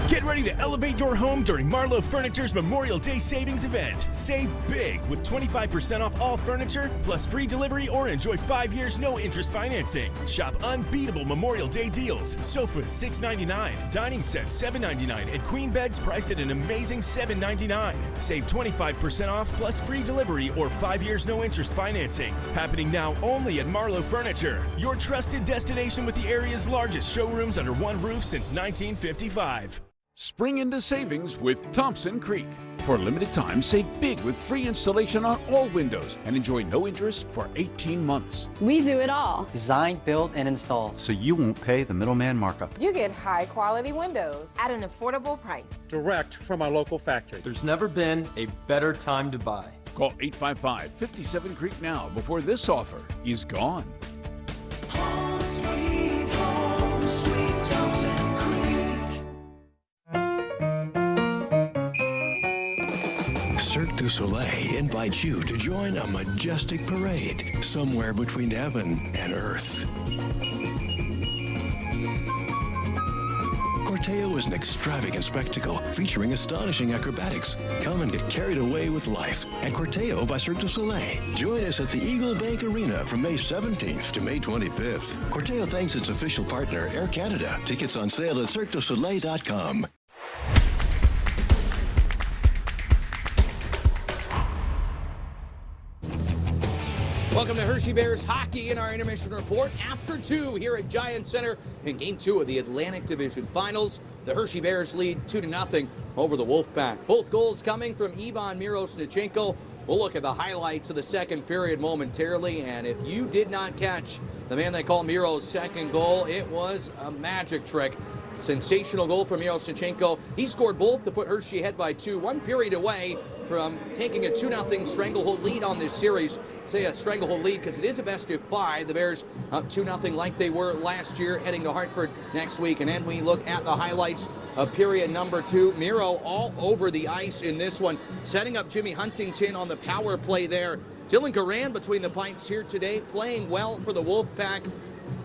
Get ready to elevate your home during Marlowe Furniture's Memorial Day Savings Event. Save big with 25% off all furniture, plus free delivery or enjoy 5 years no-interest financing. Shop unbeatable Memorial Day deals. Sofas $6.99, dining sets $7.99, and queen beds priced at an amazing $7.99. Save 25% off plus free delivery or 5 years no-interest financing. Happening now only at Marlowe Furniture, your trusted destination with the area's largest showrooms under one roof since 1955. Spring into savings with Thompson Creek. For a limited time, save big with free installation on all windows and enjoy no interest for 18 months. We do it all. Design, build, and install, so you won't pay the middleman markup. You get high-quality windows at an affordable price. Direct from our local factory. There's never been a better time to buy. Call 855-57 Creek now before this offer is gone. Home sweet Thompson Creek. Cirque du Soleil invites you to join a majestic parade somewhere between heaven and earth. Corteo is an extravagant spectacle featuring astonishing acrobatics. Come and get carried away with life at Corteo by Cirque du Soleil. Join us at the Eagle Bank Arena from May 17th to May 25th. Corteo thanks its official partner, Air Canada. Tickets on sale at CirqueDuSoleil.com. Welcome to Hershey Bears hockey in our intermission report. After 2 here at Giant Center in Game 2 of the Atlantic Division Finals. The Hershey Bears lead 2-0 over the Wolfpack. Both goals coming from Ivan Mirosnichenko. We'll look at the highlights of the second period momentarily. And if you did not catch the man they call Miro's second goal, it was a magic trick. Sensational goal from Mirosnichenko. He scored both to put Hershey ahead by 2, 1 period away from taking a 2-0 stranglehold lead on this series. Say a stranglehold lead because it is a best of 5. The Bears up 2-0 like they were last year, heading to Hartford next week. And then we look at the highlights of period number 2. Miro all over the ice in this one, setting up Jimmy Huntington on the power play there. Dylan Garand between the pipes here today, playing well for the Wolfpack.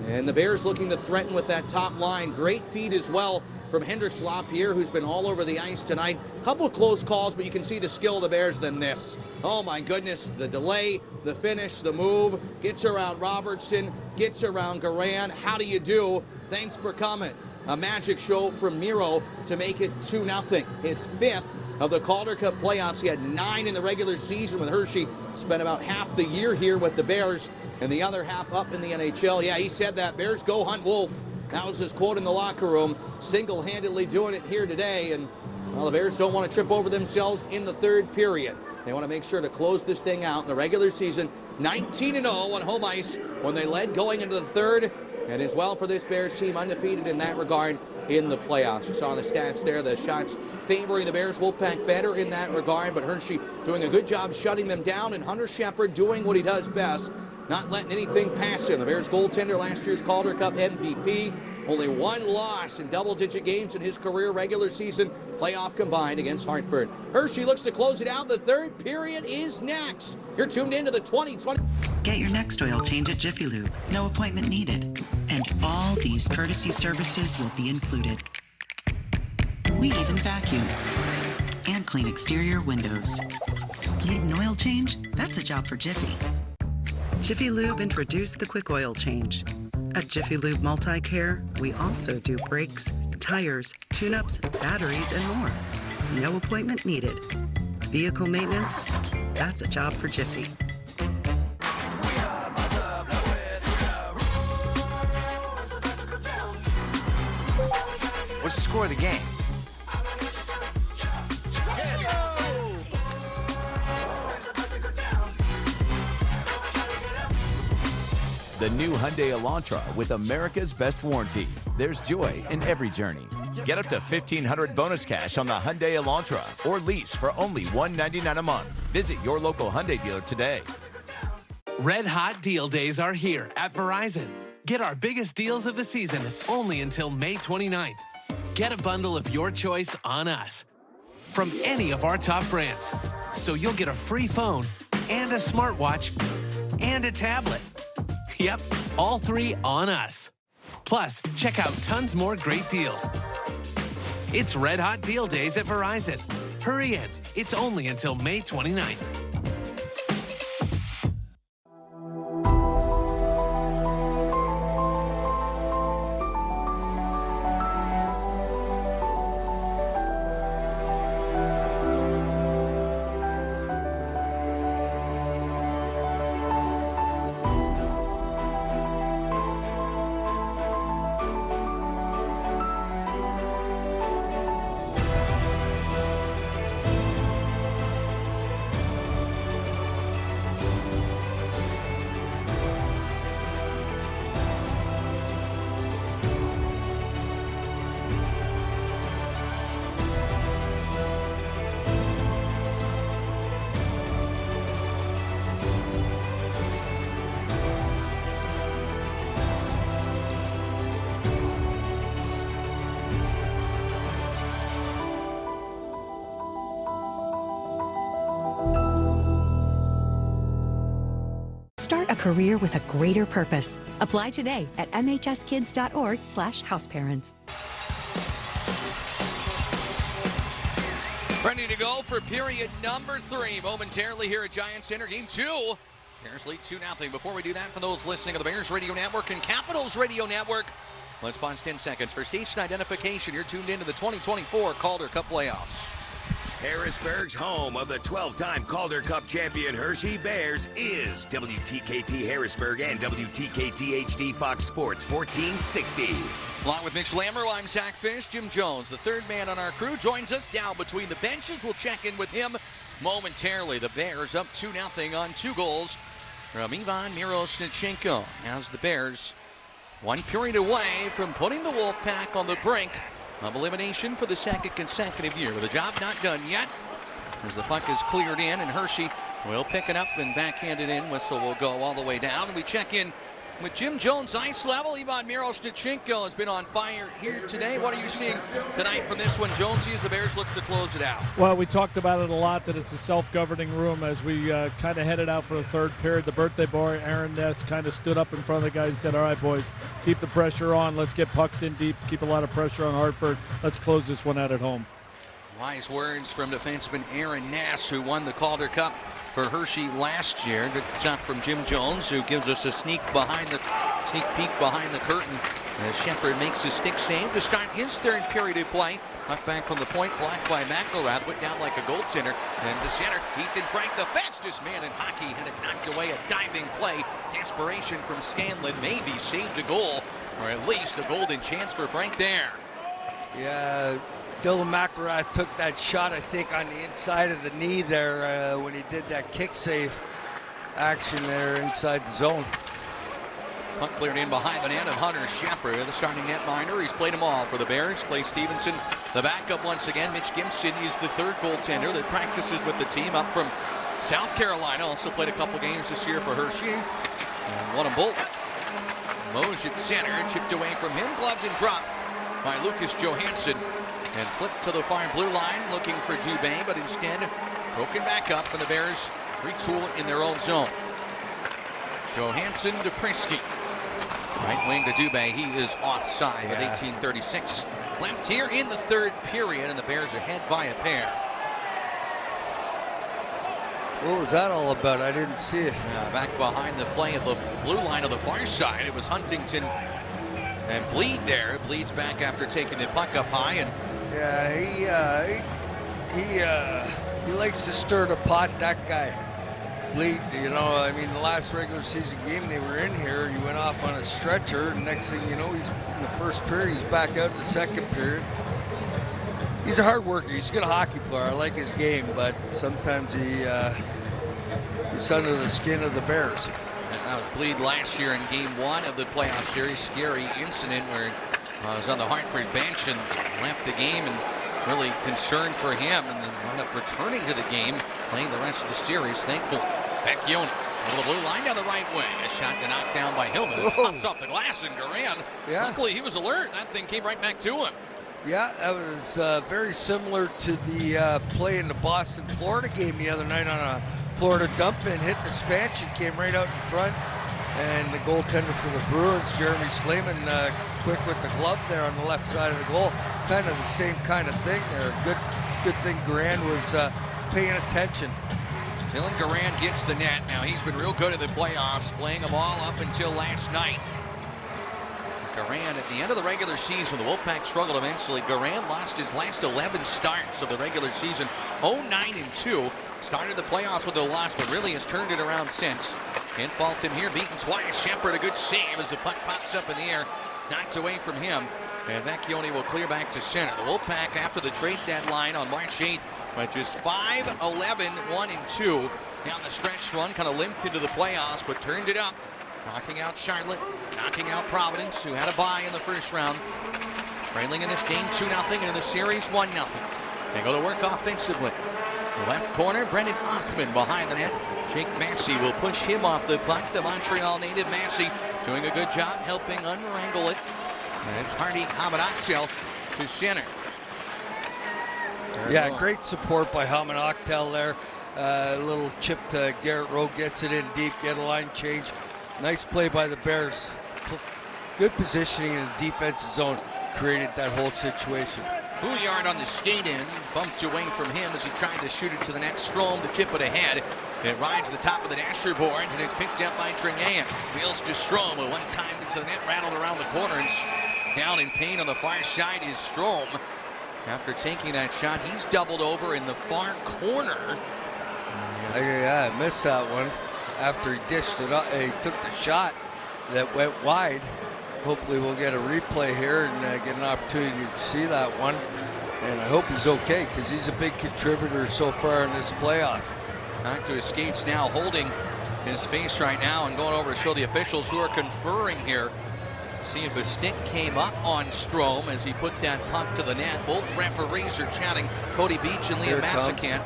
And the Bears looking to threaten with that top line. Great feed as well from Hendrix Lapierre, who's been all over the ice tonight. A couple of close calls, but you can see the skill of the Bears than this. Oh my goodness, the delay, the finish, the move, gets around Robertson, gets around Garand. How do you do? Thanks for coming. A magic show from Miro to make it 2-0. His 5th of the Calder Cup playoffs. He had 9 in the regular season with Hershey. Spent about half the year here with the Bears and the other half up in the NHL. Yeah, he said that. Bears go hunt wolf. That was his quote in the locker room. Single-handedly doing it here today. And well, the Bears don't want to trip over themselves in the third period. They want to make sure to close this thing out in the regular season. 19-0 on home ice when they led going into the third. And as well for this Bears team, undefeated in that regard in the playoffs. You saw the stats there, the shots favoring the Bears. Wolfpack better in that regard, but Hershey doing a good job shutting them down, and Hunter Shepard doing what he does best, not letting anything pass him. The Bears goaltender, last year's Calder Cup MVP, only 1 loss in double-digit games in his career regular season, playoff combined against Hartford. Hershey looks to close it out. The third period is next. You're tuned into the 2020. Get your next oil change at Jiffy Lube. No appointment needed. And all these courtesy services will be included. We even vacuum and clean exterior windows. Need an oil change? That's a job for Jiffy. Jiffy Lube introduced the quick oil change. At Jiffy Lube Multi-Care, we also do brakes, tires, tune-ups, batteries, and more. No appointment needed. Vehicle maintenance? That's a job for Jiffy. What's the score of the game? The new Hyundai Elantra with America's best warranty. There's joy in every journey. Get up to $1,500 bonus cash on the Hyundai Elantra or lease for only $199 a month. Visit your local Hyundai dealer today. Red Hot Deal Days are here at Verizon. Get our biggest deals of the season only until May 29th. Get a bundle of your choice on us from any of our top brands. So you'll get a free phone and a smartwatch and a tablet. Yep, all 3 on us. Plus, check out tons more great deals. It's Red Hot Deal Days at Verizon. Hurry in. It's only until May 29th. Start a career with a greater purpose. Apply today at mhskids.org/houseparents. Ready to go for period number 3 momentarily here at Giants Center. Game 2. Bears lead 2-0. Before we do that, for those listening on the Bears Radio Network and Capitals Radio Network, let's pause 10 seconds for station identification. You're tuned into the 2024 Calder Cup playoffs. Harrisburg's home of the 12-time Calder Cup champion Hershey Bears is WTKT Harrisburg and WTKT HD Fox Sports 1460. Along with Mitch Lammer, I'm Zach Fish. Jim Jones, the third man on our crew, joins us now between the benches. We'll check in with him momentarily. The Bears up 2-0 on 2 goals from Ivan Miroshnichenko, as the Bears 1 period away from putting the Wolfpack on the brink of elimination for the second consecutive year. With the job not done yet, as the puck is cleared in, and Hershey will pick it up and backhand it in. Whistle will go all the way down. We check in with Jim Jones, ice level. Ivan Miroshnichenko has been on fire here today. What are you seeing tonight from this one, Jonesy, as the Bears look to close it out? Well, we talked about it a lot, that it's a self-governing room. As we kind of headed out for the third period, the birthday boy, Aaron Ness, kind of stood up in front of the guys and said, all right, boys, keep the pressure on. Let's get pucks in deep, keep a lot of pressure on Hartford. Let's close this one out at home. Wise words from defenseman Aaron Ness, who won the Calder Cup for Hershey last year. Good job from Jim Jones, who gives us a sneak peek behind the curtain as Shepard makes a stick save to start his third period of play. Puck back from the point, blocked by McElrath, went down like a goaltender, and to center. Ethan Frank, the fastest man in hockey, had it knocked away. A diving play. Desperation from Scanlon, maybe saved a goal, or at least a golden chance for Frank there. Yeah. Dylan McElrath took that shot, I think, on the inside of the knee there when he did that kick save action there inside the zone. Puck cleared in behind the net of Hunter Shepard, the starting netminder. He's played them all for the Bears. Clay Stevenson, the backup once again. Mitch Gimson is the third goaltender that practices with the team up from South Carolina. Also played a couple games this year for Hershey and won them both. Moj at center, chipped away from him, gloved and dropped by Lucas Johansson. And flipped to the far blue line, looking for Dubé, but instead broken back up, and the Bears retool in their own zone. Johansson to Prisky. Right wing to Dubé. He is offside with 18:36 left here in the third period, and the Bears ahead by a pair. What was that all about? I didn't see it. Back behind the play of the blue line of the far side, it was Huntington and Bleed there. Bleed's back after taking the puck up high, and he likes to stir the pot, that guy. Bleed, you know, I mean, the last regular season game they were in here, he went off on a stretcher, and next thing you know, he's in the first period, he's back out in the second period. He's a hard worker. He's a good hockey player. I like his game, but sometimes he's under the skin of the Bears. And that was Bleed last year in Game 1 of the playoff series. Scary incident where he was on the Hartford bench and left the game, and really concerned for him, and then wound up returning to the game, playing the rest of the series. Thankful. Vecchione over the blue line down the right wing. A shot to knock down by Hillman. It pops off the glass, and Garand. Yeah. Luckily, he was alert. That thing came right back to him. Yeah, that was very similar to the play in the Boston-Florida game the other night on a Florida dump and hit the Spanch. Came right out in front. And the goaltender for the Bruins, Jeremy Slayman, quick with the glove there on the left side of the goal. Kind of the same kind of thing there. Good thing Garand was paying attention. Dylan Garand gets the net. Now, he's been real good in the playoffs, playing them all up until last night. Garand, at the end of the regular season, the Wolfpack struggled immensely. Garand lost his last 11 starts of the regular season, 0-9-2. Started the playoffs with a loss, but really has turned it around since. Can't fault him here, beaten twice. Shepard, a good save as the puck pops up in the air, knocked away from him. And Vecchione will clear back to center. The Wolfpack, after the trade deadline on March 8th, went just 5-11, 1-2. Down the stretch run, kind of limped into the playoffs, but turned it up. Knocking out Charlotte, knocking out Providence, who had a bye in the first round. Trailing in this game 2-0, and in the series 1-0. They go to work offensively. Left corner, Brendan Othman behind the net. Jake Massey will push him off the puck. The Montreal native Massey doing a good job helping unwrangle it. And it's Hardy Hamanaktel to center. Yeah, great support by Hamanaktel there. Little chip to Garrett Rowe, gets it in deep, get a line change. Nice play by the Bears. Good positioning in the defensive zone created that whole situation. Bouillard on the skate in, bumped away from him as he tried to shoot it to the net. Strome to chip it ahead. It rides the top of the dasher boards, and it's picked up by Trinea. Wheels to Strome, with one time into the net, rattled around the corners. Down in pain on the far side is Strome. After taking that shot, he's doubled over in the far corner. I missed that one. After he dished it up, he took the shot that went wide. Hopefully we'll get a replay here and get an opportunity to see that one. And I hope he's okay, because he's a big contributor so far in this playoff. Back to his skates now, holding his face right now and going over to show the officials who are conferring here. See if a stick came up on Strome as he put that puck to the net. Both referees are chatting. Cody Beach and Liam Massacant.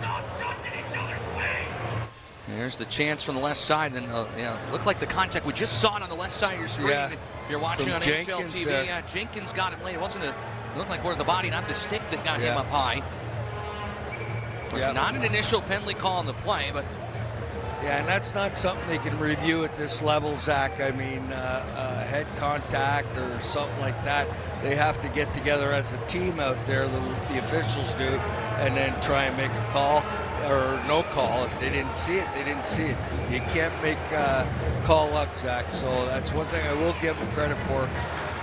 There's the chance from the left side, and looked like the contact. We just saw it on the left side of your screen. Yeah. If you're watching From on Jenkins AHL TV, there. Jenkins got him late. It wasn't it looked like where the body, not the stick, that got him up high. It was not an initial penalty call on the play, but yeah, and that's not something they can review at this level, Zach. I mean, head contact or something like that. They have to get together as a team out there, the officials do, and then try and make a call or no call. If they didn't see it, they didn't see it. You can't make a call up, Zach. So that's one thing I will give him credit for,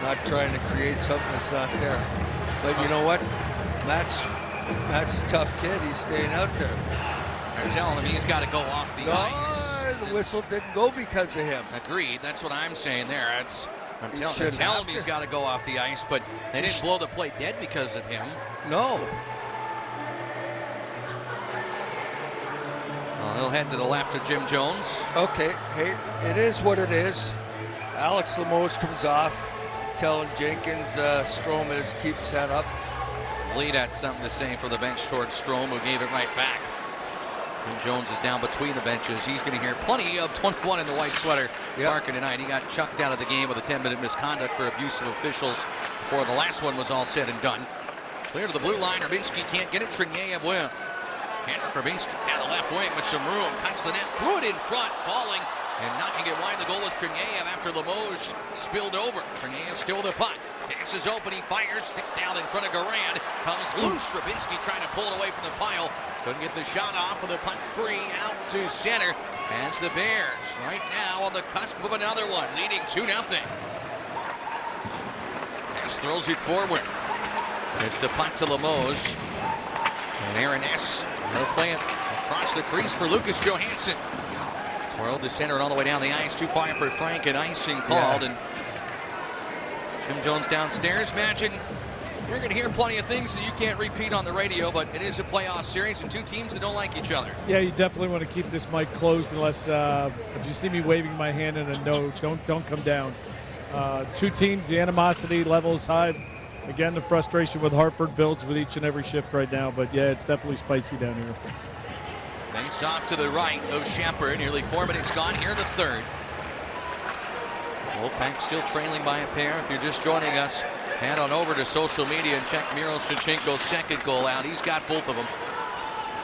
not trying to create something that's not there. But you know what? That's a tough kid. He's staying out there. They're telling him he's got to go off the ice. The whistle didn't go because of him. Agreed. That's what I'm saying there. I'm telling him he's got to go off the ice, but they didn't blow the play dead because of him. No. Well, he'll head to the left of Jim Jones. Okay, hey, it is what it is. Alex Limoges comes off, telling Jenkins Strome keeps that up. Lead had something to say for the bench towards Strome, who gave it right back. Jim Jones is down between the benches. He's going to hear plenty of 21 in the white sweater barking tonight. He got chucked out of the game with a 10-minute misconduct for abuse of officials before the last one was all said and done. Clear to the blue line. Rubinski can't get it. Trinea will. Henrik Rubinski down the left wing with some room. Cuts the net. Threw it in front. Falling and knocking it wide. The goal was Trinea after Limoges spilled over. Trinea still the puck. Pass is open. He fires. Stick down in front of Garand. Comes loose. Rubinski trying to pull it away from the pile. Couldn't get the shot off with the puck free out to center. As the Bears right now on the cusp of another one, leading 2-0. Ness throws it forward. It's the puck to Limoges. And Aaron Ness will play it across the crease for Lucas Johansson. Twirled to center and all the way down the ice. Too far for Frank, and icing called. And Jim Jones downstairs. Imagine you're going to hear plenty of things that you can't repeat on the radio, but it is a playoff series and two teams that don't like each other. Yeah, you definitely want to keep this mic closed unless if you see me waving my hand in a no, don't come down. Two teams, the animosity level is high. Again, the frustration with Hartford builds with each and every shift right now, but yeah, it's definitely spicy down here. Face off to the right of Shepard. Nearly 4 minutes gone here in the third. Wolfpack still trailing by a pair. If you're just joining us, head on over to social media and check Miro Shevchenko's second goal out. He's got both of them.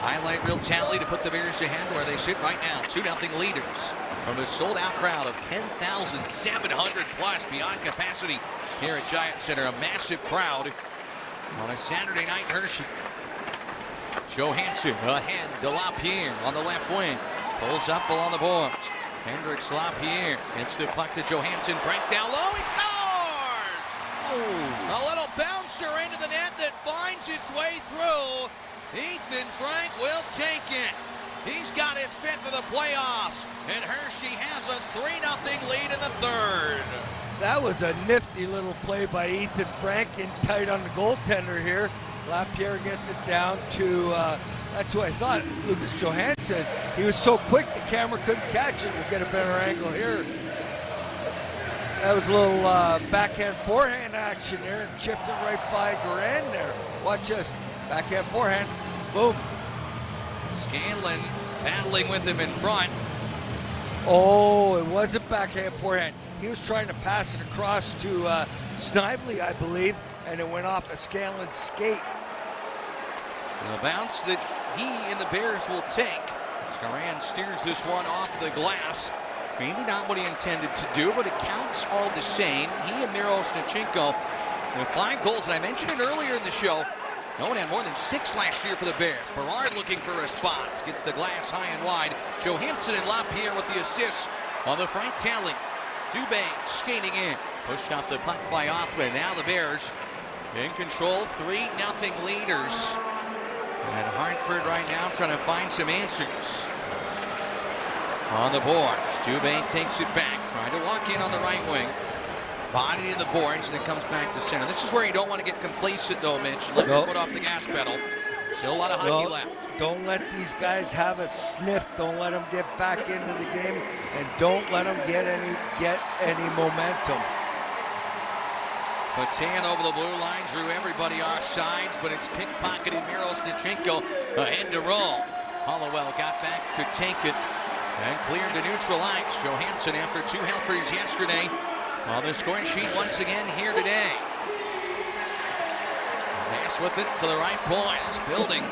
Highlight reel tally to put the Bears ahead where they sit right now. 2-0 leaders from a sold-out crowd of 10,700 plus beyond capacity here at Giant Center. A massive crowd on a Saturday night in Hershey. Johansson ahead. DeLaPierre on the left wing. Pulls up along the boards. Hendricks LaPierre. It's the puck to Johansson. Frank down low. He scores! A little bouncer into the net that finds its way through. Ethan Frank will take it. He's got his fifth of the playoffs. And Hershey has a 3-0 lead in the third. That was a nifty little play by Ethan Frank, in tight on the goaltender here. LaPierre gets it down to, that's who I thought, Lucas Johansson. He was so quick the camera couldn't catch it. We'll get a better angle here. That was a little backhand forehand action there, and chipped it right by Garand there. Watch this, backhand forehand, boom. Scanlon battling with him in front. Oh, it wasn't backhand forehand. He was trying to pass it across to Snively, I believe, and it went off a Scanlon's skate. A bounce that he and the Bears will take. Karan steers this one off the glass. Maybe not what he intended to do, but it counts all the same. He and Miro Snachenko have 5 goals, and I mentioned it earlier in the show. No one had more than 6 last year for the Bears. Berard looking for response. Gets the glass high and wide. Johansson and LaPierre with the assists on the Frank Tally. Dubé skating in. Pushed off the puck by Othman. Now the Bears in control. 3-0 leaders. And Hartford right now trying to find some answers. On the boards. Dubé takes it back. Trying to walk in on the right wing. Body to the boards, and it comes back to center. This is where you don't want to get complacent, though, Mitch. Let your foot off the gas pedal. Still a lot of hockey left. Don't let these guys have a sniff. Don't let them get back into the game, and don't let them get any momentum. Patan over the blue line, drew everybody off sides, but it's pickpocketed Miro Snachenko ahead to roll. Hollowell got back to take it and cleared the neutral ice. Johansson after 2 helpers yesterday. On the scoring sheet once again here today. Ness with it to the right point. This building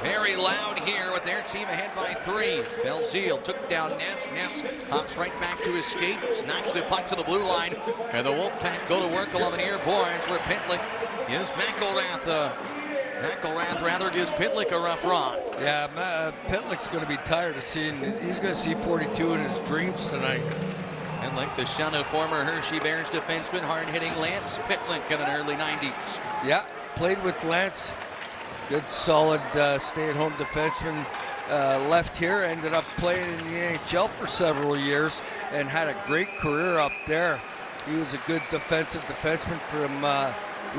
very loud here with their team ahead by 3. Belzile took down Ness. Ness hops right back to his skates, knocks the puck to the blue line, and the Wolfpack go to work along the near boards where Pitlick gives McElrath gives Pitlick a rough run. Yeah, Pitlick's going to be tired of seeing. He's going to see 42 in his dreams tonight. And like the son of former Hershey Bears defenseman, hard-hitting Lance Pitlick in the early 90s. Yeah, played with Lance. Good, solid stay-at-home defenseman. Left here, ended up playing in the AHL for several years and had a great career up there. He was a good defensive defenseman from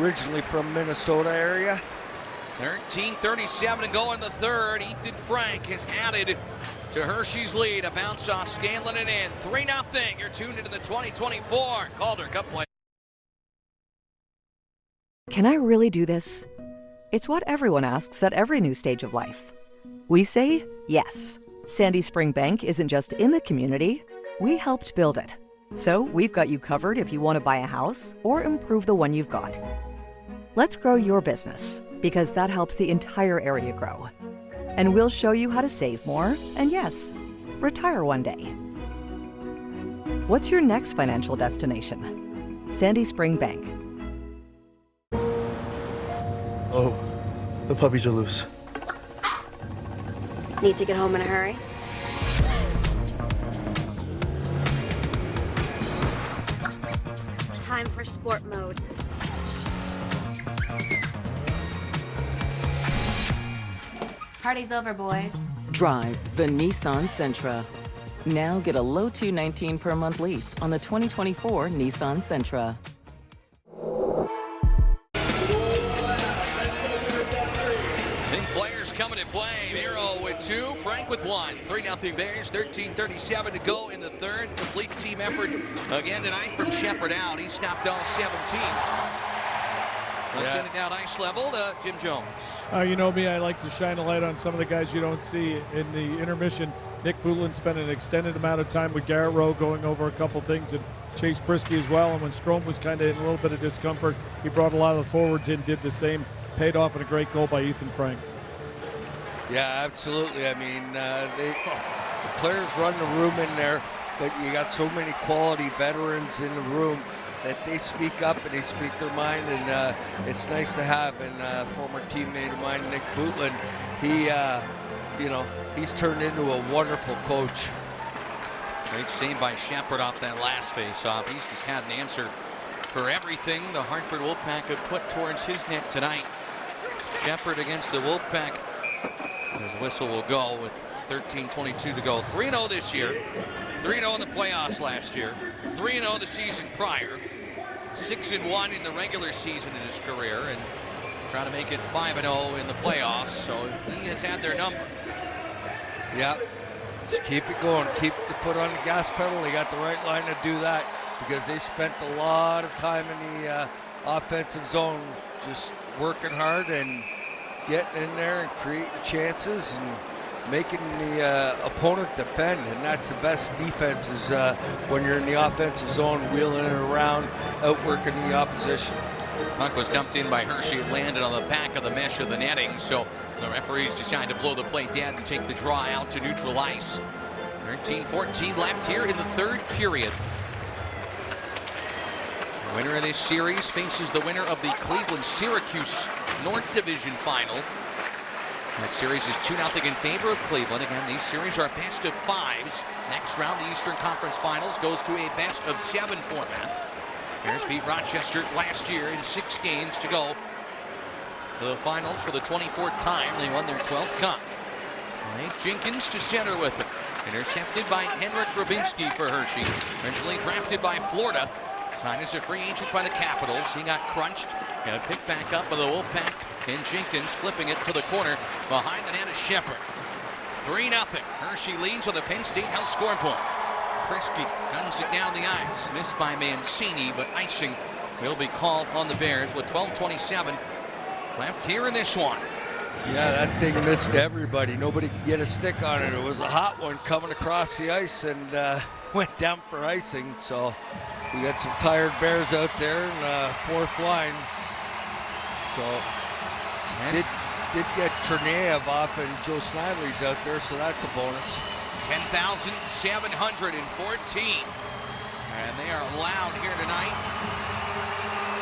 originally from Minnesota area. 13:37 to go in the third. Ethan Frank has added to Hershey's lead. A bounce off Scanlon and in. 3-0. You're tuned into the 2024 Calder Cup play. Can I really do this? It's what everyone asks at every new stage of life. We say yes. Sandy Spring Bank isn't just in the community, we helped build it. So we've got you covered if you want to buy a house or improve the one you've got. Let's grow your business, because that helps the entire area grow. And we'll show you how to save more and, yes, retire one day. What's your next financial destination? Sandy Spring Bank. Oh, the puppies are loose. Need to get home in a hurry? Time for sport mode. Party's over, boys. Drive the Nissan Sentra. Now get a low $219 per month lease on the 2024 Nissan Sentra. Big players coming to play. Miro with 2, Frank with 1. 3-0 Bears, 13:37 to go in the third. Complete team effort again tonight from Shepard out. He stopped all 17. Let's send it down ice level to Jim Jones. You know me, I like to shine a light on some of the guys you don't see in the intermission. Nick Butlin spent an extended amount of time with Garrett Rowe going over a couple things, and Chase Brisky as well. And when Strome was kind of in a little bit of discomfort, he brought a lot of the forwards in, did the same. Paid off in a great goal by Ethan Frank. Yeah, absolutely. I mean, the players run the room in there, but you got so many quality veterans in the room that they speak up and they speak their mind, and it's nice to have. And former teammate of mine, Nick Butlin, he's turned into a wonderful coach. Great save by Shepard off that last face-off. He's just had an answer for everything the Hartford Wolfpack have put towards his net tonight. Shepard against the Wolfpack. His whistle will go with 13:22 to go. 3-0 this year. 3-0 in the playoffs last year. 3-0 the season prior. 6-1 in the regular season in his career, and trying to make it 5-0 in the playoffs. So he has had their number. Yeah, just keep it going. Keep the foot on the gas pedal. They got the right line to do that, because they spent a lot of time in the offensive zone just working hard and getting in there and creating chances and making the opponent defend. And that's the best defense, is when you're in the offensive zone, wheeling it around, outworking the opposition. Puck was dumped in by Hershey. It landed on the back of the mesh of the netting. So the referees decide to blow the play dead and take the draw out to neutral ice. 13-14 left here in the third period. The winner of this series faces the winner of the Cleveland-Syracuse North Division Final. That series is 2-0 in favor of Cleveland. Again, these series are best of fives. Next round, the Eastern Conference Finals goes to a best of 7 format. Bears beat Rochester last year in 6 games to go to the finals for the 24th time. They won their 12th cup. Nate Jenkins to center with it. Intercepted by Henrik Grabinski for Hershey. Originally drafted by Florida. Signed as a free agent by the Capitals. He got crunched. Got picked back up by the Wolfpack. And Jenkins flipping it to the corner. Behind the net is Shepard. 3-0. Hershey leads on the Penn State House scoreboard. Prisky guns it down the ice. Missed by Mancini, but icing will be called on the Bears with 12:27 left here in this one. Yeah, that thing missed everybody. Nobody could get a stick on it. It was a hot one coming across the ice and went down for icing. So we got some tired Bears out there in fourth line. So did get Chernaev off and Joe Snively's out there, so that's a bonus. 10,714. And they are loud here tonight.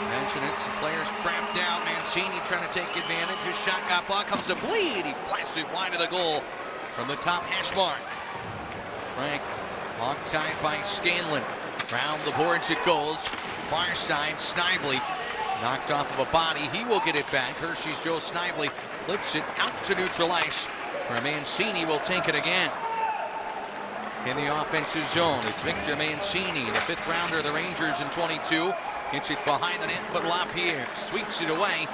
Mention it, some players trapped down. Mancini trying to take advantage. His shot got blocked, comes to bleed. He blasts it wide of the goal from the top hash mark. Frank, hog-tied by Scanlon. Round the boards it goes. Far side, Snively knocked off of a body. He will get it back. Hershey's Joe Snively flips it out to neutral ice, where Mancini will take it again. In the offensive zone, it's Victor Mancini, the 5th rounder of the Rangers in 22. Hits it behind the net, but LaPierre sweeps it away.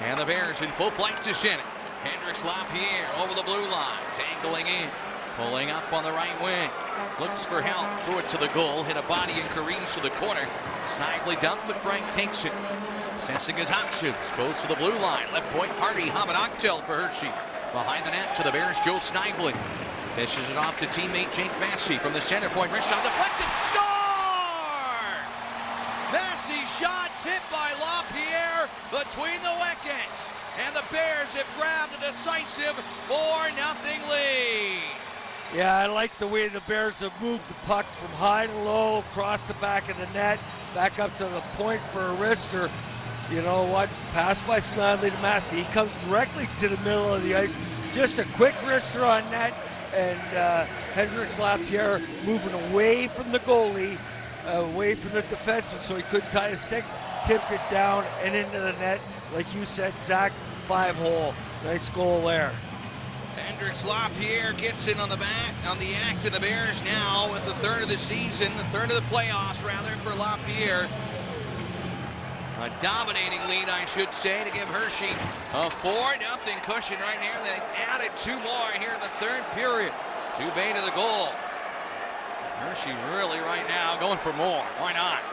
And the Bears in full flight to center. Hendricks LaPierre over the blue line, dangling in, pulling up on the right wing. Looks for help, threw it to the goal, hit a body and careens to the corner. Snively dumped, but Frank takes it. Assessing his options, goes to the blue line. Left point party, Hamid Akhtel for Hershey. Behind the net to the Bears, Joe Snively. Dishes it off to teammate Jake Massey from the center point. Wrist shot deflected. Score! Massey shot tipped by LaPierre between the wickets. And the Bears have grabbed a decisive 4-0 lead. Yeah, I like the way the Bears have moved the puck from high to low, across the back of the net, back up to the point for a wrister. You know what? Pass by Snively to Massey. He comes directly to the middle of the ice. Just a quick wrister on net. And Hendricks LaPierre moving away from the goalie, away from the defenseman, so he couldn't tie a stick, tipped it down and into the net. Like you said, Zach, 5-hole. Nice goal there. Hendricks LaPierre gets in on the back, on the act of the Bears now with the 3rd of the season, the 3rd of the playoffs rather for LaPierre. A dominating lead, I should say, to give Hershey a 4-0 cushion right here. They added 2 more here in the 3rd period. Dubé to the goal. Hershey really right now going for more. Why not?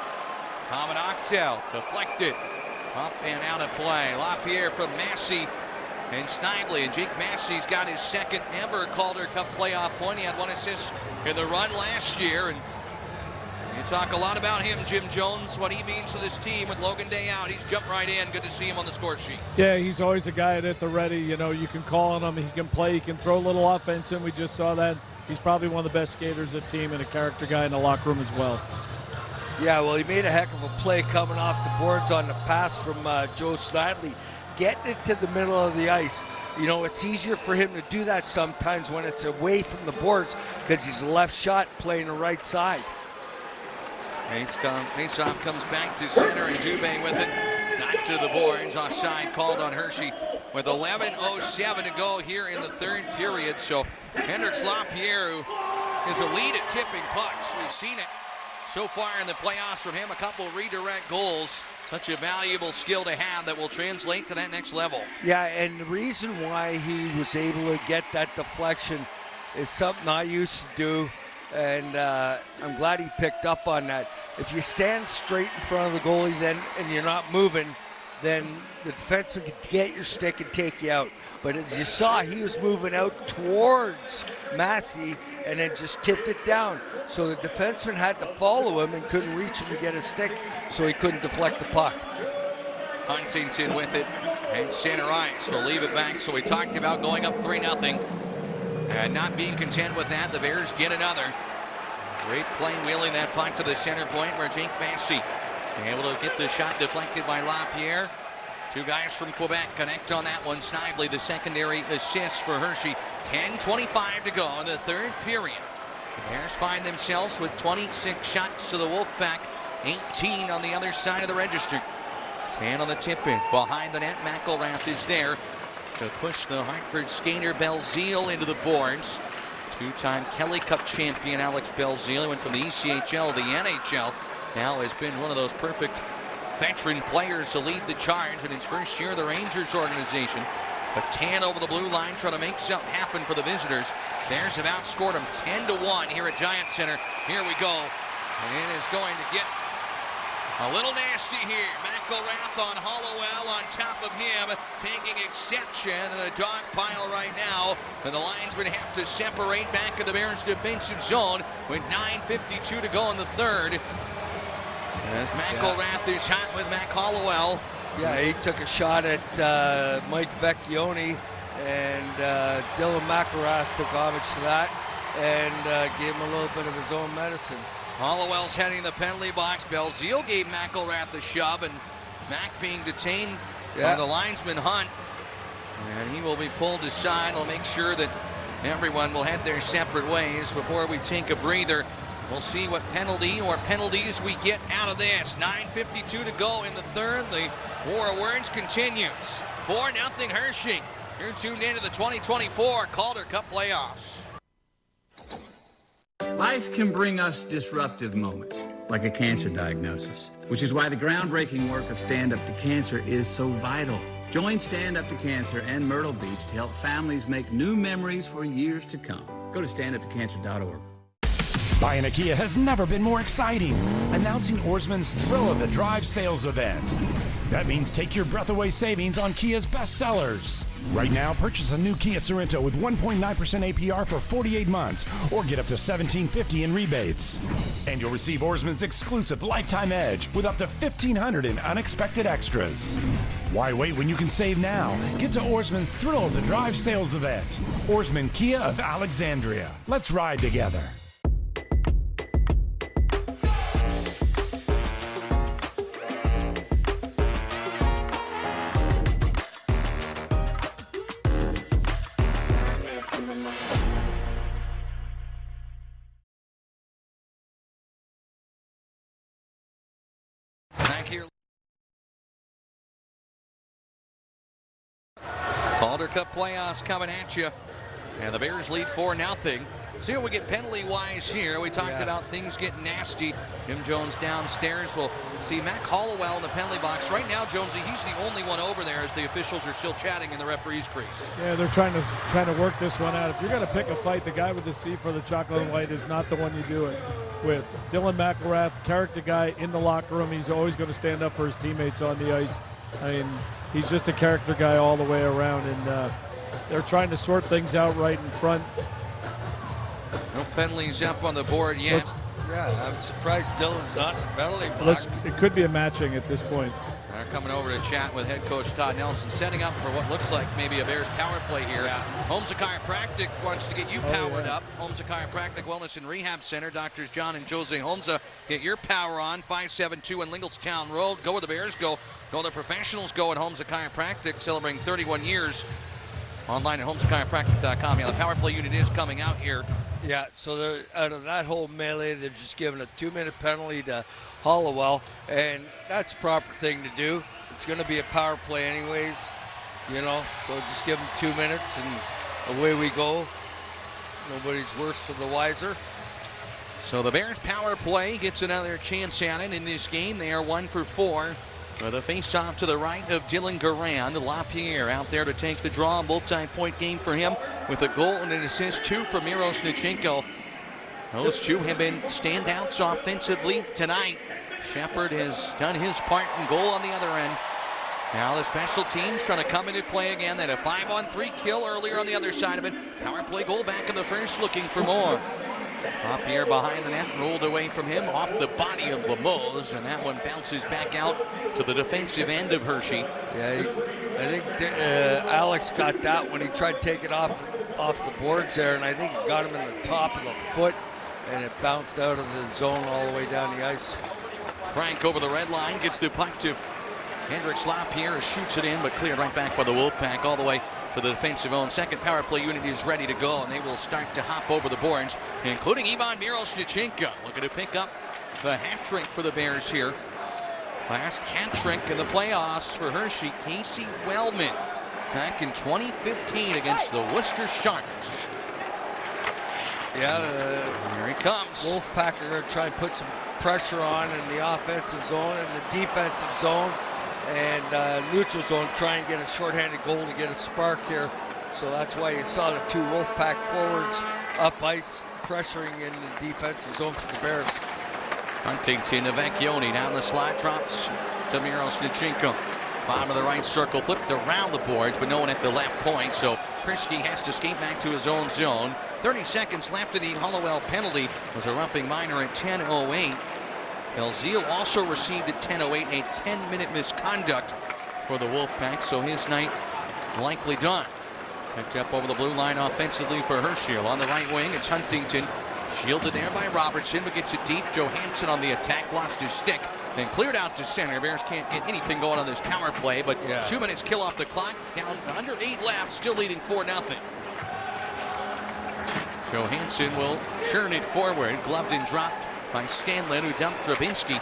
Hamid Akhtel deflected. Up and out of play. LaPierre from Massey and Snively. And Jake Massey's got his 2nd ever Calder Cup playoff point. He had 1 assist in the run last year. And you talk a lot about him, Jim Jones, what he means to this team with Logan Day out. He's jumped right in. Good to see him on the score sheet. Yeah, he's always a guy at the ready. You know, you can call on him. He can play. He can throw a little offense in. We just saw that. He's probably one of the best skaters of the team and a character guy in the locker room as well. Yeah, well, he made a heck of a play coming off the boards on the pass from Joe Snively, getting it to the middle of the ice. You know, it's easier for him to do that sometimes when it's away from the boards because he's a left shot playing the right side. Faceoff comes back to center and Dubé with it. Knocked to the boards. Offside called on Hershey with 11:07 to go here in the 3rd period. So Hendricks LaPierre, who is a lead at tipping pucks. We've seen it so far in the playoffs from him. A couple redirect goals. Such a valuable skill to have that will translate to that next level. Yeah, and the reason why he was able to get that deflection is something I used to do. And I'm glad he picked up on that. If you stand straight in front of the goalie then and you're not moving, then the defenseman can get your stick and take you out. But as you saw, he was moving out towards Massey and then just tipped it down. So the defenseman had to follow him and couldn't reach him to get a stick, so he couldn't deflect the puck. Huntington with it, and center ice will leave it back. So we talked about going up 3-0 and not being content with that. The Bears get another. Great play wheeling that puck to the center point where Jake Massey able to get the shot deflected by LaPierre. Two guys from Quebec connect on that one. Snively, the secondary assist for Hershey. 10:25 to go in the third period. The Bears find themselves with 26 shots to the Wolfpack, 18 on the other side of the register. 10 on the tip-in. Behind the net, McElrath is there to push the Hartford skater Belzile into the boards. Two-time Kelly Cup champion Alex Belzile went from the ECHL to the NHL. Now has been one of those perfect veteran players to lead the charge in his first year of the Rangers organization. But 10 over the blue line trying to make something happen for the visitors. Bears have outscored them 10-1 here at Giant Center. Here we go. And it is going to get a little nasty here. McElrath on Hollowell on top of him, taking exception in a dog pile right now. And the linesmen have to separate back in the Bears defensive zone with 9:52 to go in the third. As McElrath is hot with Mac Hollowell. Yeah, he took a shot at Mike Vecchione, and Dylan McElrath took homage to that and gave him a little bit of his own medicine. Hollowell's heading the penalty box. Belzile gave McElrath the shove, and Mac being detained by the linesman Hunt. And he will be pulled aside. We'll make sure that everyone will head their separate ways before we take a breather. We'll see what penalty or penalties we get out of this. 9:52 to go in the third. The war of words continues. 4-0 Hershey. You're tuned into the 2024 Calder Cup playoffs. Life can bring us disruptive moments, like a cancer diagnosis, which is why the groundbreaking work of Stand Up to Cancer is so vital. Join Stand Up to Cancer and Myrtle Beach to help families make new memories for years to come. Go to standuptocancer.org. Buying a Kia has never been more exciting. Announcing Oarsman's Thrill of the Drive sales event. That means take your breath away savings on Kia's best sellers. Right now, purchase a new Kia Sorento with 1.9% APR for 48 months or get up to $1,750 in rebates. And you'll receive Oarsman's exclusive Lifetime Edge with up to $1,500 in unexpected extras. Why wait when you can save now? Get to Oarsman's Thrill of the Drive sales event. Oarsman Kia of Alexandria. Let's ride together. Calder Cup playoffs coming at you. And the Bears lead 4-0. See what we get penalty-wise here. We talked about things getting nasty. Jim Jones downstairs. We'll see Mac Hollowell in the penalty box. Right now, Jonesy, he's the only one over there as the officials are still chatting in the referee's crease. Yeah, they're trying to work this one out. If you're going to pick a fight, the guy with the C for the chocolate and white is not the one you do it with. Dylan McElrath, character guy in the locker room. He's always going to stand up for his teammates on the ice. I mean, he's just a character guy all the way around, and they're trying to sort things out right in front. No penalties up on the board yet. I'm surprised Dylan's not in the penalty box. It could be a matching at this point. They're coming over to chat with head coach Todd Nelson, setting up for what looks like maybe a Bears power play here. Holmes of Chiropractic wants to get you powered up. Holmes of Chiropractic Wellness and Rehab Center. Doctors John and Jose Holmes, get your power on. 572 in Linglestown Road. Go where the Bears go. Go where the professionals go at Holmes of Chiropractic, celebrating 31 years. Online at homesofchiropractic.com. Yeah, the power play unit is coming out here. Yeah, so out of that whole melee, they're just giving a 2-minute penalty to Hollowell, and that's the proper thing to do. It's going to be a power play anyways, you know, so just give them 2 minutes and away we go. Nobody's worse for the wiser. So the Bears power play gets another chance at it in this game. They are 1 for 4. With a face-off to the right of Dylan Garand. LaPierre out there to take the draw. Multi-point game for him with a goal and an assist, 2 from Miros Nichenko. Those two have been standouts offensively tonight. Shepard has done his part in goal on the other end. Now the special teams trying to come into play again. They had a 5-on-3 kill earlier on the other side of it. Power play goal back in the first, looking for more. Up here behind the net, rolled away from him, off the body of Lemos, and that one bounces back out to the defensive end of Hershey. Yeah, I think Alex got that when he tried to take it off the boards there, and I think it got him in the top of the foot, and it bounced out of the zone all the way down the ice. Frank over the red line, gets the puck to Hendricks Lapierre, shoots it in, but cleared right back by the Wolfpack all the way to the defensive zone. Second power play unit is ready to go, and they will start to hop over the boards, including Ivan Miroshnichenko, looking to pick up the hat trick for the Bears here. Last hat trick in the playoffs for Hershey, Casey Wellman, back in 2015 against the Worcester Sharks. Yeah, here he comes. Wolfpack are going to try and put some pressure on in the offensive zone and the defensive zone, and neutral zone, try and get a shorthanded goal to get a spark here. So that's why you saw the two Wolfpack forwards up ice pressuring in the defensive zone for the Bears. Huntington to Vecchione, down the slot, drops to Miroshnichenko. Bottom of the right circle, flipped around the boards, but no one at the left point, so Prisky has to skate back to his own zone. 30 seconds left of the Hollowell penalty. Was a roughing minor at 10:08. Belzile also received at 10:08 a 10-minute misconduct for the Wolfpack, so his night likely done. Picked up over the blue line offensively for Hershey. On the right wing, it's Huntington. Shielded there by Robertson, but gets it deep. Johansson on the attack, lost his stick, then cleared out to center. Bears can't get anything going on this power play, but 2 minutes kill off the clock. Down under 8 left, still leading 4-0. Johansson will churn it forward. Gloved and dropped by Scanlon, who dumped Drabinski.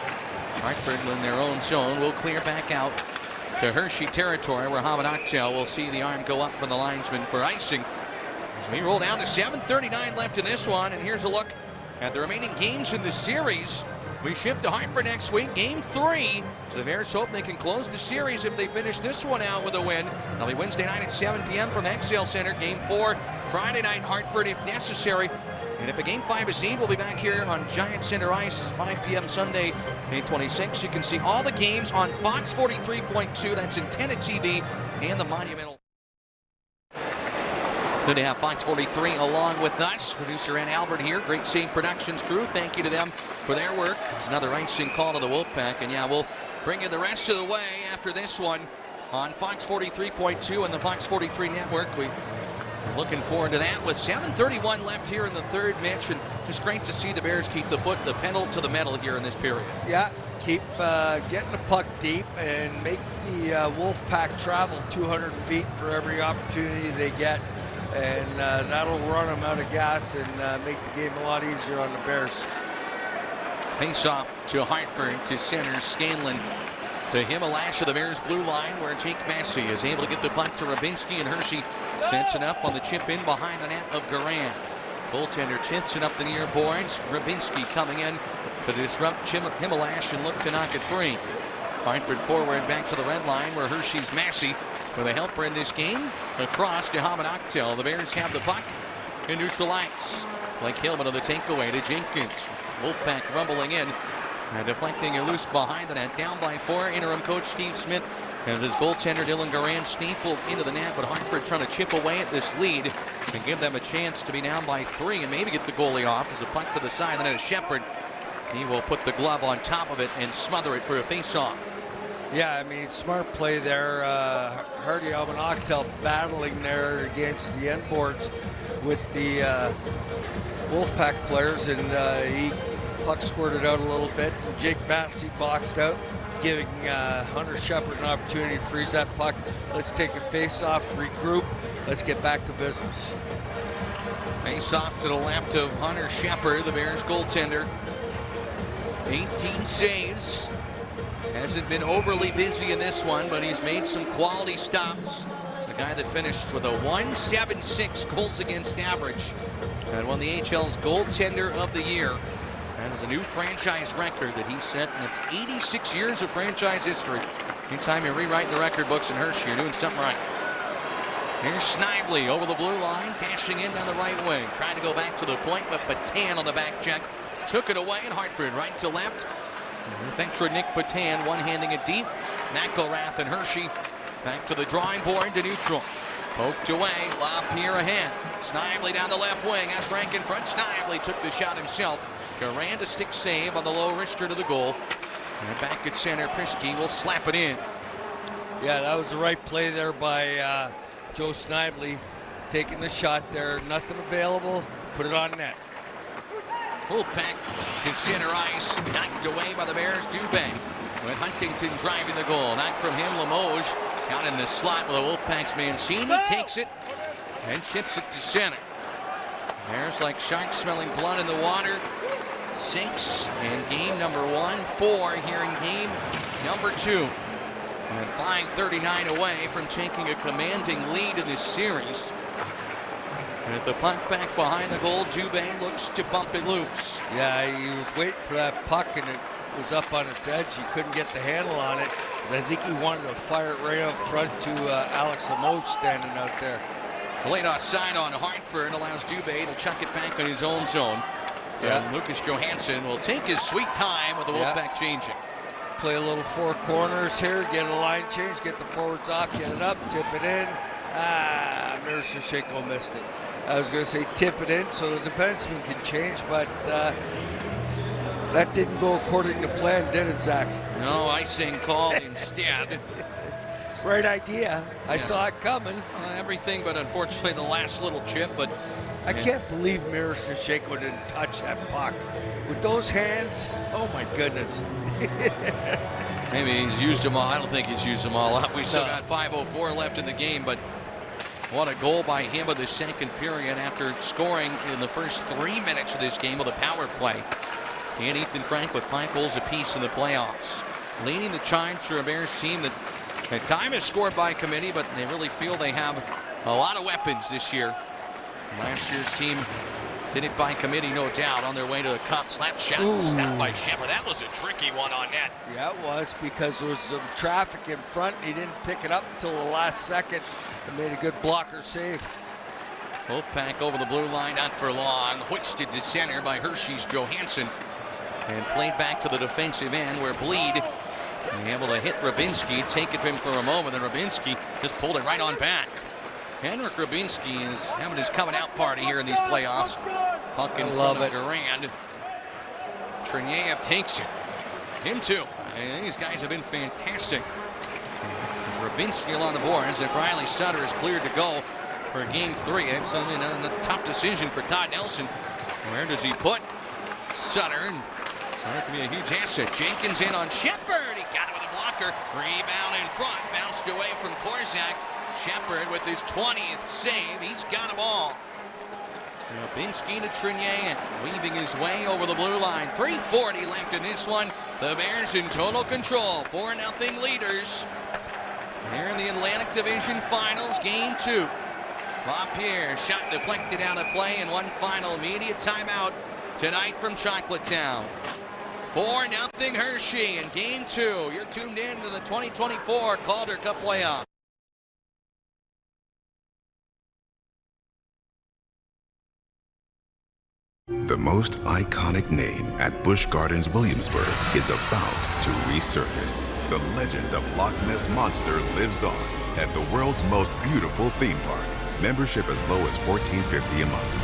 Hartford in their own zone will clear back out to Hershey territory, where Hamid Akhtel will see the arm go up from the linesman for icing. We roll down to 7:39 left in this one, and here's a look at the remaining games in the series. We shift to Hartford next week, Game 3. So the Bears hope they can close the series if they finish this one out with a win. That'll be Wednesday night at 7 p.m. from XL Center. Game 4, Friday night, Hartford if necessary. And if a Game 5 is needed, we'll be back here on Giant Center Ice, 5 p.m. Sunday, May 26. You can see all the games on Fox 43.2. That's Antenna TV and the Monumental. Good to have Fox 43 along with us. Producer Ed Albert here. Great Save Productions crew. Thank you to them for their work. It's another icing call to the Wolfpack. And yeah, we'll bring you the rest of the way after this one on Fox 43.2 and the Fox 43 network. We're looking forward to that with 7:31 left here in the third, Mitch. And just great to see the Bears keep the pedal to the metal here in this period. Yeah, keep getting the puck deep and make the Wolfpack travel 200 feet for every opportunity they get. And that'll run them out of gas and make the game a lot easier on the Bears. Face off to Hartford, to center, Scanlon to Himalash of the Bears blue line, where Jake Massey is able to get the puck to Rabinski, and Hershey sets it up on the chip in behind the net of Garand. Goaltender chips it up the near boards. Rabinski coming in to disrupt Himalash and look to knock it free. Hartford forward back to the red line, where Hershey's Massey with a helper in this game. Across to Hamid Akhtel. The Bears have the puck in neutral ice. Blake Hillman on the takeaway to Jenkins. Wolfpack rumbling in and deflecting it loose behind the net. Down by 4. Interim coach Steve Smith and his goaltender Dylan Garand stapled into the net, but Hartford trying to chip away at this lead and give them a chance to be down by 3 and maybe get the goalie off. As a puck to the side, and then a Shepard. He will put the glove on top of it and smother it for a face-off. Yeah, I mean, smart play there. Hardy Akhtel battling there against the end boards with the Wolfpack players, and he puck squirted out a little bit. And Jake Massey boxed out, giving Hunter Shepard an opportunity to freeze that puck. Let's take a face-off, regroup. Let's get back to business. Face-off to the left of Hunter Shepard, the Bears goaltender. 18 saves. Hasn't been overly busy in this one, but he's made some quality stops. It's a guy that finished with a .176 goals against average and won the AHL's goaltender of the year. That is a new franchise record that he set, and it's 86 years of franchise history. Anytime you rewrite the record books in Hershey, you're doing something right. Here's Snively over the blue line, dashing in down the right wing. Trying to go back to the point, but Patan on the back check took it away, and Hartford right to left. Thanks for Nick Patan one-handing it deep. McElrath and Hershey back to the drawing board to neutral. Poked away, LaPierre ahead. Snively down the left wing, has Frank in front. Snively took the shot himself. Garand a stick save on the low wrister to the goal. And back at center, Prisky will slap it in. Yeah, that was the right play there by Joe Snively. Taking the shot there, nothing available, put it on net. Full pack to center ice, knocked away by the Bears. Dubé with Huntington driving the goal. Knocked from him, Limoges out in the slot with the Wolfpack's Mancini. Takes it and chips it to center. Bears like sharks smelling blood in the water. 6 in game number 1, 4 here in game number 2. And 5:39 away from taking a commanding lead in this series. And at the puck back behind the goal, Dubé looks to bump it loose. Yeah, he was waiting for that puck and it was up on its edge. He couldn't get the handle on it. I think he wanted to fire it right up front to Alex Limoges standing out there. The late offside on Hartford allows Dubé to chuck it back in his own zone. Yeah. And Lucas Johansson will take his sweet time with the Wolfpack changing. Play a little four corners here, get a line change, get the forwards off, get it up, tip it in. Miroshnichenko missed it. I was going to say tip it in so the defenseman can change, but that didn't go according to plan, did it, Zach? No, icing called instead. Right idea. I Yes. saw it coming. Everything but unfortunately the last little chip. But I can't believe Miroshnichenko didn't touch that puck. With those hands, oh my goodness. Maybe he's used them all. I don't think he's used them all up. We still got 5:04 left in the game, but what a goal by him in the second period after scoring in the first 3 minutes of this game with a power play. And Ethan Frank with 5 goals apiece in the playoffs. Leading the charge for a Bears team that at time is scored by committee, but they really feel they have a lot of weapons this year. Last year's team did it by committee, no doubt, on their way to the cup. Slap shot, stopped by Shepard. That was a tricky one on net. Yeah, it was, because there was some traffic in front. He didn't pick it up until the last second and made a good blocker save. Wolfpack over the blue line, not for long. Hoisted to center by Hershey's Johansson. And played back to the defensive end where Bleed able to hit Rubinski, take it from him for a moment, and Rubinski just pulled it right on back. Henrik Rubinski is having his coming out party here in these playoffs. Puck in front of Garand. Triniev takes it. Him too. And these guys have been fantastic. Rubinski along the boards, and Riley Sutter is cleared to go for game 3. It's a tough decision for Todd Nelson. Where does he put Sutter? That could be a huge asset. Jenkins in on Shepard. He got it with a blocker. Rebound in front. Bounced away from Korzak. Shepard with his 20th save. He's got them all. Rubinski to Trinier, weaving his way over the blue line. 3:40 left in this one. The Bears in total control. 4-0 leaders. Here in the Atlantic Division Finals, game 2. LaPierre shot deflected out of play, and one final immediate timeout tonight from Chocolatetown. 4-0 Hershey in game 2. You're tuned in to the 2024 Calder Cup playoff. The most iconic name at Busch Gardens Williamsburg is about to resurface. The legend of Loch Ness Monster lives on at the world's most beautiful theme park. Membership as low as $14.50 a month.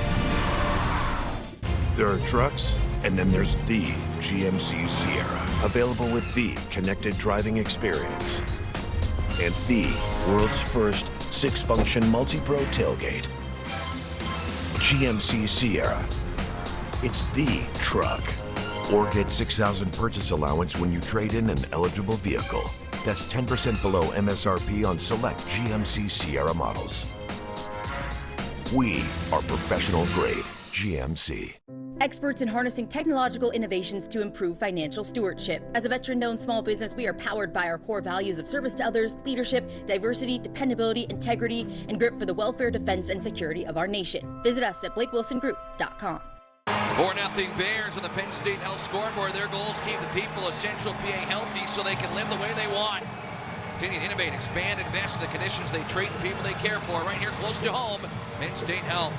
There are trucks, and then there's the GMC Sierra, available with the connected driving experience and the world's first 6-function multi-pro tailgate. GMC Sierra. It's the truck. Or get $6,000 purchase allowance when you trade in an eligible vehicle. That's 10% below MSRP on select GMC Sierra models. We are professional grade GMC. Experts in harnessing technological innovations to improve financial stewardship. As a veteran-owned small business, we are powered by our core values of service to others, leadership, diversity, dependability, integrity, and grit for the welfare, defense, and security of our nation. Visit us at BlakeWilsonGroup.com. 4-0 Bears on the Penn State Health scoreboard. Their goals keep the people of Central PA healthy so they can live the way they want. Continue to innovate, expand, invest in the conditions they treat and people they care for right here close to home. Penn State Health.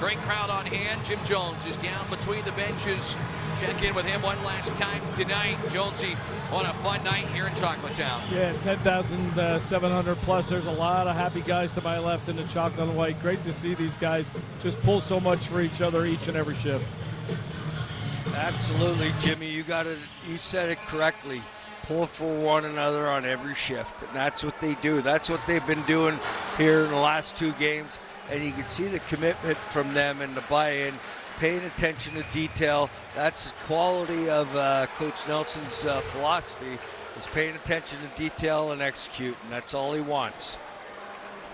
Great crowd on hand. Jim Jones is down between the benches. Check in with him one last time tonight. Jonesy on a fun night here in Chocolatetown. Yeah, 10,700 plus. There's a lot of happy guys to my left in the chocolate and white. Great to see these guys just pull so much for each other each and every shift. Absolutely, Jimmy. You said it correctly. Pull for one another on every shift. And that's what they do. That's what they've been doing here in the last 2 games. And you can see the commitment from them and the buy-in, paying attention to detail. That's the quality of Coach Nelson's philosophy, is paying attention to detail and execute, and that's all he wants.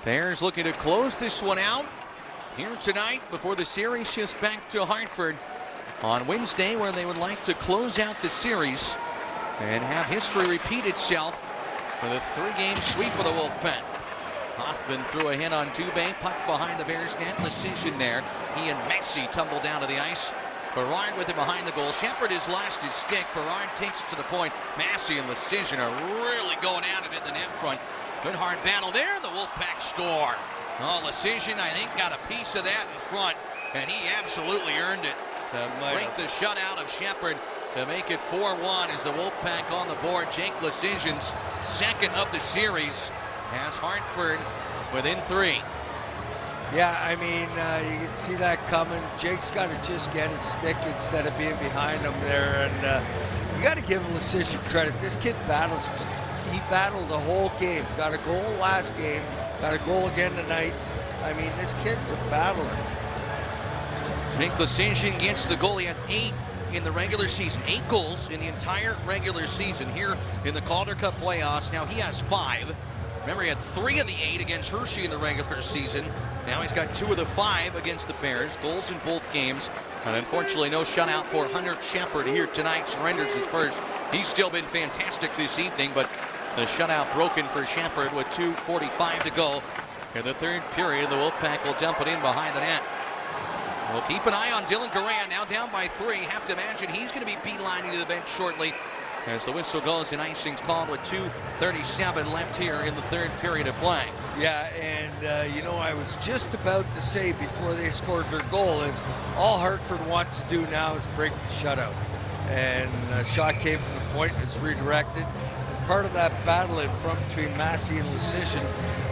Bears looking to close this one out here tonight before the series shifts back to Hartford on Wednesday, where they would like to close out the series and have history repeat itself with a 3-game sweep for the Wolfpack. Hoffman threw a hit on Dubé, puck behind the Bears net, Lecision there. He and Messi tumble down to the ice. Berard with him behind the goal. Shepard has lost his stick. Berard takes it to the point. Massey and Lecision are really going at it in the net front. Good hard battle there. The Wolfpack score. Oh, Lecision, I think, got a piece of that in front, and he absolutely earned it to break the shutout of Shepard to make it 4-1 as the Wolfpack on the board. Jake Lecision's second of the series has Hartford within 3. Yeah, I mean, you can see that coming. Jake's got to just get his stick instead of being behind him there. And you got to give Lecision credit. This kid battles. He battled the whole game. Got a goal last game. Got a goal again tonight. I mean, this kid's a battler. Jake Lecision gets the goal. He had 8 in the regular season. 8 goals in the entire regular season here in the Calder Cup playoffs. Now he has 5. Remember, he had 3 of the 8 against Hershey in the regular season. Now he's got 2 of the 5 against the Bears. Goals in both games. And unfortunately, no shutout for Hunter Shepard here tonight. Surrenders his first. He's still been fantastic this evening, but the shutout broken for Shepard with 2:45 to go. In the 3rd period, the Wolfpack will dump it in behind the net. We'll keep an eye on Dylan Garand, now down by 3. Have to imagine he's going to be beelining to the bench shortly as the whistle goes and icing's called with 2:37 left here in the 3rd period of play. Yeah, and you know, I was just about to say before they scored their goal is all Hartford wants to do now is break the shutout. And the shot came from the point, it's redirected. And part of that battle in front between Massey and Lecision,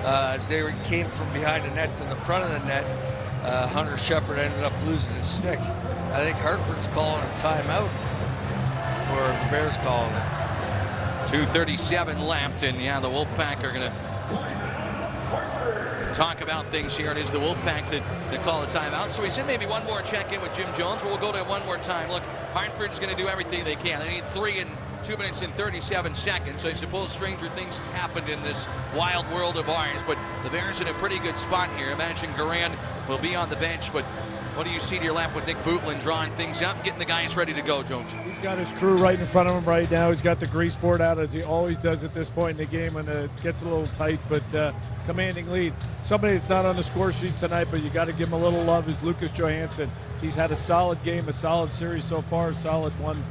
as they came from behind the net to the front of the net, Hunter Shepard ended up losing his stick. I think Hartford's calling a timeout. Or the Bears calling it. 2:37 left, and yeah, the Wolfpack are going to talk about things here. It is the Wolfpack that call a timeout. So we said maybe one more check-in with Jim Jones, but we'll go to it one more time. Look, Hartford's going to do everything they can. They need 3 in 2 minutes and 37 seconds. I suppose stranger things happened in this wild world of ours, but the Bears in a pretty good spot here. Imagine Garand will be on the bench, but what do you see to your left with Nick Bootlin drawing things up, getting the guys ready to go, Jones? He's got his crew right in front of him right now. He's got the grease board out, as he always does at this point in the game when it gets a little tight, but commanding lead. Somebody that's not on the score sheet tonight, but you got to give him a little love, is Lucas Johansson. He's had a solid game, a solid series so far, a solid one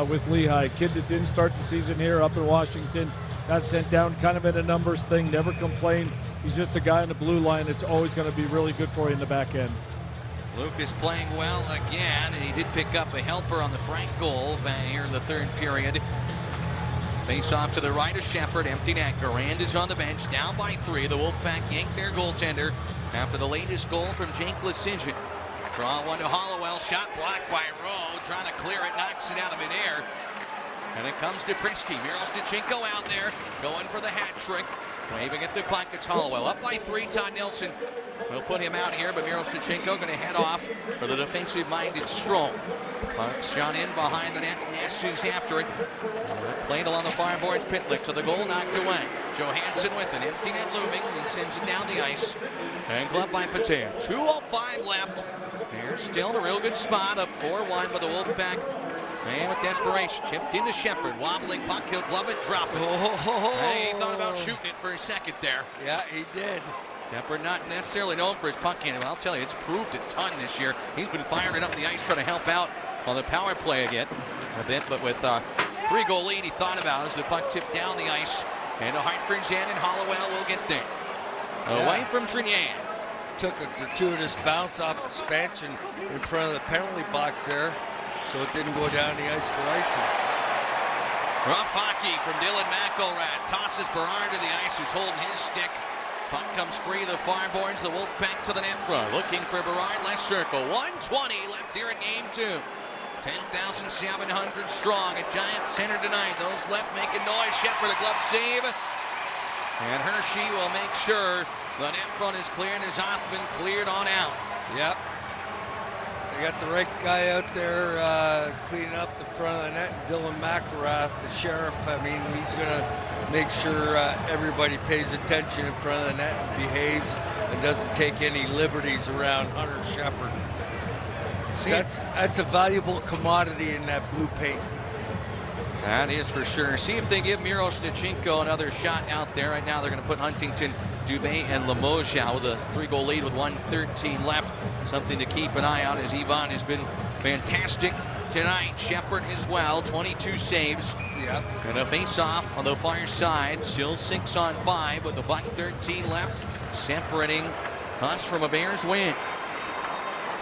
with Lehigh. Kid that didn't start the season here up in Washington, got sent down kind of in a numbers thing, never complained. He's just a guy in the blue line that's always going to be really good for you in the back end. Lucas playing well again, and he did pick up a helper on the Frank goal here in the 3rd period. Face off to the right of Shepard, empty net. Garand is on the bench, down by 3. The Wolfpack yanked their goaltender after the latest goal from Jake Lecision. Draw one to Hollowell, shot blocked by Rowe, trying to clear it, knocks it out of midair. And it comes to Prisky. Mirostichenko out there, going for the hat trick. Waving at the puck, it's Hollowell. Up by 3, Todd Nelson will put him out here, but Mirostichenko going to head off for the defensive-minded Strong. Puck shot in behind the net, Ness is after it. Played along the far boards, Pitlick to the goal, knocked away. Johansson with an empty net looming, and sends it down the ice. And gloved by Pater. 2:05 left. Here's still in a real good spot, up 4-1 for the Wolfpack. And with desperation, chipped into Shepard, wobbling puck, he'll glove it, drop it. He thought about shooting it for a second there. Yeah, he did. Shepard not necessarily known for his puck handling, but I'll tell you, it's proved a ton this year. He's been firing it up the ice, trying to help out on the power play again a bit, but with a 3-goal lead he thought about as the puck tipped down the ice. And to Hartford's end, and Hollowell will get there. Away from Trinier. took a gratuitous bounce off the suspension in front of the penalty box there, so it didn't go down the ice for icing. Rough hockey from Dylan McElrath. Tosses Berard to the ice, who's holding his stick. Puck comes free to the far boards. The Wolfpack to the net front. Looking for Berard, left circle. 1:20 left here in game 2. 10,700 strong at Giant Center tonight. Those left making noise. Shepherd, a glove save. And Hershey will make sure the net front is clear, and has Hoffman cleared on out. Yep. They got the right guy out there cleaning up the front of the net. Dylan McElrath, the sheriff, I mean, he's going to make sure everybody pays attention in front of the net and behaves and doesn't take any liberties around Hunter Shepherd. So that's a valuable commodity in that blue paint. That is for sure. See if they give Miro Stachenko another shot out there. Right now they're going to put Huntington, Dubé, and Limoges with a 3-goal lead with 1:13 left. Something to keep an eye on, as Yvonne has been fantastic tonight. Shepherd as well, 22 saves. Yep. And a face-off on the far side. Still 6-on-5 with a .13 left, separating us from a Bears win.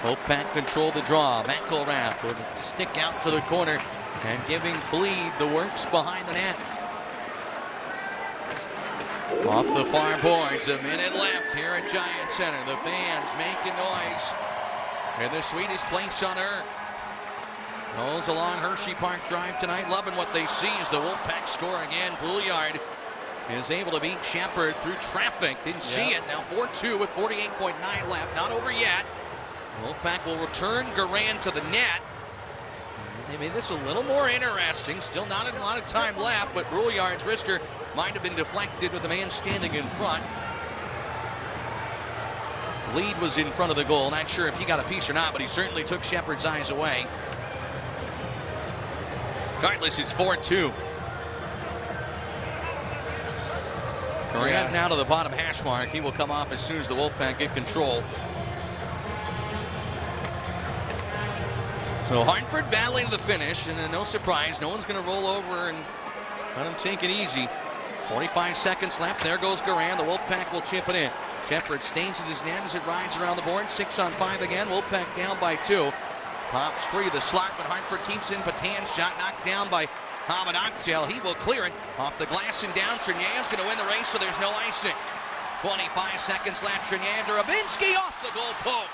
Wolfpack controlled the draw. McElrath would stick out to the corner and giving Bleed the works behind the net. Off the far boards, a minute left here at Giant Center. The fans making noise in the sweetest place on earth. Those along Hershey Park Drive tonight loving what they see as the Wolfpack score again. Bouillard is able to beat Shepherd through traffic. Didn't see it. Now 4-2 with 48.9 left. Not over yet. Wolfpack will return Garand to the net. They made this a little more interesting. Still not a lot of time left, but Brouillard's wrister might have been deflected with the man standing in front. Bleed was in front of the goal. Not sure if he got a piece or not, but he certainly took Shepherd's eyes away. Regardless, it's 4-2. Garand now to the bottom hash mark. He will come off as soon as the Wolfpack get control. So Hartford battling to the finish, and no surprise, no one's going to roll over and let him take it easy. 45 seconds left. There goes Garand. The Wolfpack will chip it in. Shepherd stains at his net as it rides around the board. 6-on-5 again. Wolfpack down by 2. Pops free the slot, but Hartford keeps in. Patan's shot knocked down by Hamid Akhtel. He will clear it off the glass and down. Trinier's going to win the race, so there's no icing. 25 seconds left. Trinier, Durabinski off the goal post.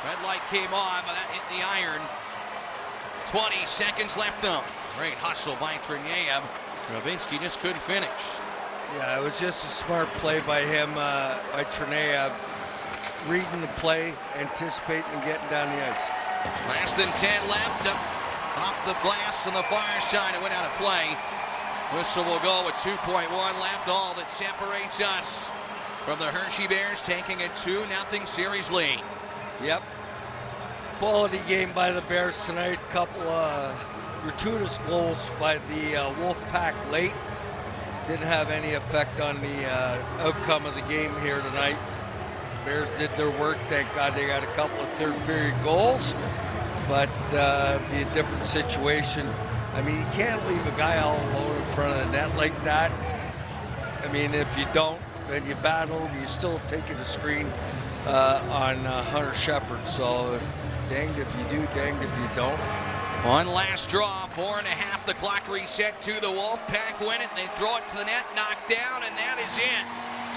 Red light came on, but that hit the iron. 20 seconds left though. Great hustle by Trinier. Durabinski just couldn't finish. Yeah, it was just a smart play by him, by Trinier. Reading the play, anticipating and getting down the ice. Less than 10 left. Off the glass from the far side. It went out of play. Whistle will go with 2.1 left. All that separates us from the Hershey Bears, taking a 2-0 series lead. Yep. Quality game by the Bears tonight. Couple gratuitous goals by the Wolfpack late. Didn't have any effect on the outcome of the game here tonight. Bears did their work. Thank God they got a couple of third-period goals. But be a different situation. I mean, you can't leave a guy all alone in front of the net like that. I mean, if you don't, then you battle. You're still taking a screen on Hunter Shepherd. So danged if you do, danged if you don't. One last draw, 4.5. The clock reset to the Wolfpack win it. They throw it to the net, knocked down, and that is it.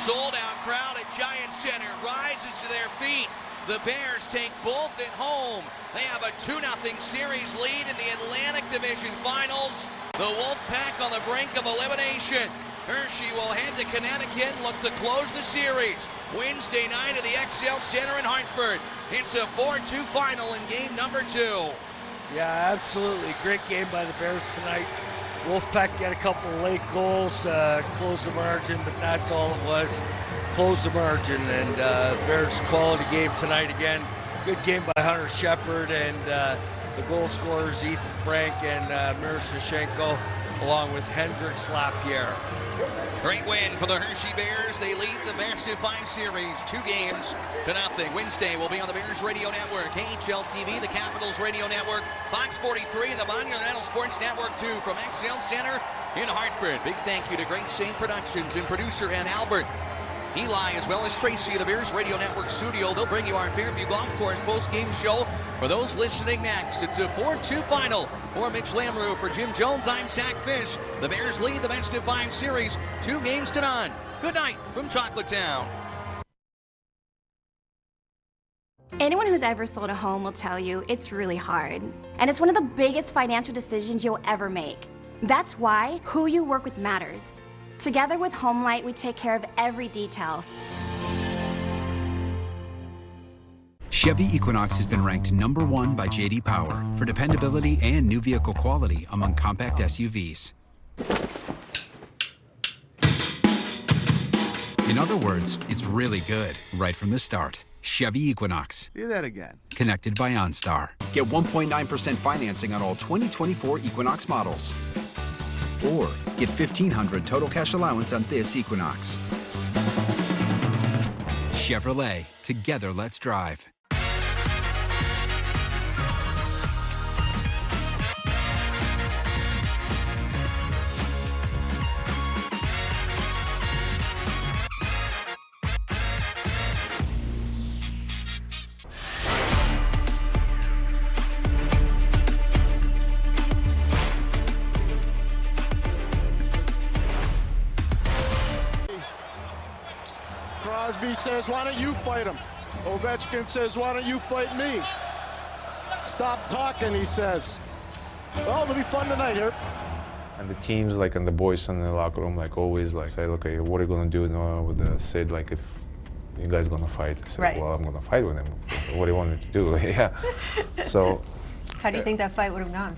Sold-out crowd at Giant Center rises to their feet. The Bears take both at home. They have a 2-0 series lead in the Atlantic Division Finals. The Wolfpack on the brink of elimination. Hershey will head to Connecticut and look to close the series Wednesday night at the XL Center in Hartford. It's a 4-2 final in game number 2. Yeah, absolutely. Great game by the Bears tonight. Wolfpack got a couple of late goals, close the margin, but that's all it was. Close the margin, and Bears quality game tonight again. Good game by Hunter Shepherd and the goal scorers Ethan Frank and Miroshnichenko, along with Hendricks Lapierre. Great win for the Hershey Bears. They lead the best of 5 series, 2 games to 0. Wednesday will be on the Bears Radio Network, AHL TV, the Capitals Radio Network, Fox 43, and the Monumental Sports Network 2 from XL Center in Hartford. Big thank you to Great Saint Productions and producer Ann Albert. Eli, as well as Tracy of the Bears Radio Network studio. They'll bring you our Fairview Golf Course post-game show for those listening next. It's a 4-2 final for Mitch Lamoureux. For Jim Jones, I'm Zach Fish. The Bears lead the best-of-5 series 2-0. Good night from Chocolatetown. Anyone who's ever sold a home will tell you it's really hard. And it's one of the biggest financial decisions you'll ever make. That's why who you work with matters. Together with HomeLight, we take care of every detail. Chevy Equinox has been ranked #1 by J.D. Power for dependability and new vehicle quality among compact SUVs. In other words, it's really good right from the start. Chevy Equinox. Do that again. Connected by OnStar. Get 1.9% financing on all 2024 Equinox models. Or get $1,500 total cash allowance on this Equinox. Chevrolet. Together, let's drive. Crosby says, why don't you fight him? Ovechkin says, why don't you fight me? Stop talking, he says. Well, it'll be fun tonight here. And the teams, like, and the boys in the locker room, like, always, like, say, okay, what are you going to do with Sid? Like, if you guys going to fight? I said, right. Well, I'm going to fight with him. What do you want me to do? Yeah. So. How do you think that fight would have gone?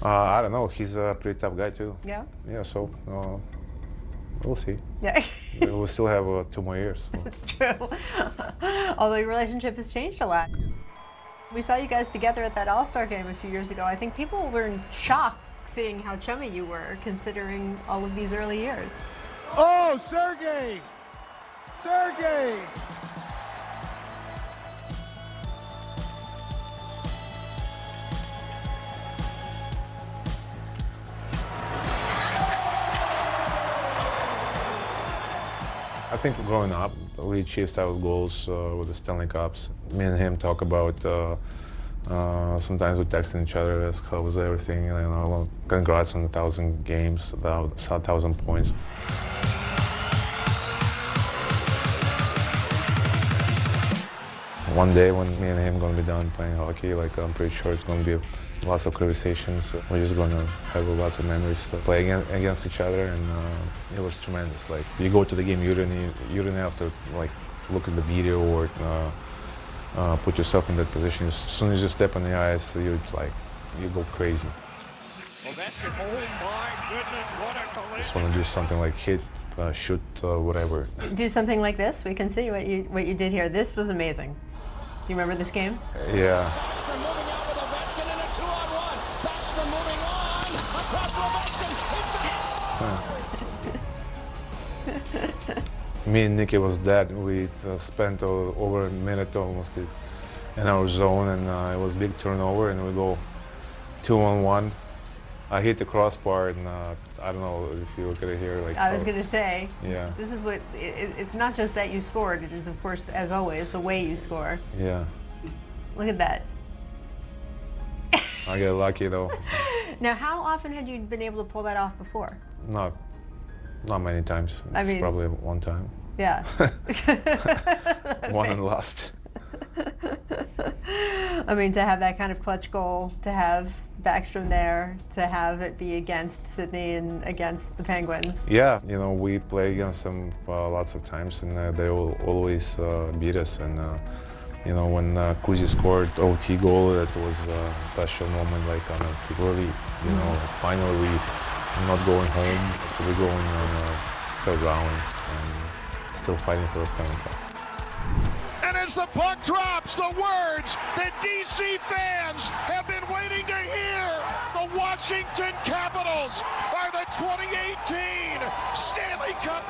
I don't know. He's a pretty tough guy, too. Yeah? Yeah, so we'll see. Yeah. We'll still have 2 more years. So. It's true. Although your relationship has changed a lot. We saw you guys together at that All-Star game a few years ago. I think people were in shock seeing how chummy you were, considering all of these early years. Oh, Sergei! Sergei! I think growing up, we achieved our goals with the Stanley Cups. Me and him talk about, sometimes we text each other, ask how was everything, congrats on 1,000 games, 1,000 points. One day when me and him gonna be done playing hockey, like I'm pretty sure it's gonna be lots of conversations. We're just gonna have lots of memories playing against each other, and it was tremendous. Like you go to the game, you don't have to like look at the video or put yourself in that position. As soon as you step on the ice, you go crazy. Oh my goodness, what a collision! Just want to do something like hit, shoot, whatever. Do something like this. We can see what you did here. This was amazing. Do you remember this game? Yeah. Baxter moving out with Ovechkin in a 2-on-1. Baxter moving on across Ovechkin. Me and Nicky was dead. We spent over a minute almost in our zone, and it was a big turnover, and we go 2-on-1. I hit the crossbar, and I don't know if you look at it here. Like I was going to say, yeah. This is what, it's not just that you scored, it is, of course, as always, the way you score. Yeah. Look at that. I get lucky, though. Now, how often had you been able to pull that off before? Not many times. I mean, it's probably one time. Yeah. Won and lost. I mean, to have that kind of clutch goal, to have Backstrom there, to have it be against Sydney and against the Penguins. Yeah, we play against them lots of times, and they will always beat us. And when Kuzi scored OT goal, that was a special moment. Like really, finally we're not going home, we're going on third round and still fighting for the Stanley Cup. And as the puck drops, the words that DC fans have been waiting to hear, the Washington Capitals are the 2018 Stanley Cup